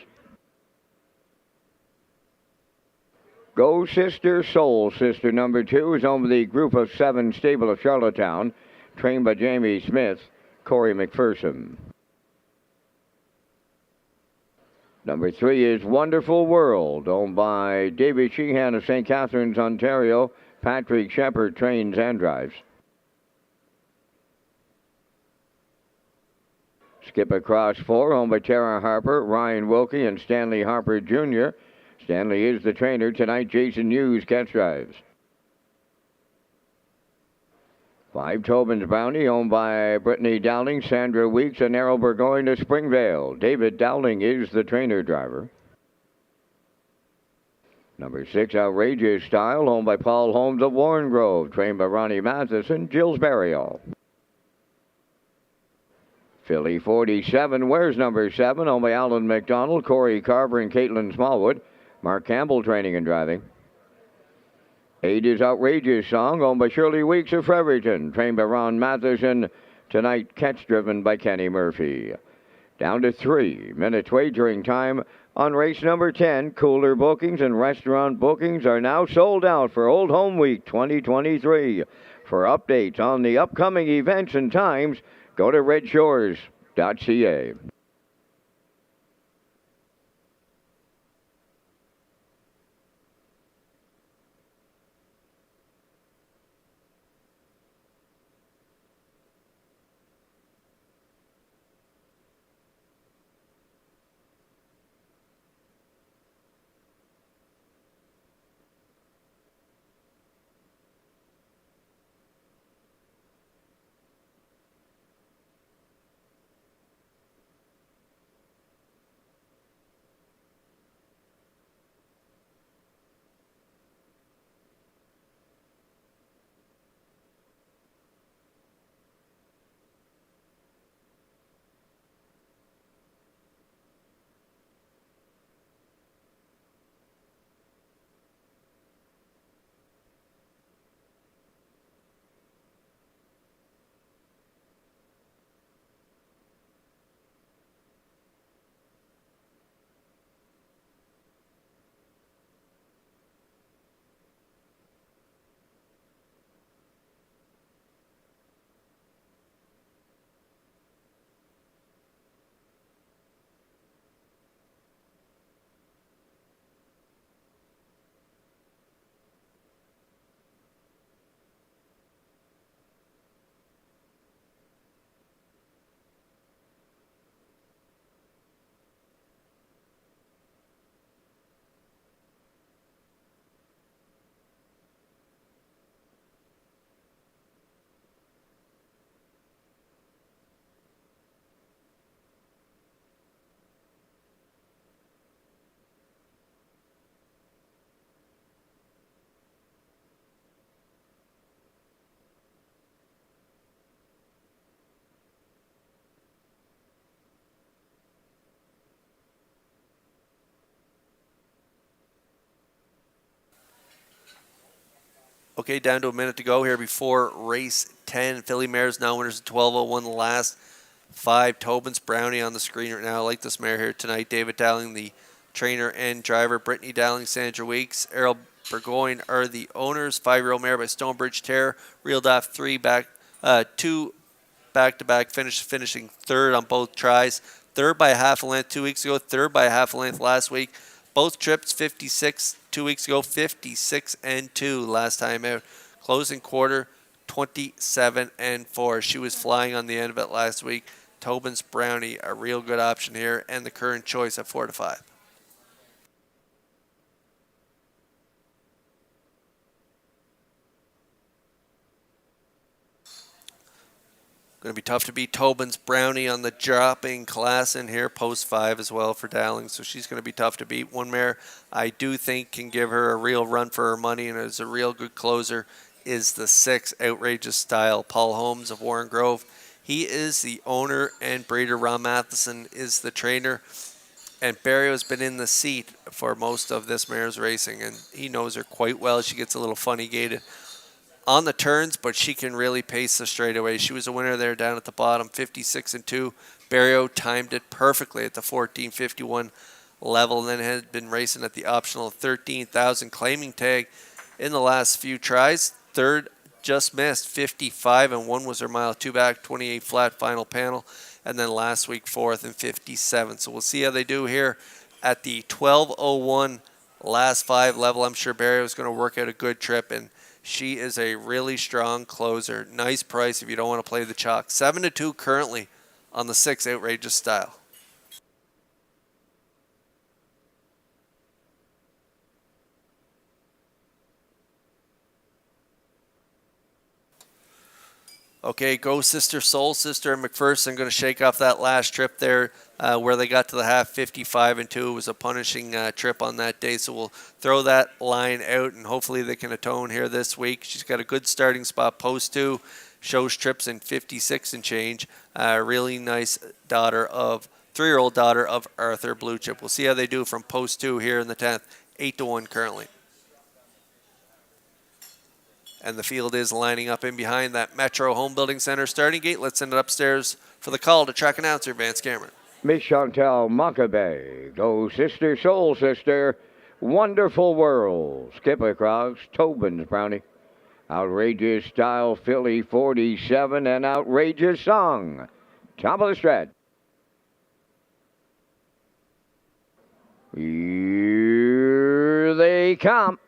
Go Sister Soul Sister number 2 is owned by the Group of 7 stable of Charlottetown. Trained by Jamie Smith, Corey McPherson. Number 3 is Wonderful World, owned by David Sheehan of St. Catharines, Ontario. Patrick Shepard trains and drives. Skip Across 4, owned by Tara Harper, Ryan Wilkie, and Stanley Harper Jr. Stanley is the trainer. Tonight, Jason Hughes catch drives. 5, Tobin's Bounty, owned by Brittany Dowling, Sandra Weeks, and Errol Burgoyne of Springvale. David Dowling is the trainer driver. Number 6, Outrageous Style, owned by Paul Holmes of Warren Grove, trained by Ronnie Matheson, Jill's Burial. Philly 47, Where's number 7, owned by Alan McDonald, Corey Carver, and Caitlin Smallwood. Mark Campbell training and driving. 8 is Outrageous Song, owned by Shirley Weeks of Fredericton, trained by Ron Matheson. Tonight, catch driven by Kenny Murphy. Down to 3 minutes wagering time on race number 10. Cooler bookings and restaurant bookings are now sold out for Old Home Week 2023. For updates on the upcoming events and times, go to Redshores.ca. Okay, down to a minute to go here before race 10. Philly Mares now winners at 12:01 the last 5. Tobin's Brownie on the screen right now. I like this mare here tonight. David Dowling, the trainer and driver. Brittany Dowling, Sandra Weeks, Errol Burgoyne are the owners. 5-year-old mare by Stonebridge Terror. Reeled off 2 back-to-back finishing third on both tries. Third by a half a length 2 weeks ago. Third by a half a length last week. Both trips 56 2 weeks ago, 56-2 last time out. Closing quarter 27-4. She was flying on the end of it last week. Tobin's Brownie, a real good option here, and the current choice at 4-5. Going to be tough to beat Tobin's Brownie on the dropping class in here, post 5 as well for Dowling, so she's going to be tough to beat. One mare I do think can give her a real run for her money and is a real good closer is the 6, Outrageous Style. Paul Holmes of Warren Grove. He is the owner and breeder. Ron Matheson is the trainer. And Barrio's been in the seat for most of this mare's racing, and he knows her quite well. She gets a little funny gated on the turns, but she can really pace the straightaway. She was a winner there down at the bottom, 56-2. Barrio timed it perfectly at the 14:51 level, and then had been racing at the optional 13,000 claiming tag in the last few tries. Third just missed, 55-1 was her mile 2 back, 28 flat final panel, and then last week fourth and 57. So we'll see how they do here at the 12:01 last 5 level. I'm sure Barrio is going to work out a good trip, and she is a really strong closer. Nice price if you don't want to play the chalk. 7-2 currently on the 6 Outrageous Style. Okay, Go Sister, Soul Sister, and McPherson going to shake off that last trip there where they got to the half, 55-2. It was a punishing trip on that day, so we'll throw that line out, and hopefully they can atone here this week. She's got a good starting spot, post 2, shows trips in 56 and change. Really nice daughter of, 3-year-old daughter of Arthur Blue Chip. We'll see how they do from post 2 here in the 10th, 8-1 currently. And the field is lining up in behind that Metro Home Building Center starting gate. Let's send it upstairs for the call to track announcer Vance Cameron. Miss Chantal Makabe, Go Sister, Soul Sister, Wonderful World, Skip Across, Tobin's Brownie, Outrageous Style, Philly 47, and Outrageous Song. Top of the stretch. Here they come.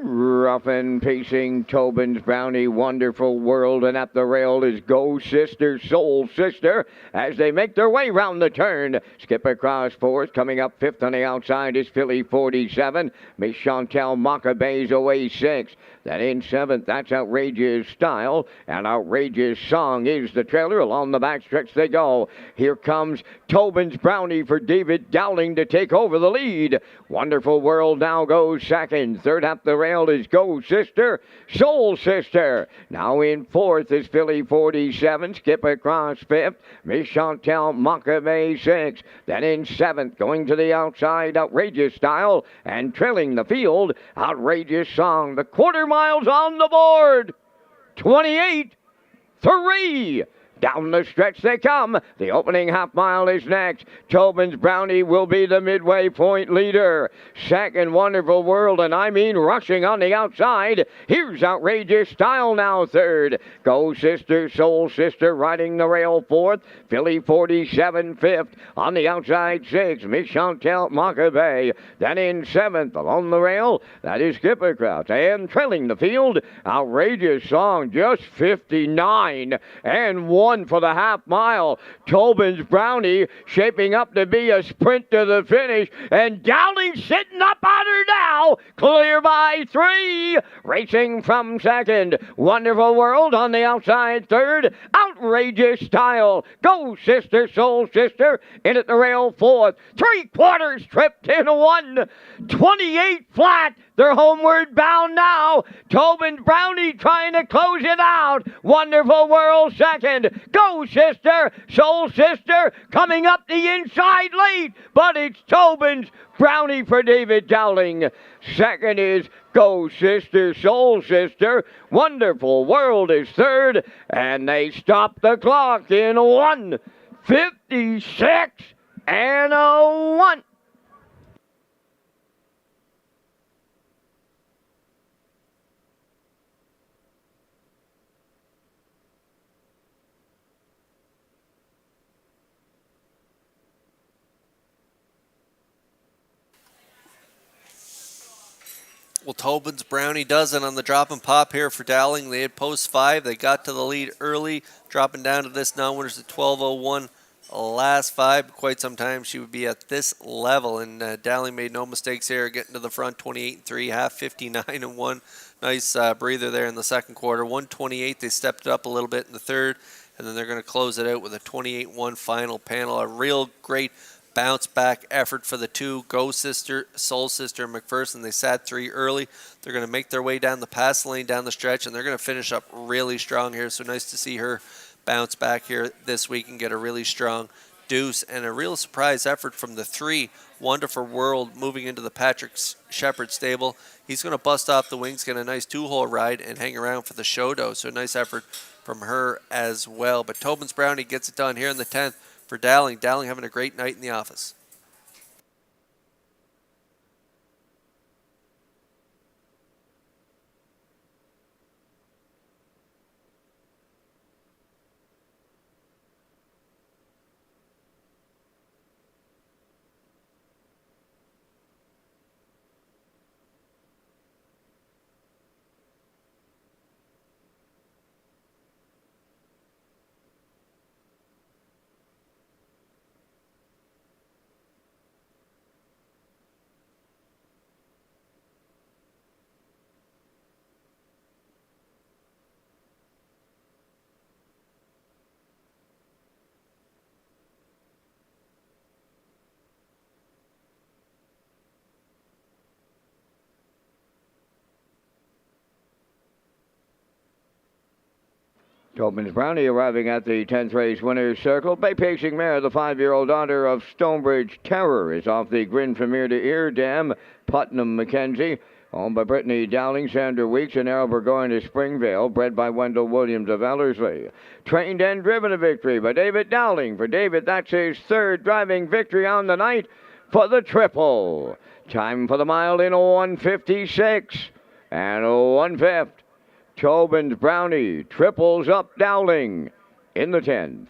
Rough and pacing, Tobin's Brownie, Wonderful World, and at the rail is Go Sister, Soul Sister, as they make their way round the turn. Skip Across fourth, coming up fifth on the outside is Philly 47. Miss Chantal Makabe's away sixth. Then in seventh, that's Outrageous Style, and Outrageous Song is the trailer. Along the backstretch they go. Here comes Tobin's Brownie for David Dowling to take over the lead. Wonderful World now goes second. Third up the rail is Go Sister, Soul Sister. Now in fourth is Philly 47. Skip Across fifth. Miss Chantal Makabe sixth. Then in seventh, going to the outside, Outrageous Style, and trailing the field, Outrageous Song. The quarter miles on the board. 28-3. Down the stretch they come. The opening half mile is next. Tobin's Brownie will be the midway point leader. Second, Wonderful World, and I mean rushing on the outside. Here's Outrageous Style now third. Go Sister, Soul Sister riding the rail fourth. Philly 47 fifth. On the outside sixth, Miss Chantal Makabe. Then in seventh, along the rail, that is Skip Across. And trailing the field, Outrageous Song, just 59-1 for the half mile. Tobin's Brownie shaping up to be a sprint to the finish, and Dowling sitting up on her now, clear by 3. Racing from second, Wonderful World on the outside third. Outrageous Style, Go Sister, Soul Sister in at the rail fourth. 3/4 tripped in 1. 28 flat. They're homeward bound now. Tobin's Brownie trying to close it out. Wonderful World second. Go Sister, Soul Sister coming up the inside late. But it's Tobin's Brownie for David Dowling. Second is Go Sister, Soul Sister. Wonderful World is third. And they stop the clock in 1:56-1. Well, Tobin's Brownie does it on the drop and pop here for Dowling. They had post 5. They got to the lead early, dropping down to this non-winners at 12:01. Last 5, quite some time she would be at this level, and Dowling made no mistakes here, getting to the front, 28-3, half 59-1. Nice breather there in the second quarter. 128, they stepped it up a little bit in the third, and then they're going to close it out with a 28-1 final panel. A real great bounce back effort for the two, Go Sister, Soul Sister, and McPherson. They sat 3 early. They're going to make their way down the pass lane, down the stretch, and they're going to finish up really strong here. So nice to see her bounce back here this week and get a really strong deuce. And a real surprise effort from the 3, Wonderful World, moving into the Patrick Shepherd stable. He's going to bust off the wings, get a nice 2-hole ride, and hang around for the show dough. So a nice effort from her as well. But Tobin's Brownie gets it done here in the 10th for Dowling. Dowling having a great night in the office. Tobin's Brownie arriving at the 10th race winner's circle. Bay Pacing Mare, the 5-year-old daughter of Stonebridge Terror, is off the Grin from ear to ear dam. Putnam Mackenzie, owned by Brittany Dowling, Sandra Weeks, and Errol Burgoyne to Springvale, bred by Wendell Williams of Ellerslie. Trained and driven to victory by David Dowling. For David, that's his 3rd driving victory on the night for the triple. Time for the mile in 1:56 and 1/5. Tobin's Brownie triples up Dowling in the 10th.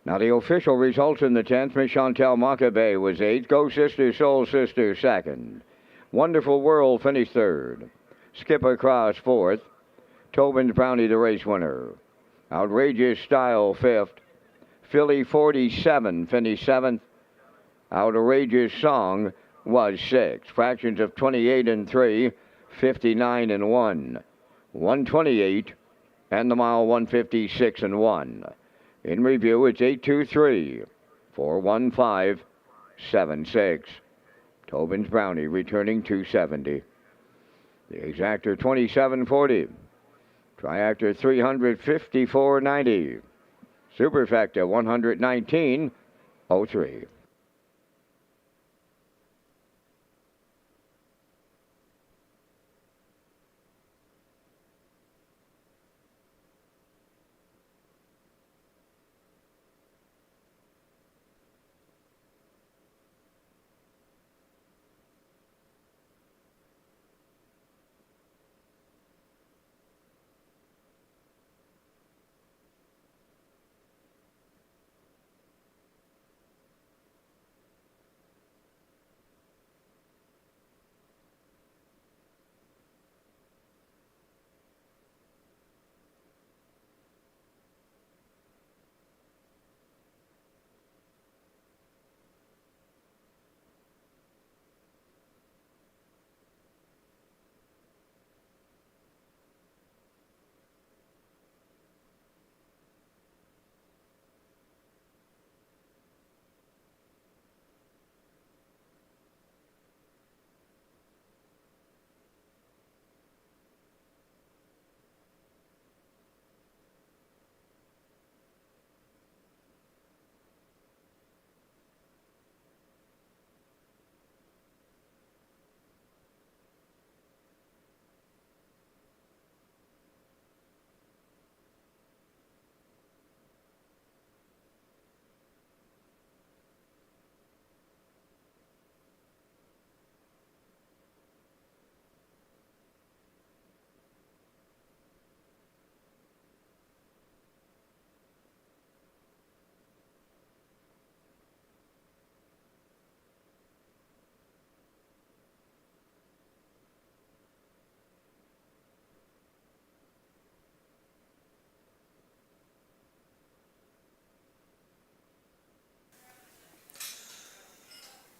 Now the official results in the 10th. Miss Chantel Makabe was 8th. Go Sister Soul Sister 2nd. Wonderful World finished 3rd. Skipper Cross 4th. Tobin's Brownie the race winner. Outrageous Style 5th. Philly 47 finished 7th. Outrageous Song was 6th. Fractions of 28 and 3, 59 and 1, 128, and the mile 156 and 1. In review, it's 823, 415, 76. Tobin's Brownie returning 270. The exactor 2740. Triactor 354.90. Superfecta 119.03.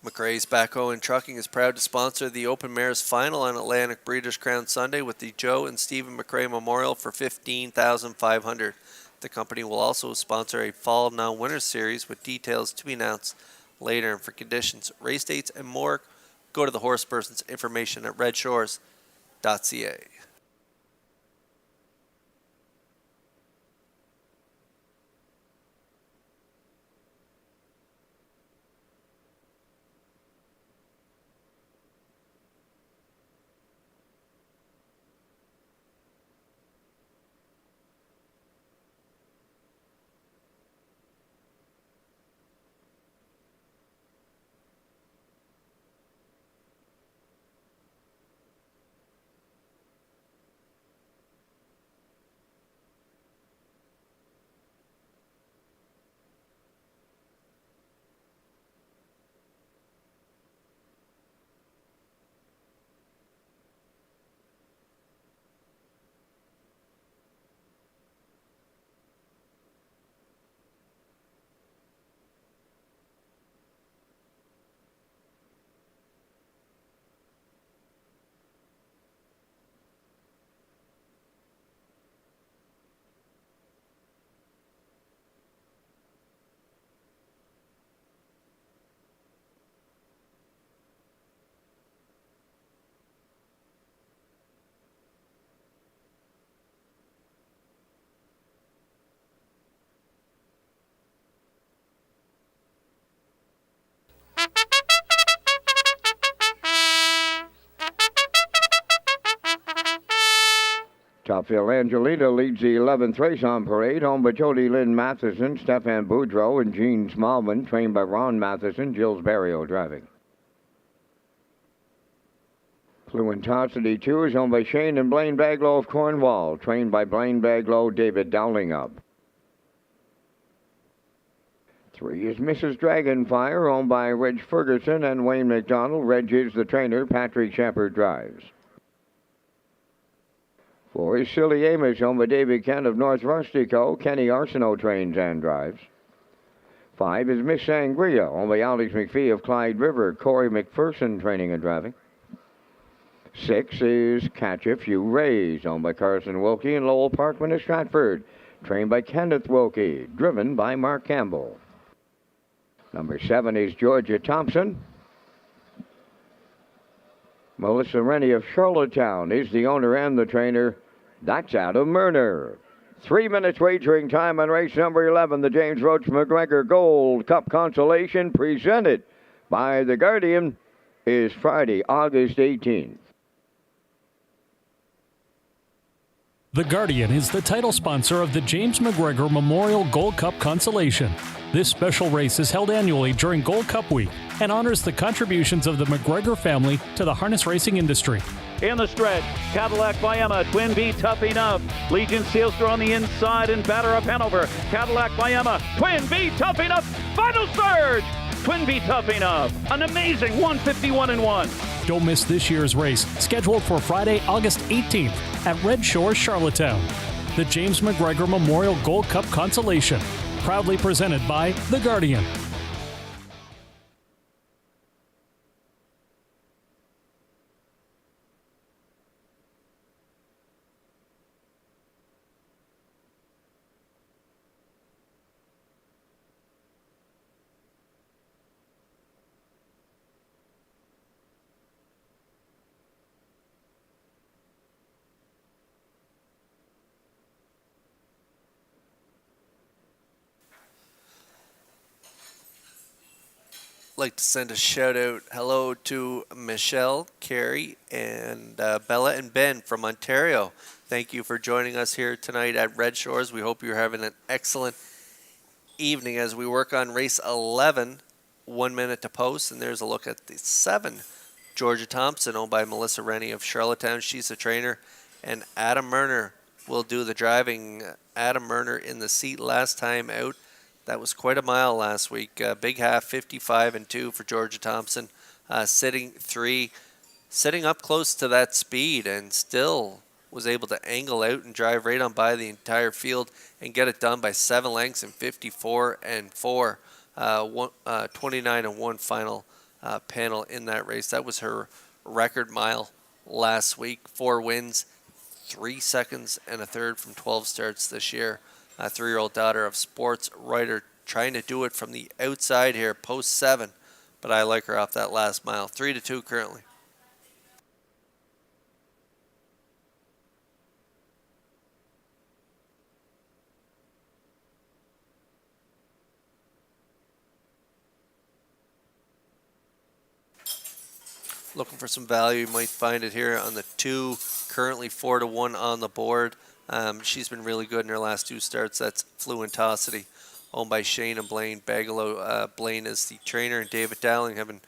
McRae's Backhoe and Trucking is proud to sponsor the Open Mares Final on Atlantic Breeders' Crown Sunday with the Joe and Stephen McRae Memorial for $15,500. The company will also sponsor a Fall Now Winter Series with details to be announced later. And for conditions, race dates, and more, go to the horseperson's information at Redshores.ca. Topville Angelina leads the 11th race on parade, owned by Jody Lynn Matheson, Stefan Boudreau, and Gene Smallman, trained by Ron Matheson, Gilles Barrio driving. Fluentosity 2 is owned by Shane and Blaine Baglow of Cornwall, trained by Blaine Baglow, David Dowlingup. 3 is Mrs. Dragonfire, owned by Reg Ferguson and Wayne McDonald. Reg is the trainer, Patrick Shepard drives. 4 is Silly Amos, owned by David Kent of North Rustico. Kenny Arsenault trains and drives. 5 is Miss Sangria, owned by Alex McPhee of Clyde River. Corey McPherson training and driving. 6 is Catch a Few Rays, owned by Carson Wilkie and Lowell Parkman of Stratford. Trained by Kenneth Wilkie, driven by Mark Campbell. Number 7 is Georgia Thompson. Melissa Rennie of Charlottetown is the owner and the trainer. That's Adam Murner. 3 minutes wagering time on race number 11, the James Roach McGregor Gold Cup Consolation, presented by The Guardian, is Friday, August 18th. The Guardian is the title sponsor of the James McGregor Memorial Gold Cup Consolation. This special race is held annually during Gold Cup Week and honors the contributions of the McGregor family to the harness racing industry. In the stretch, Cadillac by Emma, Twin V tough enough. Legion Sealster on the inside and Batter of Hanover. Cadillac by Emma, Twin V tough enough. Final surge! Twin V tough enough. An amazing 151-1. Don't miss this year's race, scheduled for Friday, August 18th at Red Shores, Charlottetown. The James McGregor Memorial Gold Cup Consolation, proudly presented by The Guardian. Like to send a shout out hello to Michelle, Carrie, and Bella and Ben from Ontario. Thank you for joining us here tonight at Red Shores. We hope you're having an excellent evening as we work on race 11, 1 minute to post. And there's a look at the 7, Georgia Thompson, owned by Melissa Rennie of Charlottetown. She's the trainer, and Adam Murner will do the driving. Adam Murner in the seat last time out. That was quite a mile last week. Big half, 55-2 for Georgia Thompson. Sitting 3, sitting up close to that speed, and still was able to angle out and drive right on by the entire field and get it done by 7 lengths in 54-4. 29-1 final panel in that race. That was her record mile last week. 4 wins, 3 seconds and a third from 12 starts this year. A 3-year-old daughter of sports writer, trying to do it from the outside here, post 7. But I like her off that last mile. 3-2 currently. Looking for some value, you might find it here on the 2, currently 4-1 on the board. She's been really good in her last 2 starts. That's Fluentosity, owned by Shane and Blaine Bagalow. Blaine is the trainer, and David Dowling having a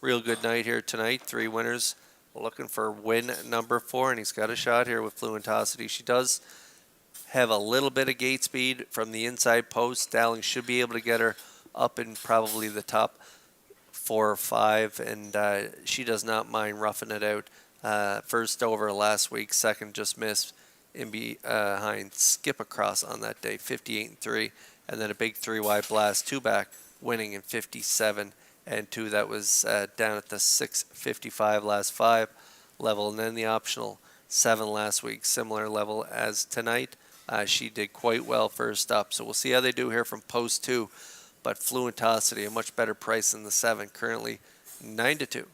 real good night here tonight. 3 winners. Looking for win number 4, and he's got a shot here with Fluentosity. She does have a little bit of gate speed from the inside post. Dowling should be able to get her up in probably the top 4 or 5, and she does not mind roughing it out. First over last week, second just missed in behind Skip Across on that day, 58-3, and then a big 3-wide blast, 2 back, winning in 57-2. That was down at the 6:55 last 5 level, and then the optional 7 last week, similar level as tonight. She did quite well first up, so we'll see how they do here from post 2. But Fluentosity, a much better price than the 7, currently 9-2.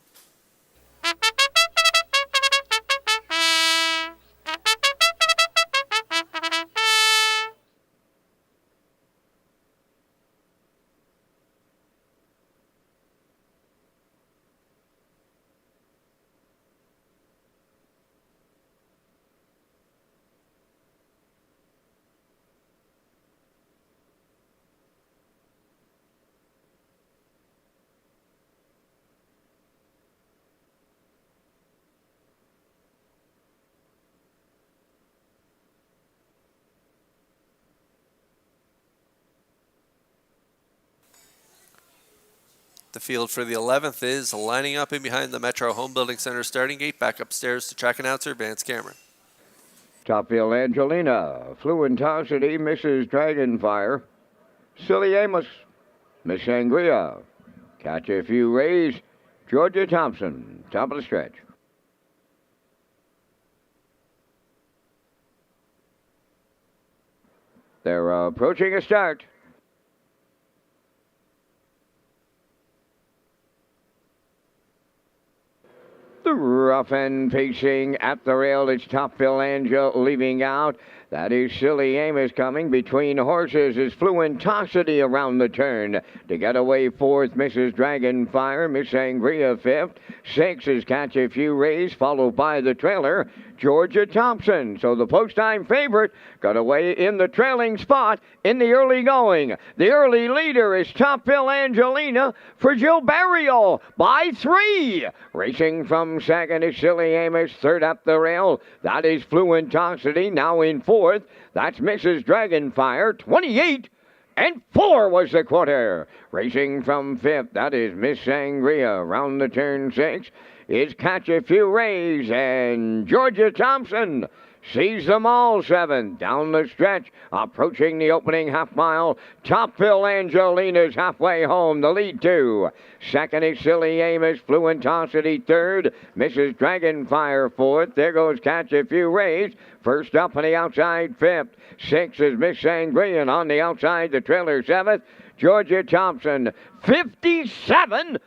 The field for the 11th is lining up in behind the Metro Home Building Center starting gate. Back upstairs to track announcer Vance Cameron. Topfield Angelina, Fluentosity, Mrs. Dragonfire, Silly Amos, Miss Sangria, Catch a Few Rays, Georgia Thompson, top of the stretch. They're approaching a start. The rough end pacing at the rail. It's Topfield Angel leaving out. That is Silly Amos coming. Between horses is Fluentosity around the turn. To get away 4th, Mrs. Dragonfire. Miss Sangria 5th. 6 is Catch a Few Rays, followed by the trailer, Georgia Thompson. So the post-time favorite got away in the trailing spot in the early going. The early leader is Topfield Angelina for Jill Barriol by 3. Racing from second is Silly Amos. Third up the rail, that is Fluentosity, now in 4th. That's Mrs. Dragonfire, 28-4 was the quarter. Racing from 5th, that is Miss Sangria. Round the turn 6 is Catch a Few Rays, and Georgia Thompson sees them all. 7th down the stretch, approaching the opening half mile. Topfield Angelina's halfway home, the lead 2. Second is Silly Amos. Fluentosity 3rd. Mrs. Dragonfire 4th. There goes Catch a Few Rays. First up on the outside, 5th. 6 is Miss Sangria, and on the outside, the trailer 7th. Georgia Thompson, 57-4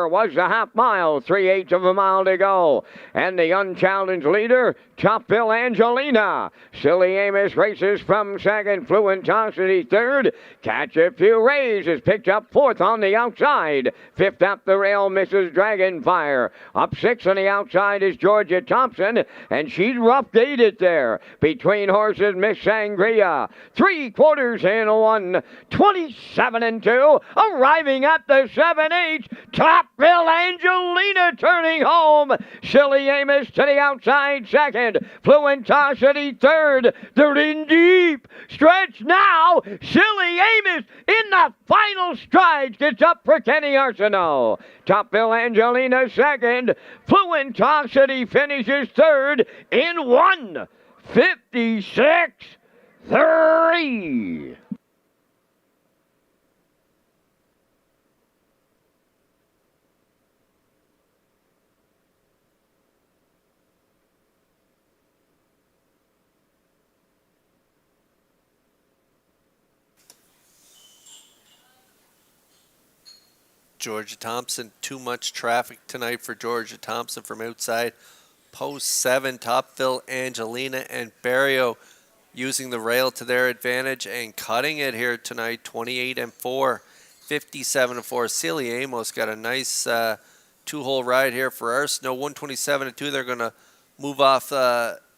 was the half mile, 3/8 of a mile to go. And the unchallenged leader, Topfield Angelina. Silly Amos races from second, Fluentosity 3rd. Catch a Few Rays is picked up 4th on the outside. 5th up the rail, Mrs. Dragonfire. Up 6 on the outside is Georgia Thompson, and she's rough gated there. Between horses, Miss Sangria. 3/4 in 1, 27-2. Arriving at the 7/8. Topfield Angelina turning home. Silly Amos to the outside second. Fluentosity 3rd. They're in deep stretch now. Silly Amos in the final strides gets up for Kenny Arsenault. Topfield Angelina 2nd. Fluentosity finishes 3rd in 1:56.3. Georgia Thompson, too much traffic tonight for Georgia Thompson from outside. Post 7, Topville, Angelina, and Barrio using the rail to their advantage and cutting it here tonight, 28-4, 57-4. Celia Amos got a nice two-hole ride here for Arsenault, 127-2. They're going to move off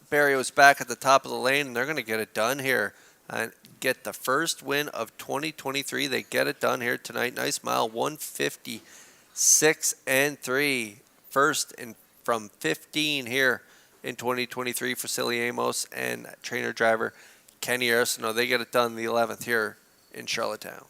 Barrio's back at the top of the lane, and they're going to get it done here and get the first win of 2023. They get it done here tonight. Nice mile, 156-3. First and from 15 here in 2023 for Silly Amos and trainer driver Kenny Arsenault. They get it done the 11th here in Charlottetown.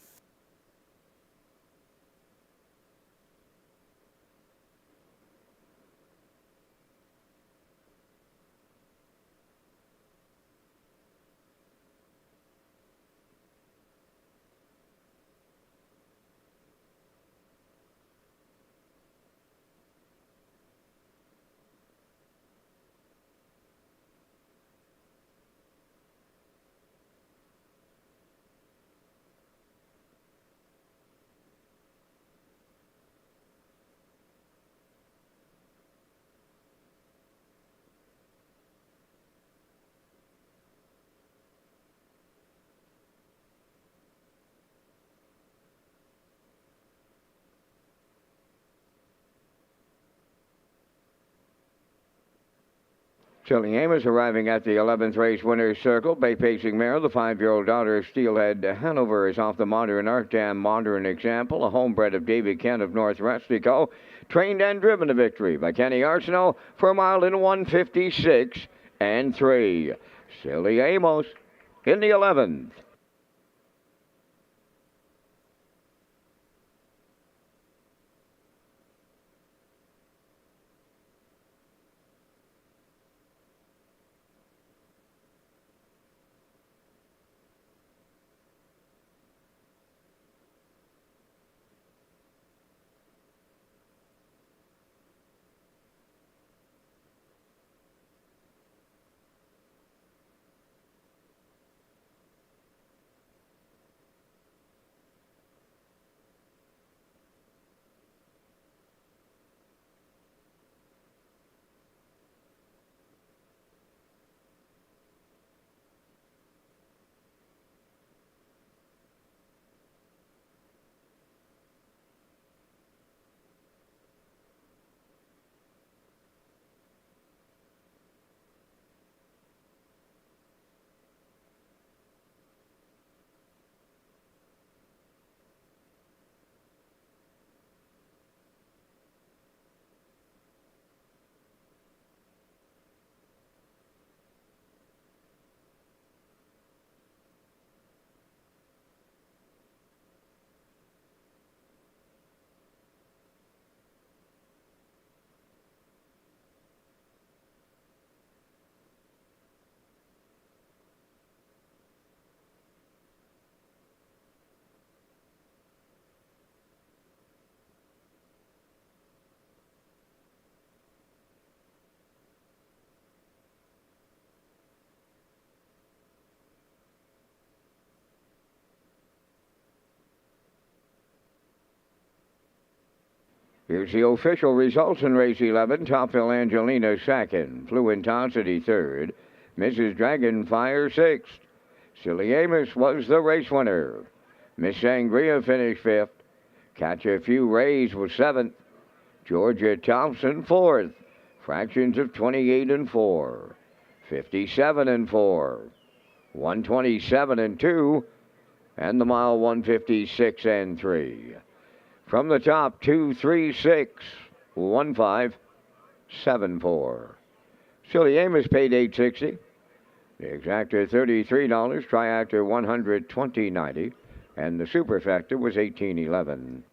Silly Amos arriving at the 11th race winner's circle. Bay Pacing mare, the 5-year-old daughter of Steelhead Hanover, is off the modern Art Dam Modern Example, a homebred of Davy Kent of North Rustico. Trained and driven to victory by Kenny Arsenault for a mile in 156-3. Silly Amos in the 11th. Here's the official results in race 11. Topville Angelina second. Fluentosity third. Mrs. Dragonfire sixth. Silly Amos was the race winner. Miss Sangria finished fifth. Catch a Few Rays was seventh. Georgia Thompson fourth. Fractions of 28-4. 57-4. 127-2. And the mile 156-3. From the top, 236-1574. Silly Amos paid $8.60. The exactor $33, triactor $120.90, and the superfecta was $18.11.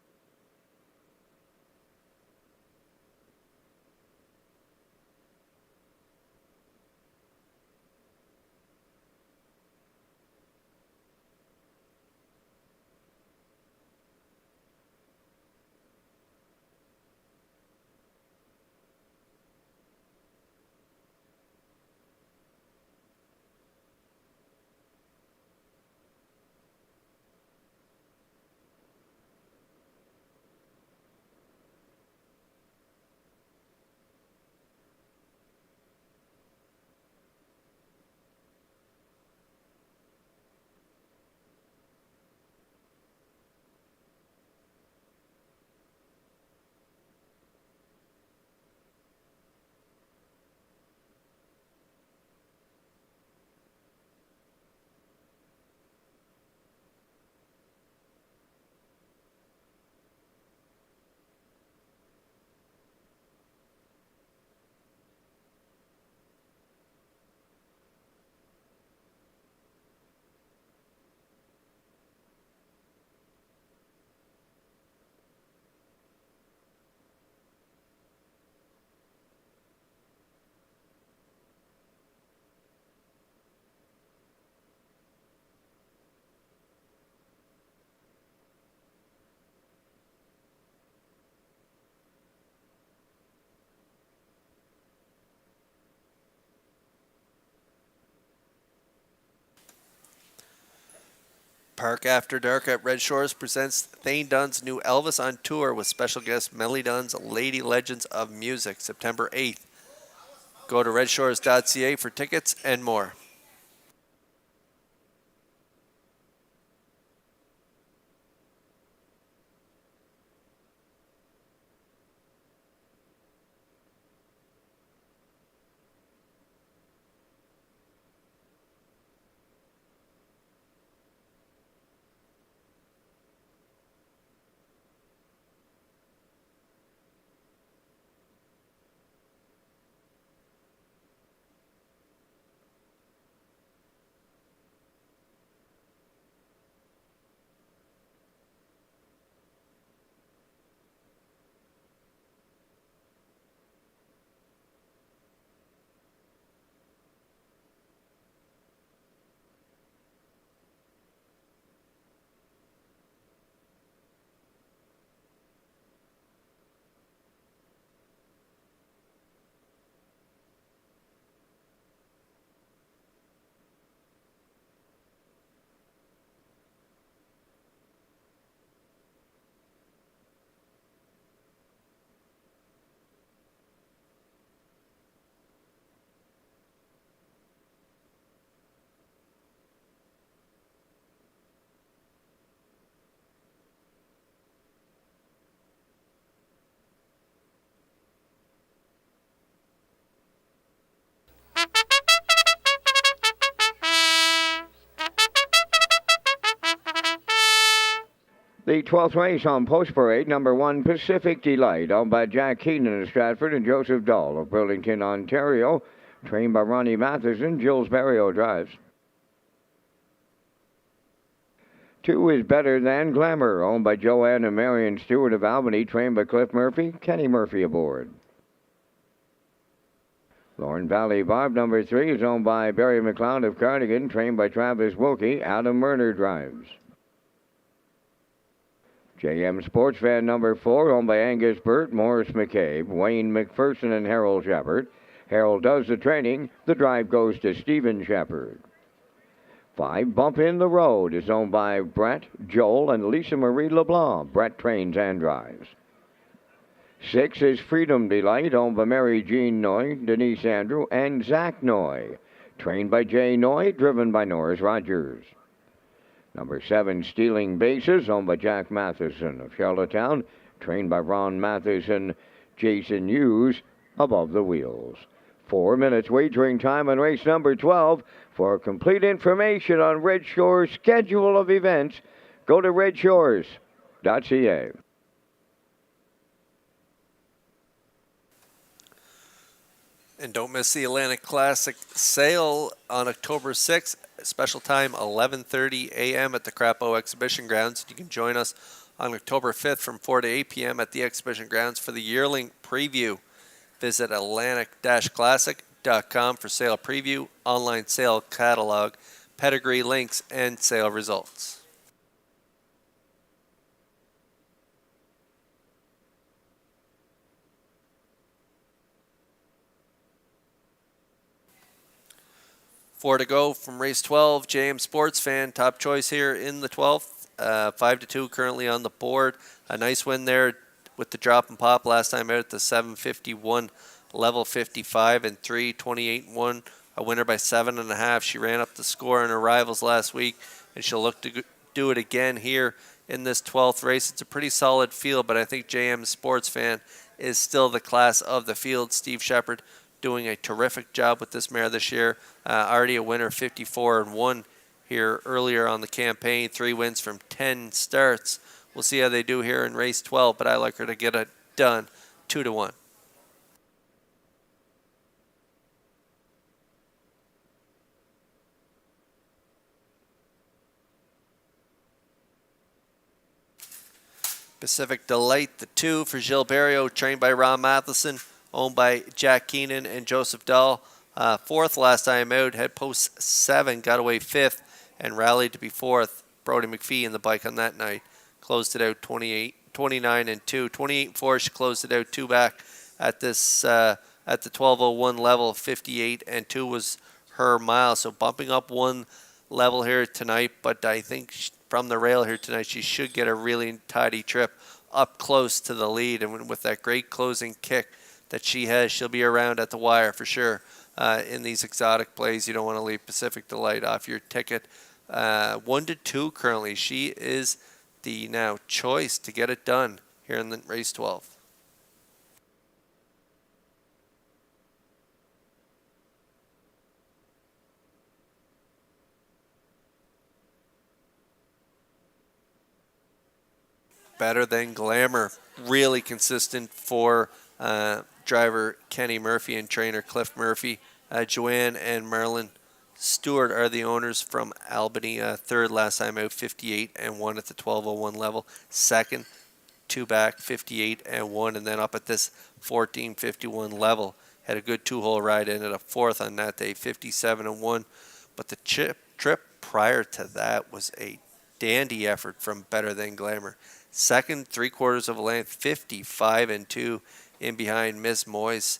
Park After Dark at Red Shores presents Thane Dunn's new Elvis on Tour with special guest Melly Dunn's Lady Legends of Music, September 8th. Go to Redshores.ca for tickets and more. The 12th race on Post Parade, number 1, Pacific Delight, owned by Jack Keenan of Stratford and Joseph Dahl of Burlington, Ontario, trained by Ronnie Matheson. Jules Barrio drives. 2 is Better Than Glamour, owned by Joanne and Marion Stewart of Albany, trained by Cliff Murphy. Kenny Murphy aboard. Lauren Valley Barb, number 3, is owned by Barry McLeod of Cardigan, trained by Travis Wilkie. Adam Murner drives. JM Sports Van number 4, owned by Angus Burt, Morris McCabe, Wayne McPherson, and Harold Shepard. Harold does the training. The drive goes to Stephen Shepard. 5, Bump in the Road, is owned by Brett, Joel, and Lisa Marie LeBlanc. Brett trains and drives. 6 is Freedom Delight, owned by Mary Jean Noy, Denise Andrew, and Zach Noy. Trained by Jay Noy, driven by Norris Rogers. Number 7, Stealing Bases, owned by Jack Matheson of Charlottetown, trained by Ron Matheson, Jason Hughes, above the wheels. 4 minutes wagering time on race number 12. For complete information on Red Shores' schedule of events, go to Redshores.ca. And don't miss the Atlantic Classic sale on October 6th. Special time 11:30 a.m. at the Crapo Exhibition Grounds. You can join us on October 5th from 4 to 8 p.m. at the Exhibition Grounds for the yearling preview. Visit Atlantic-Classic.com for sale preview, online sale catalog, pedigree links, and sale results. Four to go from race 12. JM Sports Fan, top choice here in the 12th. 5-2 currently on the board. A nice win there with the drop and pop last time out at the 751 level 55 and 3, 28-1. A winner by 7.5. She ran up the score in her rivals last week, and she'll look to do it again here in this 12th race. It's a pretty solid field, but I think JM Sports Fan is still the class of the field. Steve Shepard doing a terrific job with this mare this year. Already a winner, 54-1 here earlier on the campaign. 3 wins from 10 starts. We'll see how they do here in race 12, but I like her to get it done 2-1. Pacific Delight, the 2 for Gilles Barrio, trained by Ron Matheson, owned by Jack Keenan and Joseph Dahl. 4th last time out, had post 7, got away 5th, and rallied to be 4th. Brody McPhee in the bike on that night. Closed it out 29-2. 28-4, she closed it out 2 back at this at the 12:01 level. 58-2 was her mile. So bumping up 1 level here tonight, but I think from the rail here tonight, she should get a really tidy trip up close to the lead. And with that great closing kick that she has, she'll be around at the wire for sure. In these exotic plays, you don't want to leave Pacific Delight off your ticket. 1-2 currently. She is the now choice to get it done here in the race 12. Better Than Glamour, really consistent for driver Kenny Murphy and trainer Cliff Murphy. Joanne and Merlin Stewart are the owners from Albany. Third last time out, 58-1 at the 12:01 level. Second, 2 back, 58-1, and then up at this 14:51 level. Had a good 2-hole ride, ended up fourth on that day, 57-1. But the trip prior to that was a dandy effort from Better Than Glamour. Second, 3/4 of a length, 55-2 in behind Miss Moyes.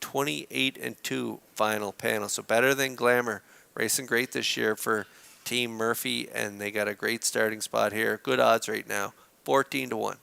28-2 final panel. So Better Than Glamour racing great this year for Team Murphy, and they got a great starting spot here. Good odds right now, 14-1.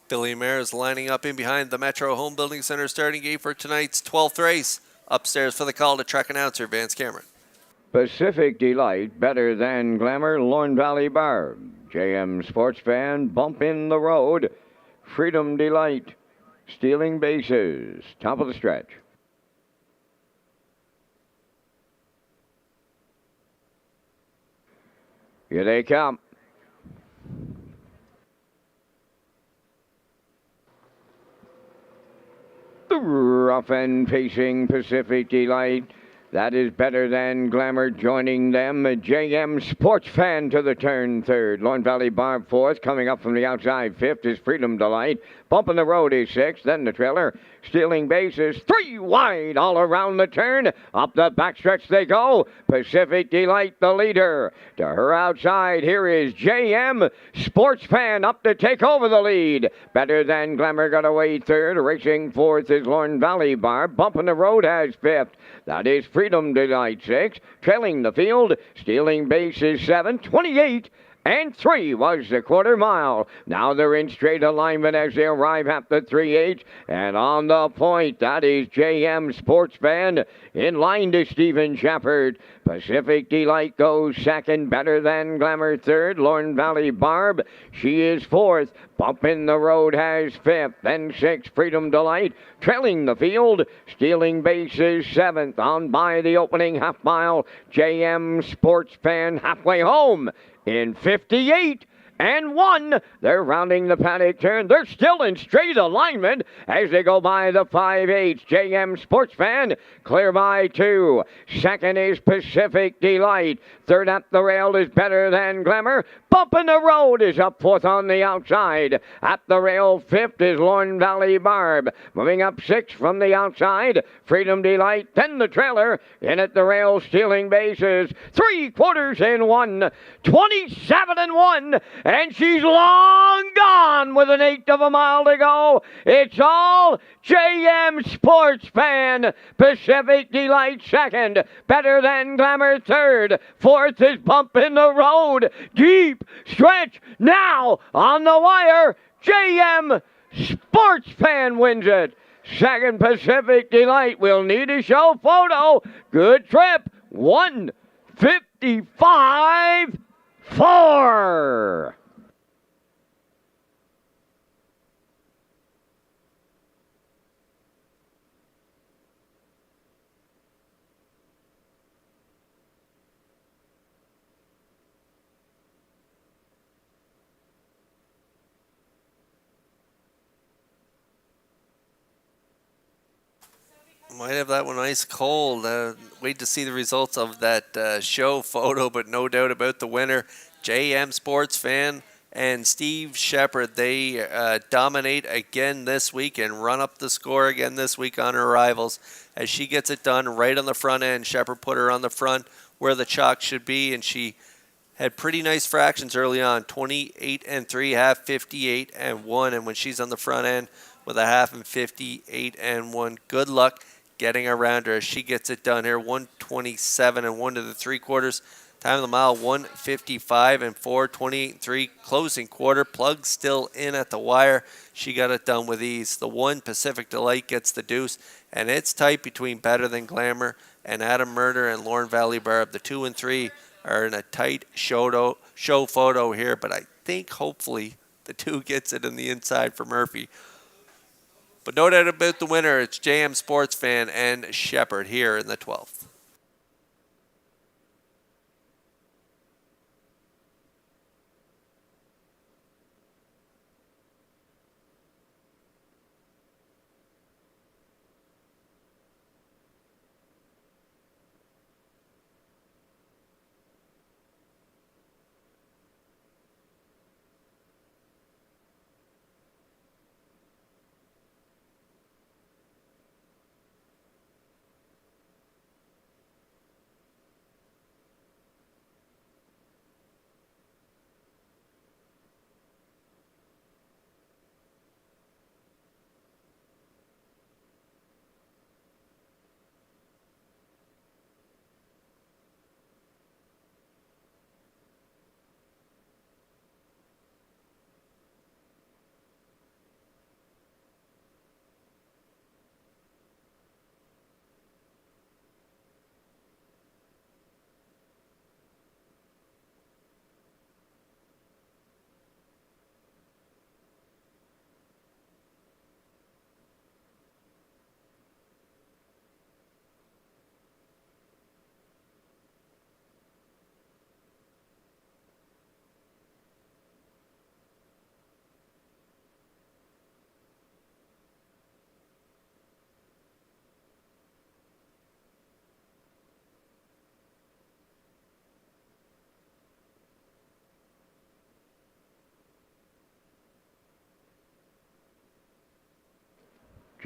Billy Mayer is lining up in behind the Metro Home Building Center starting gate for tonight's 12th race. Upstairs for the call to track announcer Vance Cameron. Pacific Delight, Better Than Glamour, Lorne Valley Barb. JM Sports Fan, Bump in the Road. Freedom Delight, Stealing Bases, top of the stretch. Here they come. The rough and pacing Pacific Delight. That is Better Than Glamour joining them. A JM Sports Fan to the turn third. Lorne Valley Barb fourth. Coming up from the outside fifth is Freedom Delight. Bumping the road is sixth. Then the trailer. stealing bases, 3 wide all around the turn. Up the backstretch they go. Pacific Delight the leader. To her outside, here is JM Sports Fan up to take over the lead. Better Than Glamour got away third. Racing fourth is Lorne Valley Bar. Bumping the road has fifth. That is Freedom Delight sixth. Trailing the field, stealing bases 7, 28. And 3 was the quarter mile. Now they're in straight alignment as they arrive at the 3/8. And on the point, that is JM Sports Fan in line to Stephen Shepard. Pacific Delight goes second. Better Than Glamour third. Lorne Valley Barb, she is fourth. Bumping the road has fifth. Then sixth, Freedom Delight. Trailing the field, stealing bases seventh. On by the opening half mile, JM Sports Fan halfway home in 58 and 1. They're rounding the paddock turn. They're still in straight alignment as they go by the 5/8. JM Sports Fan clear by 2. Second is Pacific Delight. Third up the rail is Better Than Glamour. Bumping the road is up fourth on the outside. At the rail, fifth is Lorne Valley Barb. Moving up sixth from the outside, Freedom Delight. Then the trailer in at the rail, stealing bases. 3/4 in 1. 27 and 1. And she's long gone with an 1/8 of a mile to go. It's all JM Sports Fan. Pacific Delight second. Better Than Glamour third. Fourth is Bumping the Road. Deep stretch now on the wire. JM Sports Fan wins it. Second, Pacific Delight. We'll need a show photo. Good trip. 1:55.4. Might have that one ice cold. Wait to see the results of that show photo, but no doubt about the winner, JM Sports Fan and Steve Shepard. They dominate again this week and run up the score again this week on her rivals as she gets it done right on the front end. Shepard put her on the front where the chalk should be, and she had pretty nice fractions early on, 28 and 3, half 58 and 1, and when she's on the front end with a half and 58 and 1, good luck getting around her as she gets it done here. 127 and 1 to the 3/4. Time of the mile, 155 and 4, 28 and 3. Closing quarter, plug still in at the wire. She got it done with ease. The 1, Pacific Delight, gets the deuce, and it's tight between Better Than Glamour and Adam Murder and Lorne Valley Barb. The 2 and 3 are in a tight show photo here, but I think hopefully the 2 gets it in the inside for Murphy. But no doubt about the winner. It's JM Sports Fan and Shepard here in the 12th.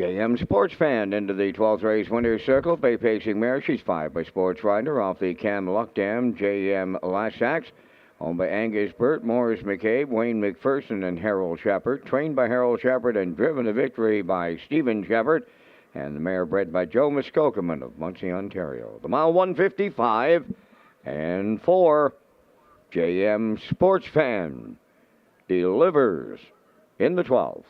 JM Sports Fan into the 12th race winner's circle. Bay Pacing Mare. She's 5 by Sports Rider off the Cam Luckdam JM Lassax. Owned by Angus Burt, Morris McCabe, Wayne McPherson, and Harold Shepard. Trained by Harold Shepard and driven to victory by Stephen Shepard. And the mare bred by Joe Muskokeman of Muncie, Ontario. The mile 155 and 4. JM Sports Fan delivers in the 12th.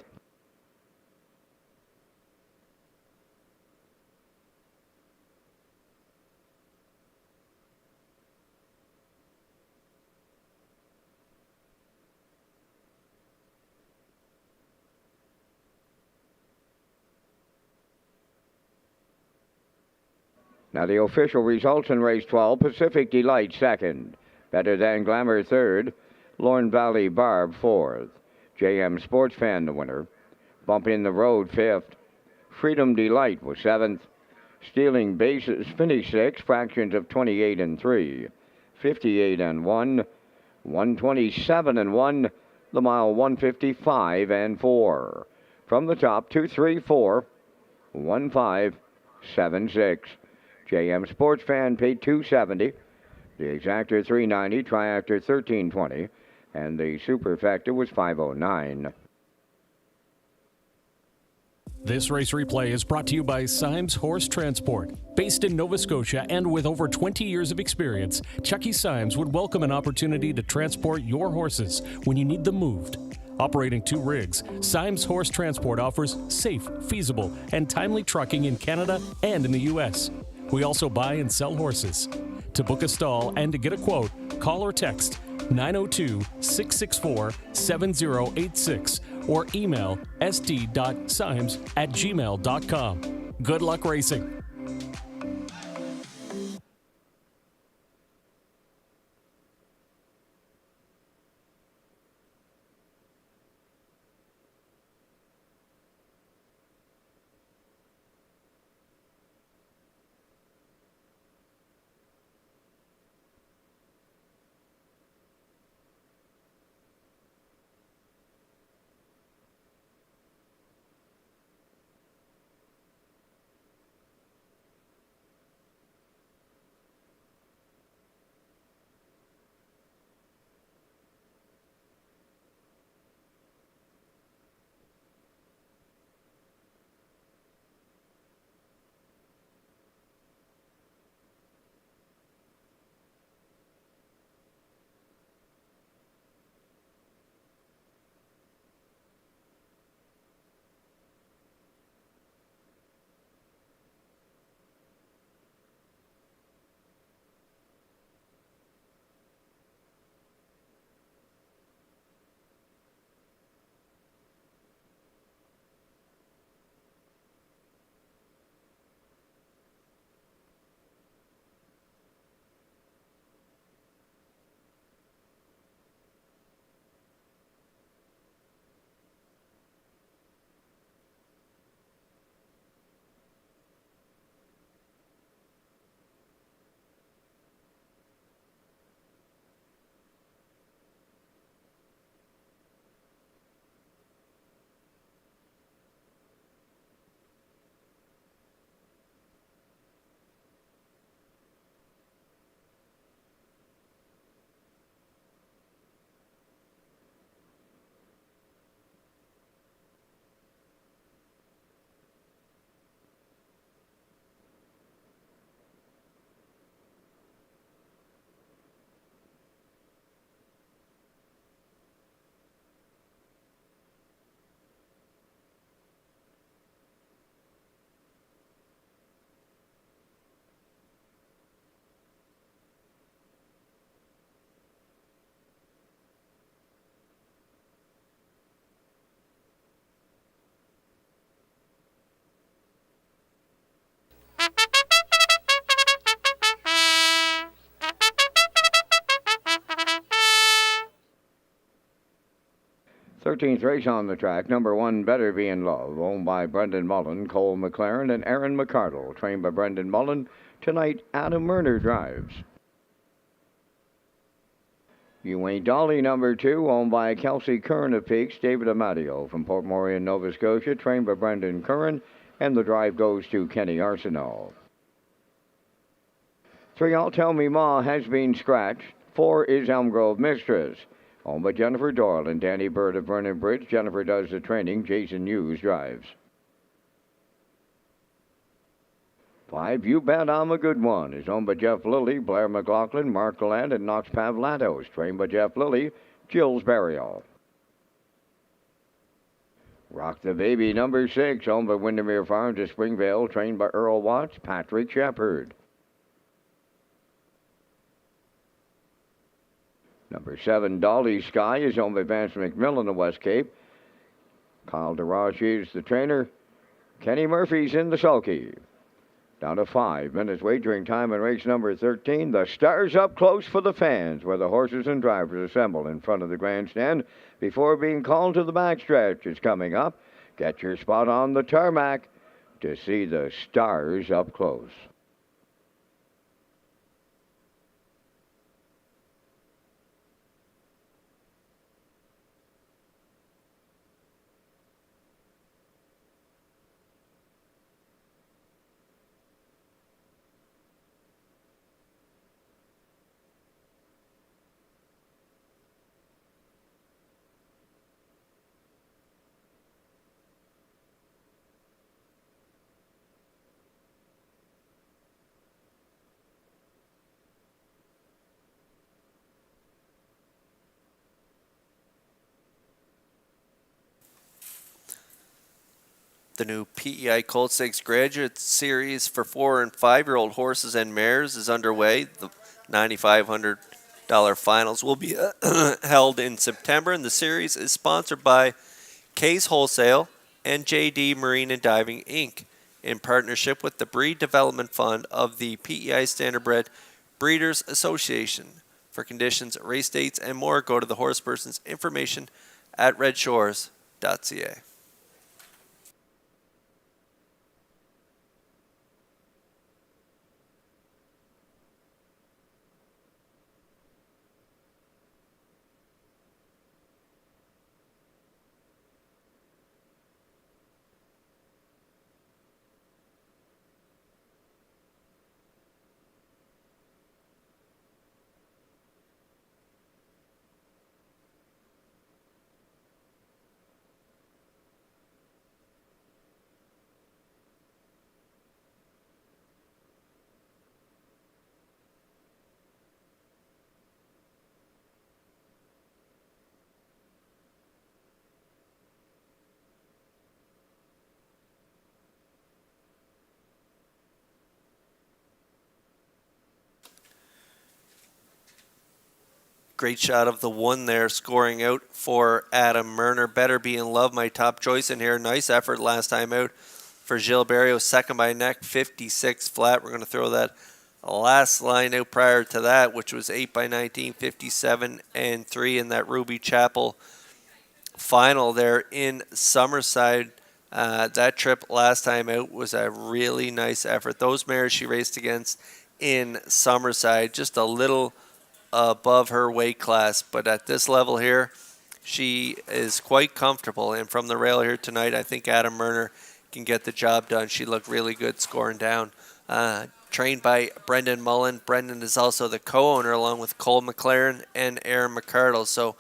Now the official results in race 12. Pacific Delight second. Better Than Glamour third. Lorne Valley Barb fourth. JM Sports Fan the winner. Bump in the Road fifth. Freedom Delight was seventh. Stealing Bases finished sixth. Fractions of 28 and 3. 58 and 1. 127 and 1. The mile 155 and 4. From the top 2, 3, 4. 1, 5, 7, 6. JM Sports Fan paid $270. The exactor $390, triactor $1320, and the superfecta was $509. This race replay is brought to you by Symes Horse Transport. Based in Nova Scotia and with over 20 years of experience, Chucky Symes would welcome an opportunity to transport your horses when you need them moved. Operating 2 rigs, Symes Horse Transport offers safe, feasible, and timely trucking in Canada and in the U.S. We also buy and sell horses. To book a stall and to get a quote, call or text 902-664-7086 or email sd.symes@gmail.com. Good luck racing. Thirteenth race on the track. Number 1, Better Be in Love, owned by Brendan Mullen, Cole McLaren, and Aaron McCardle. Trained by Brendan Mullen. Tonight, Adam Murner drives. You Ain't Dolly, number 2, owned by Kelsey Curran of Peaks, David Amadio from Port Morion, Nova Scotia, trained by Brendan Curran, and the drive goes to Kenny Arsenault. 3, I'll Tell Me Ma has been scratched. 4 is Elm Grove Mistress, owned by Jennifer Doyle and Danny Bird of Vernon Bridge. Jennifer does the training. Jason Hughes drives. 5, You Bet I'm a Good One is owned by Jeff Lilly, Blair McLaughlin, Mark Gallant, and Knox Pavlatos, trained by Jeff Lilly, Jill's Burial. Rock the Baby, number 6, owned by Windermere Farms of Springvale, trained by Earl Watts, Patrick Shepard. Number 7, Dolly Sky is owned by Vance McMillan of West Cape. Kyle DeRoche is the trainer. Kenny Murphy's in the sulky. Down to 5 minutes wagering time in race number 13. The Stars Up Close for the fans, where the horses and drivers assemble in front of the grandstand before being called to the backstretch is coming up. Get your spot on the tarmac to see the Stars up close. The new PEI Colt Stakes Graduate Series for 4 and 5-year-old horses and mares is underway. The $9,500 finals will be held in September, and the series is sponsored by Kay's Wholesale and JD Marine and Diving, Inc., in partnership with the Breed Development Fund of the PEI Standardbred Breeders Association. For conditions, race dates, and more, go to the horseperson's information at Redshores.ca. Great shot of the 1 there, scoring out for Adam Murner. Better Be in Love, my top choice in here. Nice effort last time out for Gilles Barrios. Second by neck, 56 flat. We're going to throw that last line out prior to that, which was 8 by 19, 57 and 3 in that Ruby Chapel final there in Summerside. That trip last time out was a really nice effort. Those mares she raced against in Summerside, just a little above her weight class, but at this level here, she is quite comfortable. And from the rail here tonight, I think Adam Murner can get the job done. She looked really good scoring down. Trained by Brendan Mullen. Brendan is also the co-owner along with Cole McLaren and Aaron McCardle. So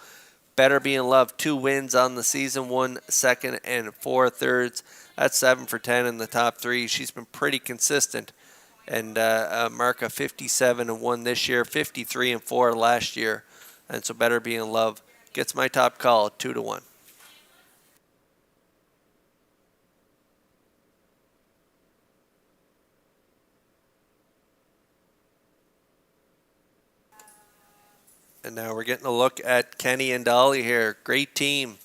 Better Be in Love, 2 wins on the season, 1 second and 4 thirds. That's 7 for 10 in the top 3. She's been pretty consistent. And mark of 57 and 1 this year, 53 and 4 last year. And so Better Be in Love gets my top call at 2-1. And now we're getting a look at Kenny and Dolly here. Great team.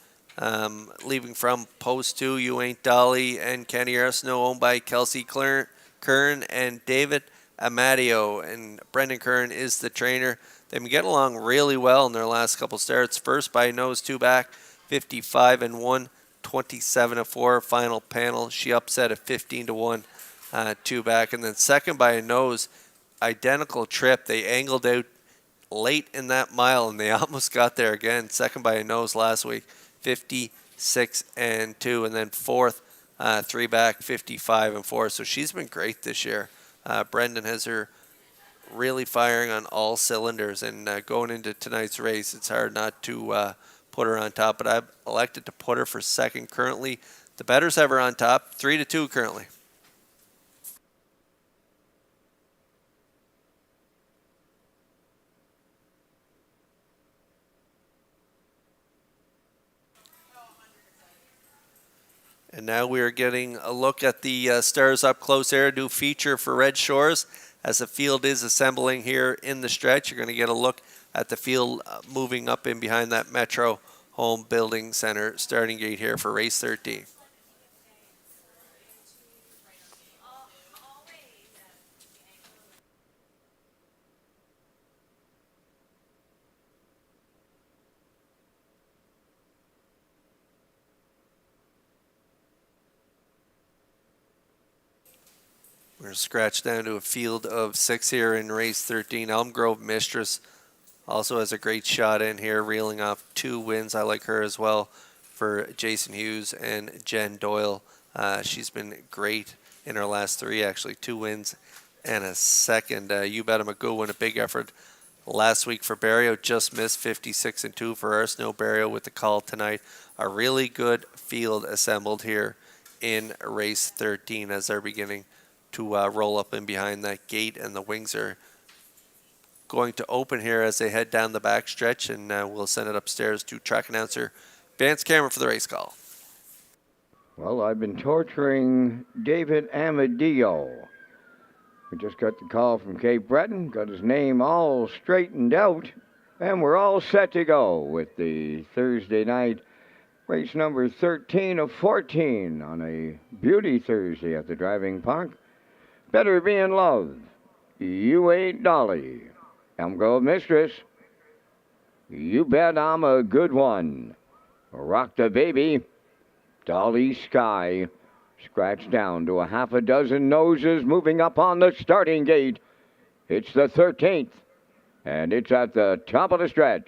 Leaving from post 2, You Ain't Dolly and Kenny Arsenault, owned by Kelsey Curran and David Amadio. And Brendan Curran is the trainer. They've been getting along really well in their last couple starts. First by nose, 2 back, 55 and 1, 27 and 4. Final panel, she upset at 15 to 1, 2 back. And then second by a nose, identical trip. They angled out late in that mile, and they almost got there again. Second by a nose last week, 56-2, and then fourth, 3 back, 55-4. So she's been great this year. Brendan has her really firing on all cylinders, and going into tonight's race, it's hard not to put her on top, but I've elected to put her for second currently. The bettors have her on top, 3-2 currently. And now we are getting a look at the stars up close there, a new feature for Red Shores. As the field is assembling here in the stretch, you're going to get a look at the field moving up in behind that Metro Home Building Center starting gate here for race 13. We're going to scratch down to a field of 6 here in race 13. Elm Grove Mistress also has a great shot in here, reeling off 2 wins. I like her as well for Jason Hughes and Jen Doyle. She's been great in her last 3, actually. 2 wins and a second. You bet him a good one, a big effort last week for Barrio. Just missed 56-2 for Arsenault Barrio with the call tonight. A really good field assembled here in race 13 as they're beginning to roll up in behind that gate, and the wings are going to open here as they head down the back stretch, and we'll send it upstairs to track announcer Vance Cameron for the race call. Well, I've been torturing David Amadillo. We just got the call from Cape Breton, got his name all straightened out, and we're all set to go with the Thursday night race number 13 of 14 on a beauty Thursday at the driving park. Better Be in Love, You Ain't Dolly. Elm Grove Mistress, You Bet I'm a Good One. Rock the Baby, Dolly Sky. Scratch down to a half a dozen noses moving up on the starting gate. It's the 13th, and it's at the top of the stretch.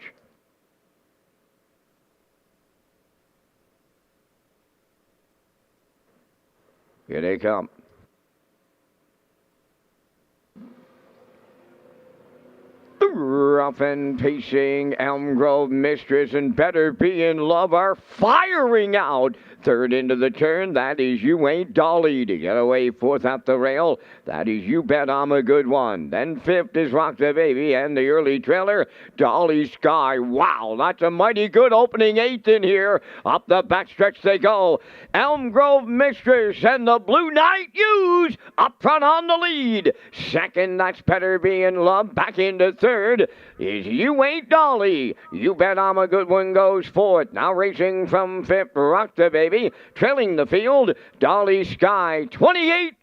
Here they come. Rough and pacing, Elm Grove Mistress and Better Be in Love are firing out. Third into the turn, that is You Ain't Dolly to get away. Fourth at the rail, that is You Bet I'm a Good One. Then fifth is Rock the Baby and the early trailer, Dolly Sky. Wow, that's a mighty good opening 8th in here. Up the backstretch they go. Elm Grove Mistress and the Blue Knight Hughes up front on the lead. Second, that's Better Be in Love. Back into third is You Ain't Dolly. You Bet I'm a Good One goes fourth. Now racing from fifth, Rock the Baby. Trailing the field, Dolly Sky. 28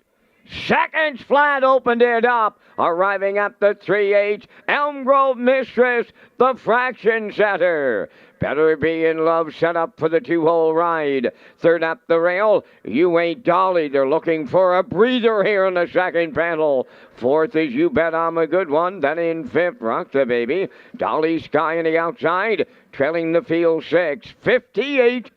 seconds flat opened it up. Arriving at the 3-8, Elm Grove Mistress, the fraction setter. Better Be in Love set up for the 2-hole ride. Third at the rail, You Ain't Dolly. They're looking for a breather here in the second panel. Fourth is You Bet I'm a Good One. Then in fifth, Rock the Baby. Dolly Sky on the outside, trailing the field 6. 58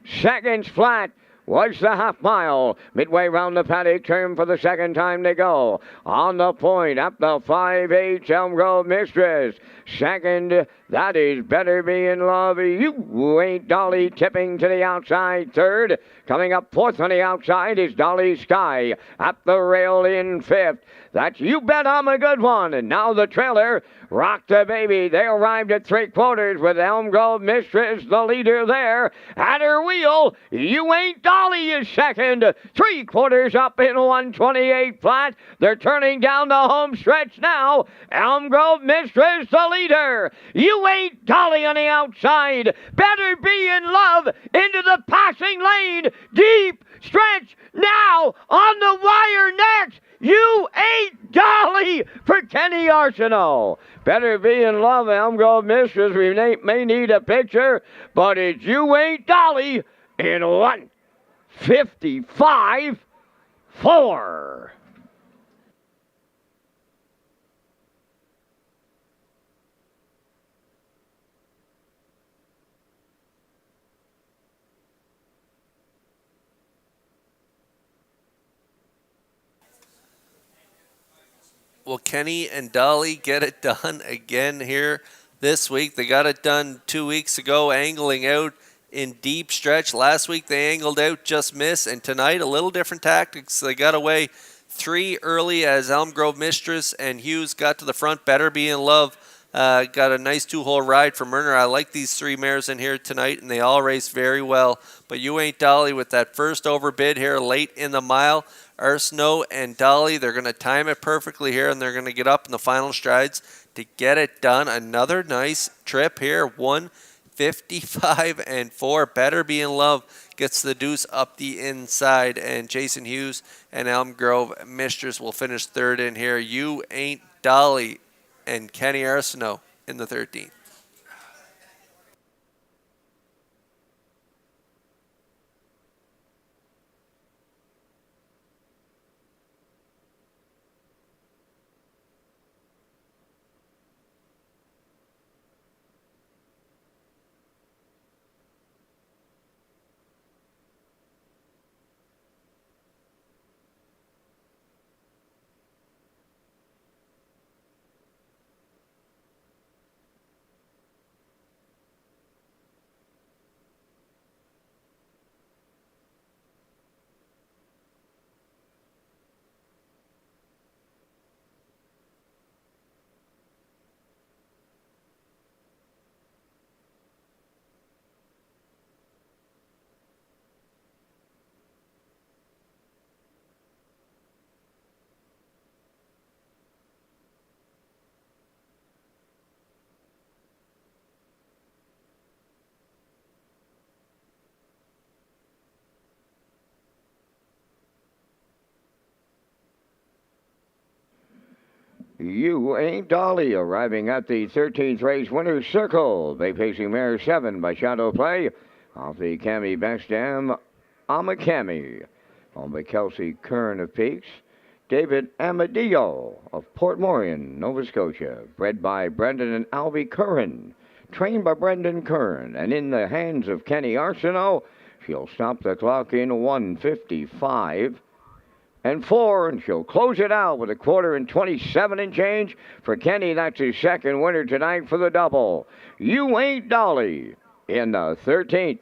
seconds flat was the half mile. Midway round the paddock turn for the second time they go. On the point at the 5-8, Elm Grove Mistress. Second, that is Better Be in Love. You Ain't Dolly tipping to the outside. Third, coming up fourth on the outside is Dolly Sky. At the rail in fifth, that's You Bet I'm a Good One. And now the trailer, Rock the Baby. They arrived at 3/4 with Elm Grove Mistress, the leader there. At her wheel, You Ain't Dolly is second. 3/4 up in 128 flat. They're turning down the home stretch now. Elm Grove Mistress, the leader. You Ain't Dolly on the outside. Better Be in Love into the passing lane. Deep stretch now on the wire next. You Ain't Dolly for Kenny Arsenault. Better Be in Love, Elm Grove Mistress. We may need a picture, but it's You Ain't Dolly in 1:55.4. Will Kenny and Dolly get it done again here this week? They got it done 2 weeks ago, angling out in deep stretch. Last week they angled out, just missed, and tonight a little different tactics. They got away 3 early as Elm Grove Mistress and Hughes got to the front. Better Be in Love got a nice 2-hole ride from Murner. I like these 3 mares in here tonight, and they all race very well. But You Ain't Dolly with that first overbid here late in the mile. Arsenault and Dolly, they're going to time it perfectly here, and they're going to get up in the final strides to get it done. Another nice trip here, 155 and 4. Better Be in Love gets the deuce up the inside, and Jason Hughes and Elm Grove Mistress will finish third in here. You Ain't Dolly and Kenny Arsenault in the 13th. You Ain't Dolly arriving at the 13th race winner's circle. Bay Pacing Mare 7 by Shadow Play off the Cami Best Dam. Amakami on by Kelsey Kern of Peaks. David Amadio of Port Morion, Nova Scotia. Bred by Brendan and Albie Curran. Trained by Brendan Kern. And in the hands of Kenny Arsenault, she'll stop the clock in 1:55 and 4, and she'll close it out with 1:27 and change. For Kenny, that's his second winner tonight for the double. You Ain't Dolly in the 13th.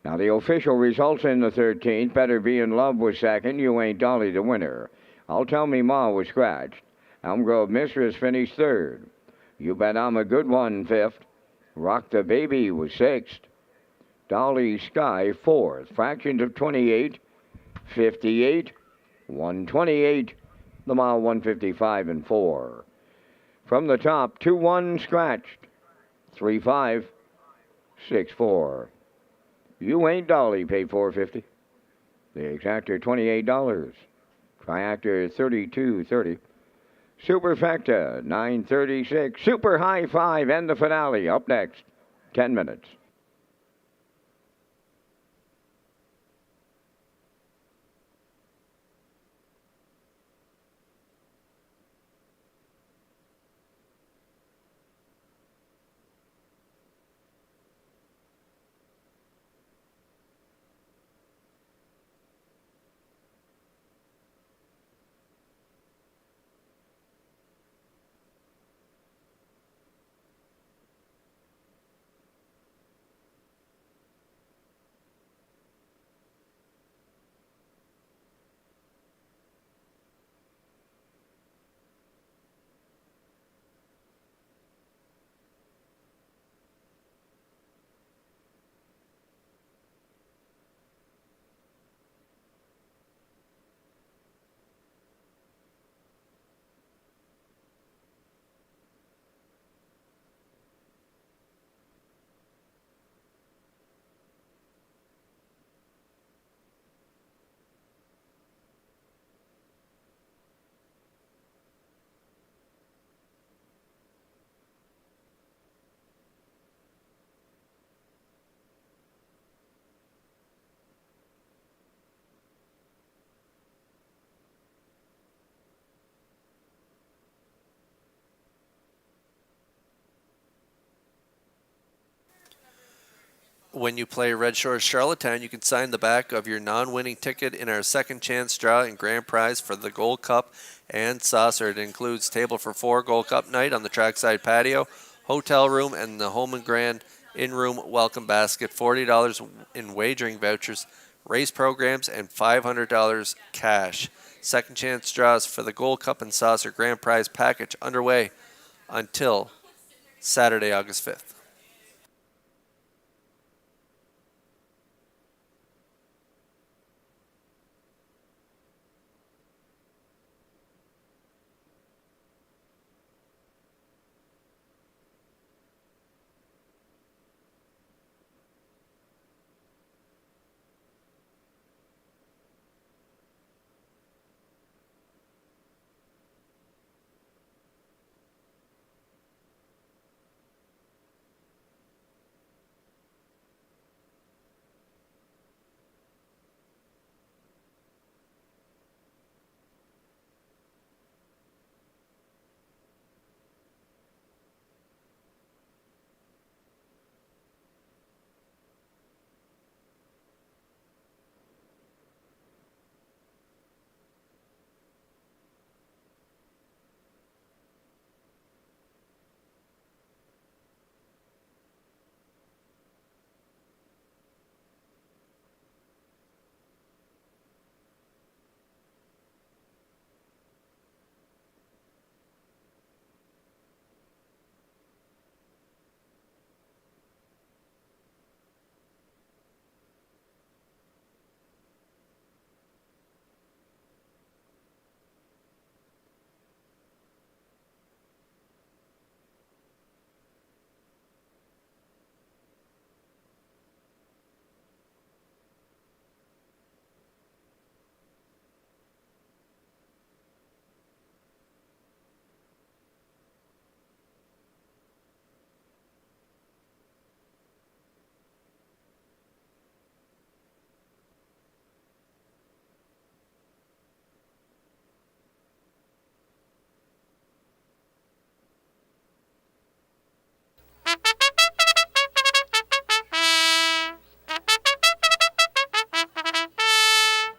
Now the official results in the 13th. Better Be in Love was second. You Ain't Dolly the winner. I'll Tell Me Ma was scratched. Elm Grove Mistress finished third. You Bet I'm a Good One fifth. Rock the Baby was sixth. Dolly Sky fourth. Fractions of 28, 58, 128. The mile 155 and 4. From the top, 2-1 scratched. 3-5, 6-4. You Ain't Dolly paid $4.50. The exactor $28. Triactor $32.30. Superfecta $9.36. Super High Five and the finale up next. 10 minutes. When you play Red Shores Charlottetown, you can sign the back of your non-winning ticket in our second chance draw and grand prize for the Gold Cup and saucer. It includes table for 4 Gold Cup night on the trackside patio, hotel room, and the home and grand in-room welcome basket, $40 in wagering vouchers, race programs, and $500 cash. Second chance draws for the Gold Cup and saucer grand prize package underway until Saturday, August 5th.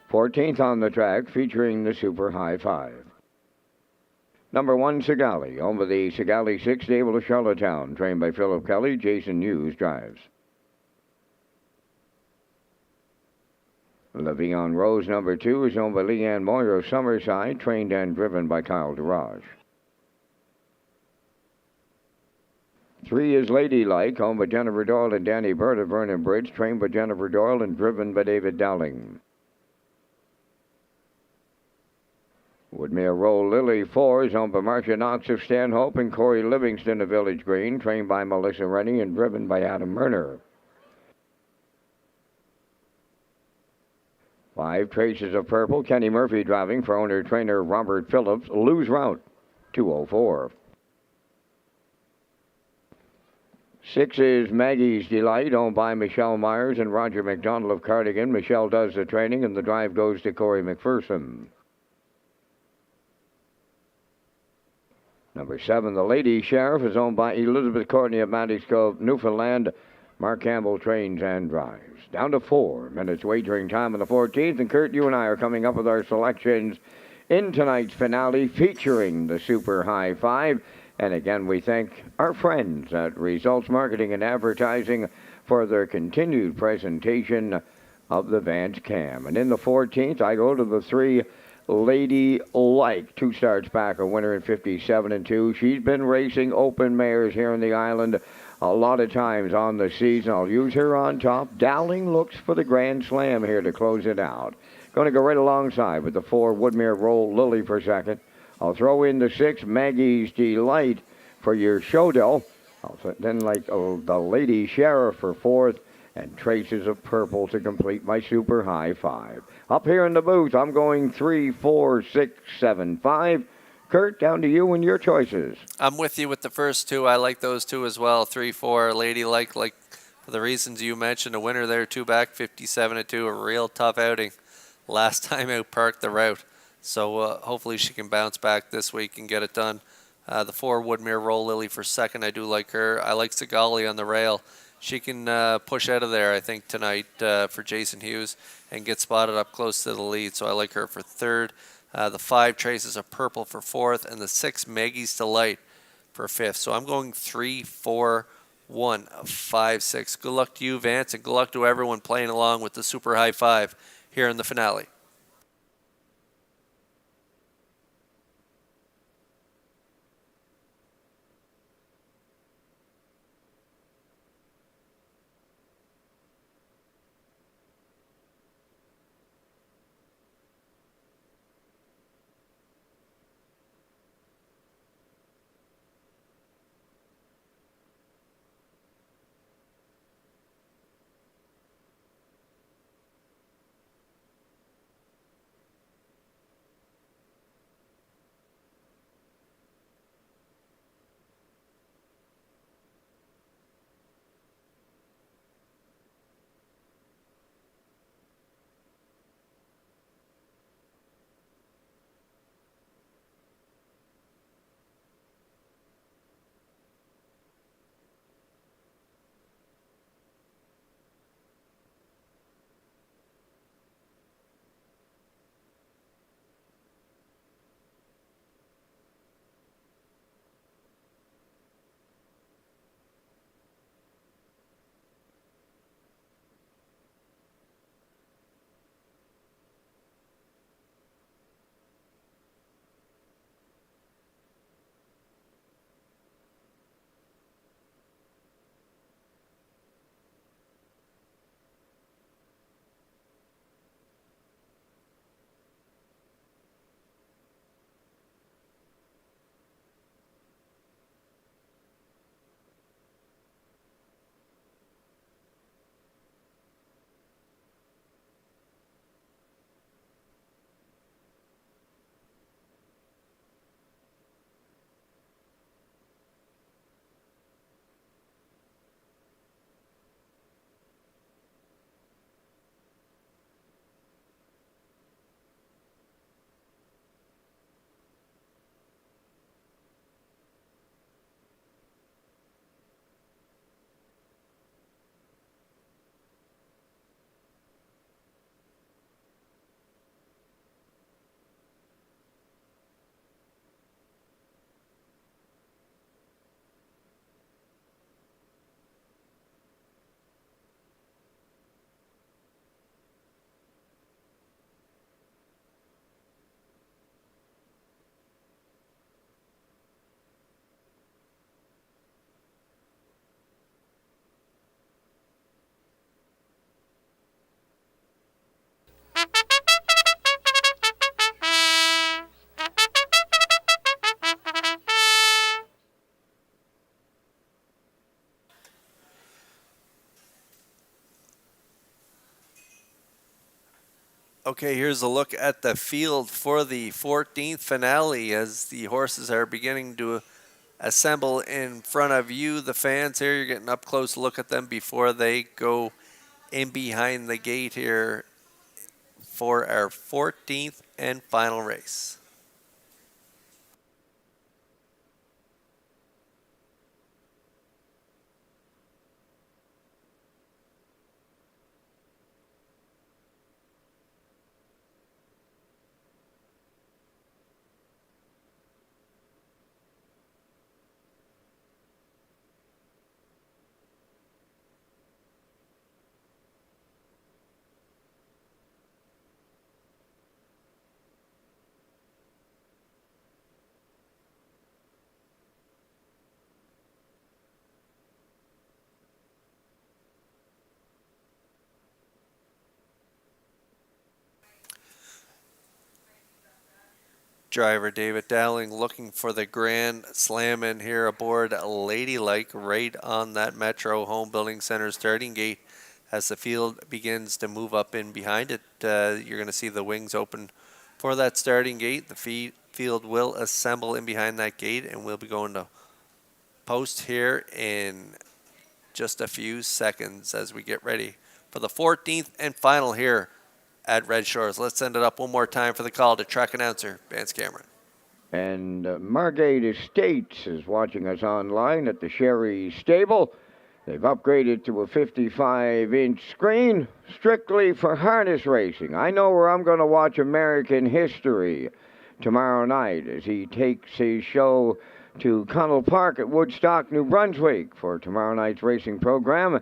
Fourteenth on the track, featuring the Super High Five. Number 1, Sigali, over the Sigali 6 stable of Charlottetown, trained by Philip Kelly. Jason Hughes drives. Living on Rose, number 2, is owned by Leanne Moyer of Summerside, trained and driven by Kyle Durage. 3 is Ladylike, owned by Jennifer Doyle and Danny Bird of Vernon Bridge, trained by Jennifer Doyle and driven by David Dowling. Woodmere Roll Lily 4 is owned by Marcia Knox of Stanhope and Corey Livingston of Village Green, trained by Melissa Rennie and driven by Adam Murner. 5, Traces of Purple, Kenny Murphy driving for owner-trainer Robert Phillips, Lose Route, 204. 6 is Maggie's Delight, owned by Michelle Myers and Roger McDonald of Cardigan. Michelle does the training, and the drive goes to Corey McPherson. Number 7, the Lady Sheriff, is owned by Elizabeth Courtney of Mandy's Cove, Newfoundland. Mark Campbell trains and drives. Down to 4 minutes wagering time on the 14th, and Kurt, you and I are coming up with our selections in tonight's finale featuring the Super High Five. And again, we thank our friends at Results Marketing and Advertising for their continued presentation of the Vance Cam. And in the 14th, I go to the 3, Lady Like, 2 starts back, a winner in 57-2. She's been racing open mares here in the island a lot of times on the season. I'll use her on top. Dowling looks for the Grand Slam here to close it out. Going to go right alongside with the 4, Woodmere Roll Lily for second. I'll throw in the 6, Maggie's Delight for your showdoll. I'll then like the Lady Sheriff for fourth, and Traces of Purple to complete my Super High Five. Up here in the booth, I'm going 3, 4, 6, 7, 5. Kurt, down to you and your choices. I'm with you with the first 2. I like those 2 as well. 3, 4, Ladylike, like for the reasons you mentioned. A winner there, 2 back, 57-2. A real tough outing last time out, parked the route. So hopefully she can bounce back this week and get it done. The 4, Woodmere Roll Lily for second. I do like her. I like Sigali on the rail. she can push out of there, I think, tonight for Jason Hughes and get spotted up close to the lead. So I like her for third. The 5 Traces of Purple for fourth, and the 6 Maggie's Delight for fifth. So I'm going 3, 4, 1, 5, 6. Good luck to you, Vance, and good luck to everyone playing along with the Super High Five here in the finale. Okay, here's a look at the field for the 14th finale as the horses are beginning to assemble in front of you, the fans here. You're getting up close to look at them before they go in behind the gate here for our 14th and final race. Driver David Dowling looking for the grand slam in here aboard Ladylike right on that Metro Home Building Center starting gate. As the field begins to move up in behind it, you're going to see the wings open for that starting gate. The field will assemble in behind that gate, and we'll be going to post here in just a few seconds as we get ready for the 14th and final here at Red Shores. Let's send it up one more time for the call to track announcer Vance Cameron. And Margate Estates is watching us online at the Sherry Stable. They've upgraded to a 55-inch screen strictly for harness racing. I know where I'm going to watch American History tomorrow night as he takes his show to Connell Park at Woodstock, New Brunswick for tomorrow night's racing program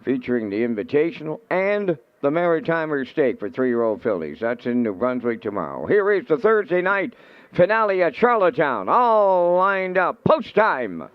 featuring the Invitational and the Maritimer Stake for 3-year-old fillies. That's in New Brunswick tomorrow. Here is the Thursday night finale at Charlottetown, all lined up. Post time.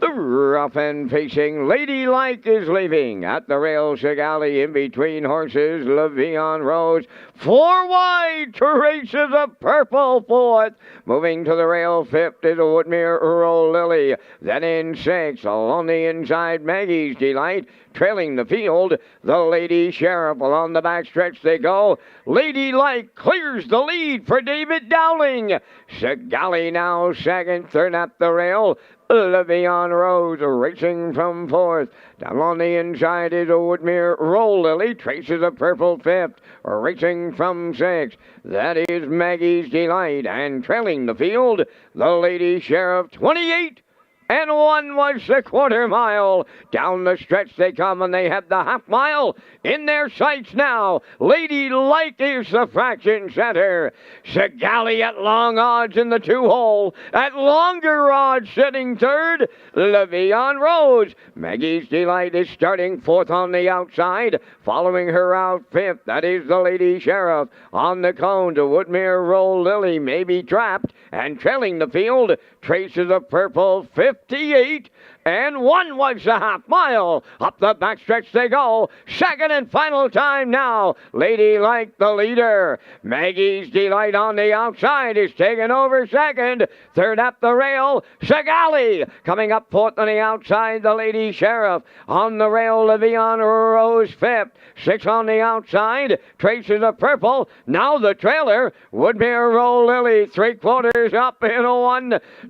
The rough end facing Ladylike is leaving. At the rail, Sigali in between horses. Levion Rose. 4 wide. Traces of purple fourth. Moving to the rail, fifth is Woodmere Earl Lily. Then in sixth, along the inside, Maggie's Delight. Trailing the field, the Lady Sheriff. Along the backstretch they go. Ladylike clears the lead for David Dowling. Sigali now second, third at the rail. Levion Rose racing from fourth. Down on the inside is a Woodmere Roll Lily. Traces of purple fifth. Racing from sixth. That is Maggie's Delight. And trailing the field, the Lady Sheriff 28. And 1 was the quarter mile. Down the stretch they come, and they have the half mile in their sights now. Ladylike is the fraction center. Sigali at long odds in the 2-hole. At longer odds sitting third, Levion Rose. Maggie's Delight is starting fourth on the outside. Following her out fifth, that is the Lady Sheriff. On the cone to Woodmere Roll Lily may be trapped. And trailing the field, Traces of Purple 58. And 1 was the half mile. Up the backstretch they go. Second and final time now. Ladylike the leader. Maggie's Delight on the outside is taking over second. Third at the rail, Sigali. Coming up fourth on the outside, the Lady Sheriff. On the rail, Levion Rose fifth. 6 on the outside, Traces of Purple. Now the trailer, Woodmere Roll Lily. 3/4 up in a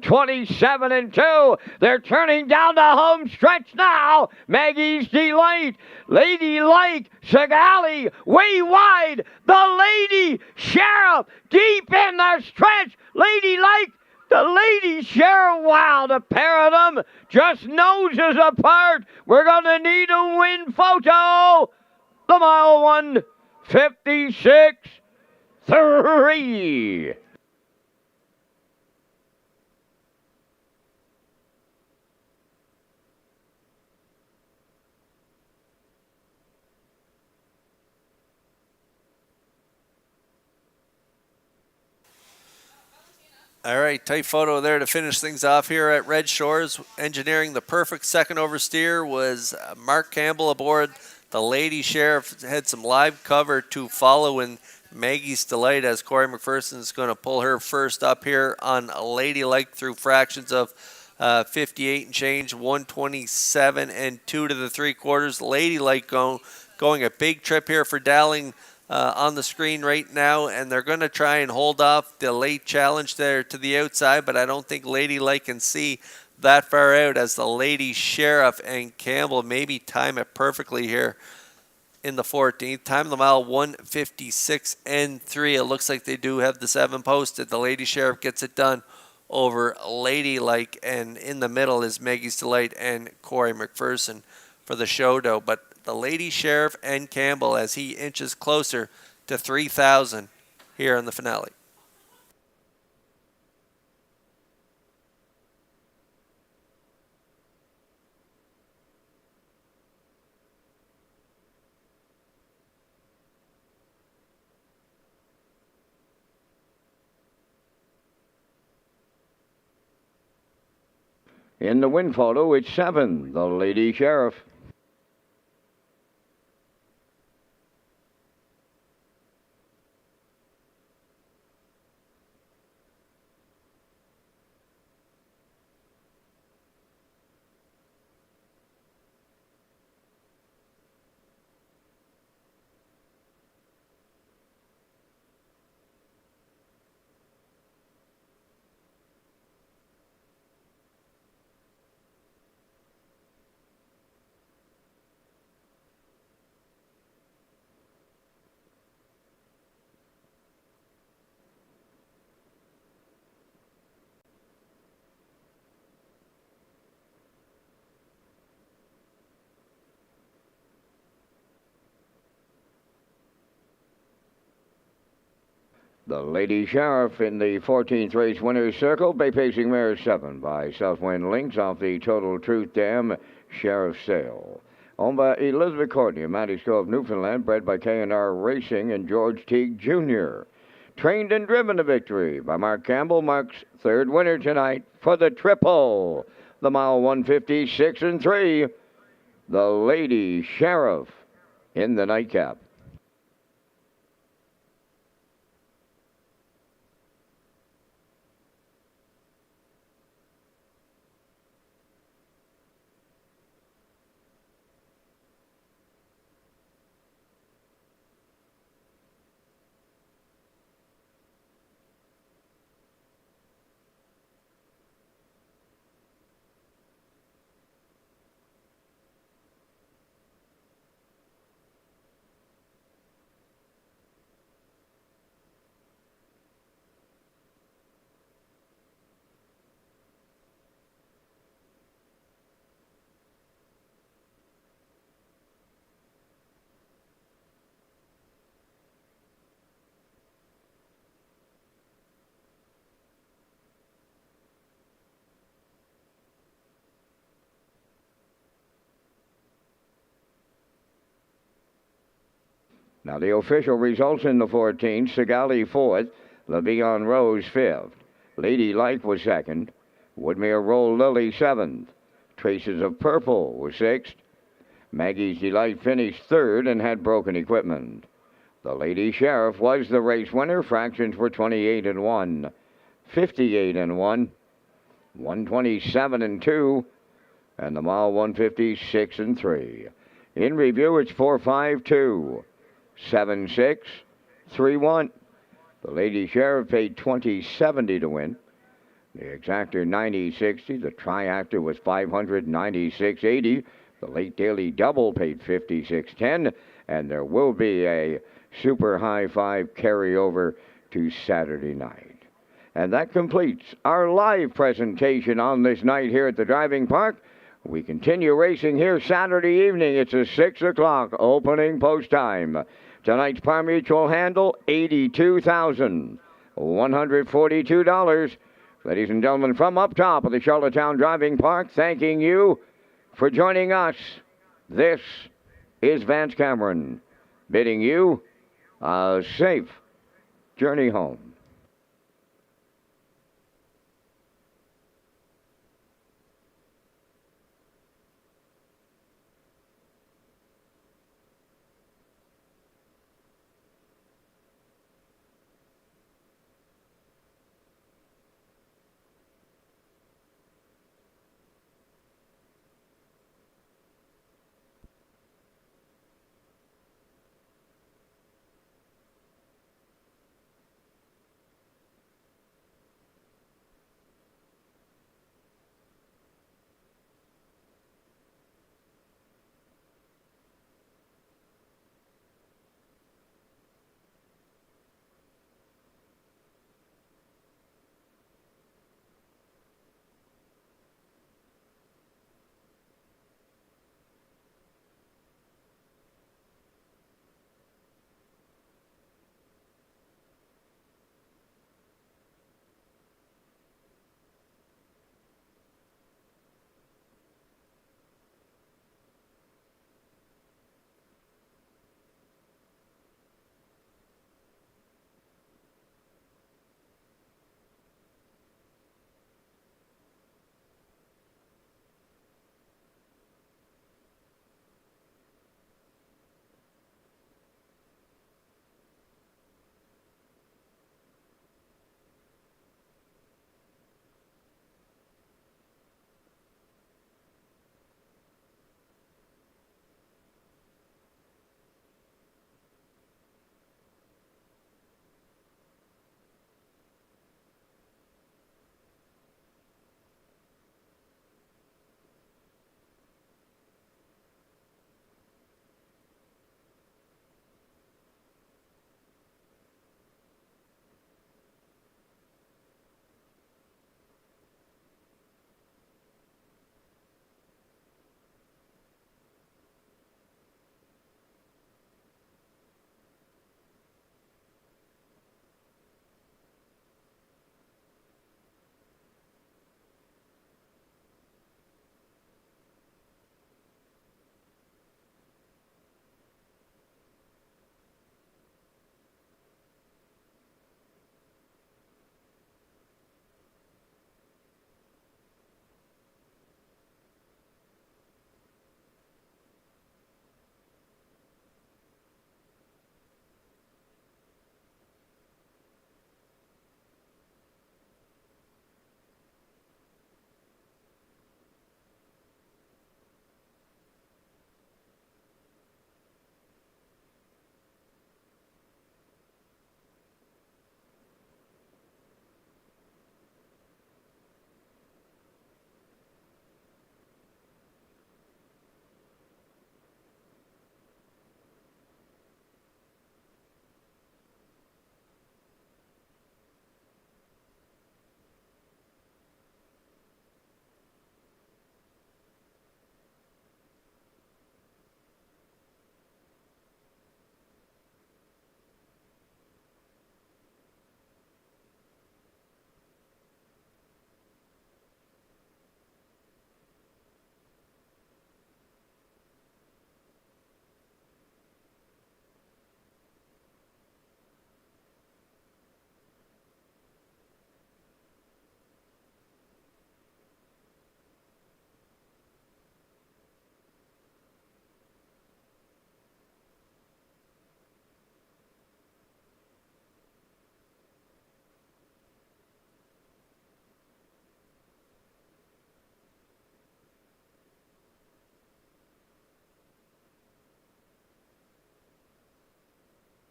1:27 and 2. They're turning down the home stretch now. Maggie's Delight, Ladylike, Sigali, way wide. The Lady Sheriff deep in the stretch. Ladylike, the Lady Sheriff. Wow, the pair of them just noses apart. We're going to need a win photo. The mile 1:56.3. All right, tight photo there to finish things off here at Red Shores. Engineering the perfect second oversteer was Mark Campbell aboard. The Lady Sheriff had some live cover to follow in Maggie's Delight as Corey McPherson is going to pull her first up here on Ladylike through fractions of 58 and change, 127 and 2 to the 3/4. Ladylike going a big trip here for Dowling. On the screen right now, and they're going to try and hold off the late challenge there to the outside, but I don't think Ladylike can see that far out as the Lady Sheriff and Campbell maybe time it perfectly here in the 14th. Time the mile 1:56 and 3. It looks like they do have the 7 posted. The Lady Sheriff gets it done over Ladylike, and in the middle is Maggie's Delight and Corey McPherson for the show, but the Lady Sheriff and Campbell as he inches closer to 3,000 here in the finale. In the win photo, it's 7, the Lady Sheriff. The Lady Sheriff in the 14th race winner's circle. Bay Pacing Mare 7 by Southwind Links off the Total Truth Dam Sheriff Sale. Owned by Elizabeth Courtney of Matty's Cove, Newfoundland, bred by K&R Racing and George Teague Jr. Trained and driven to victory by Mark Campbell. Mark's third winner tonight for the triple. The mile 156 and 3. The Lady Sheriff in the nightcap. Now the official results in the 14th. Sigali 4th. LeVion Rose 5th. Lady Like was 2nd. Woodmere Roll Lily 7th. Traces of Purple was 6th. Maggie's Delight finished 3rd and had broken equipment. The Lady Sheriff was the race winner. Fractions were 28 and 1, 58 and 1, 127 and 2, and the mile 156 and 3. In review, it's 4-5-2. 7-6, 3-1. The Lady Sheriff paid $20.70 to win. The exactor $90.60. The triactor was $596.80. The late daily double paid $56.10, and there will be a super high five carryover to Saturday night. And that completes our live presentation on this night here at the driving park. We continue racing here Saturday evening. It's a 6 o'clock opening post time. Tonight's Par Mutual handle, $82,142. Ladies and gentlemen, from up top of the Charlottetown Driving Park, thanking you for joining us. This is Vance Cameron, bidding you a safe journey home.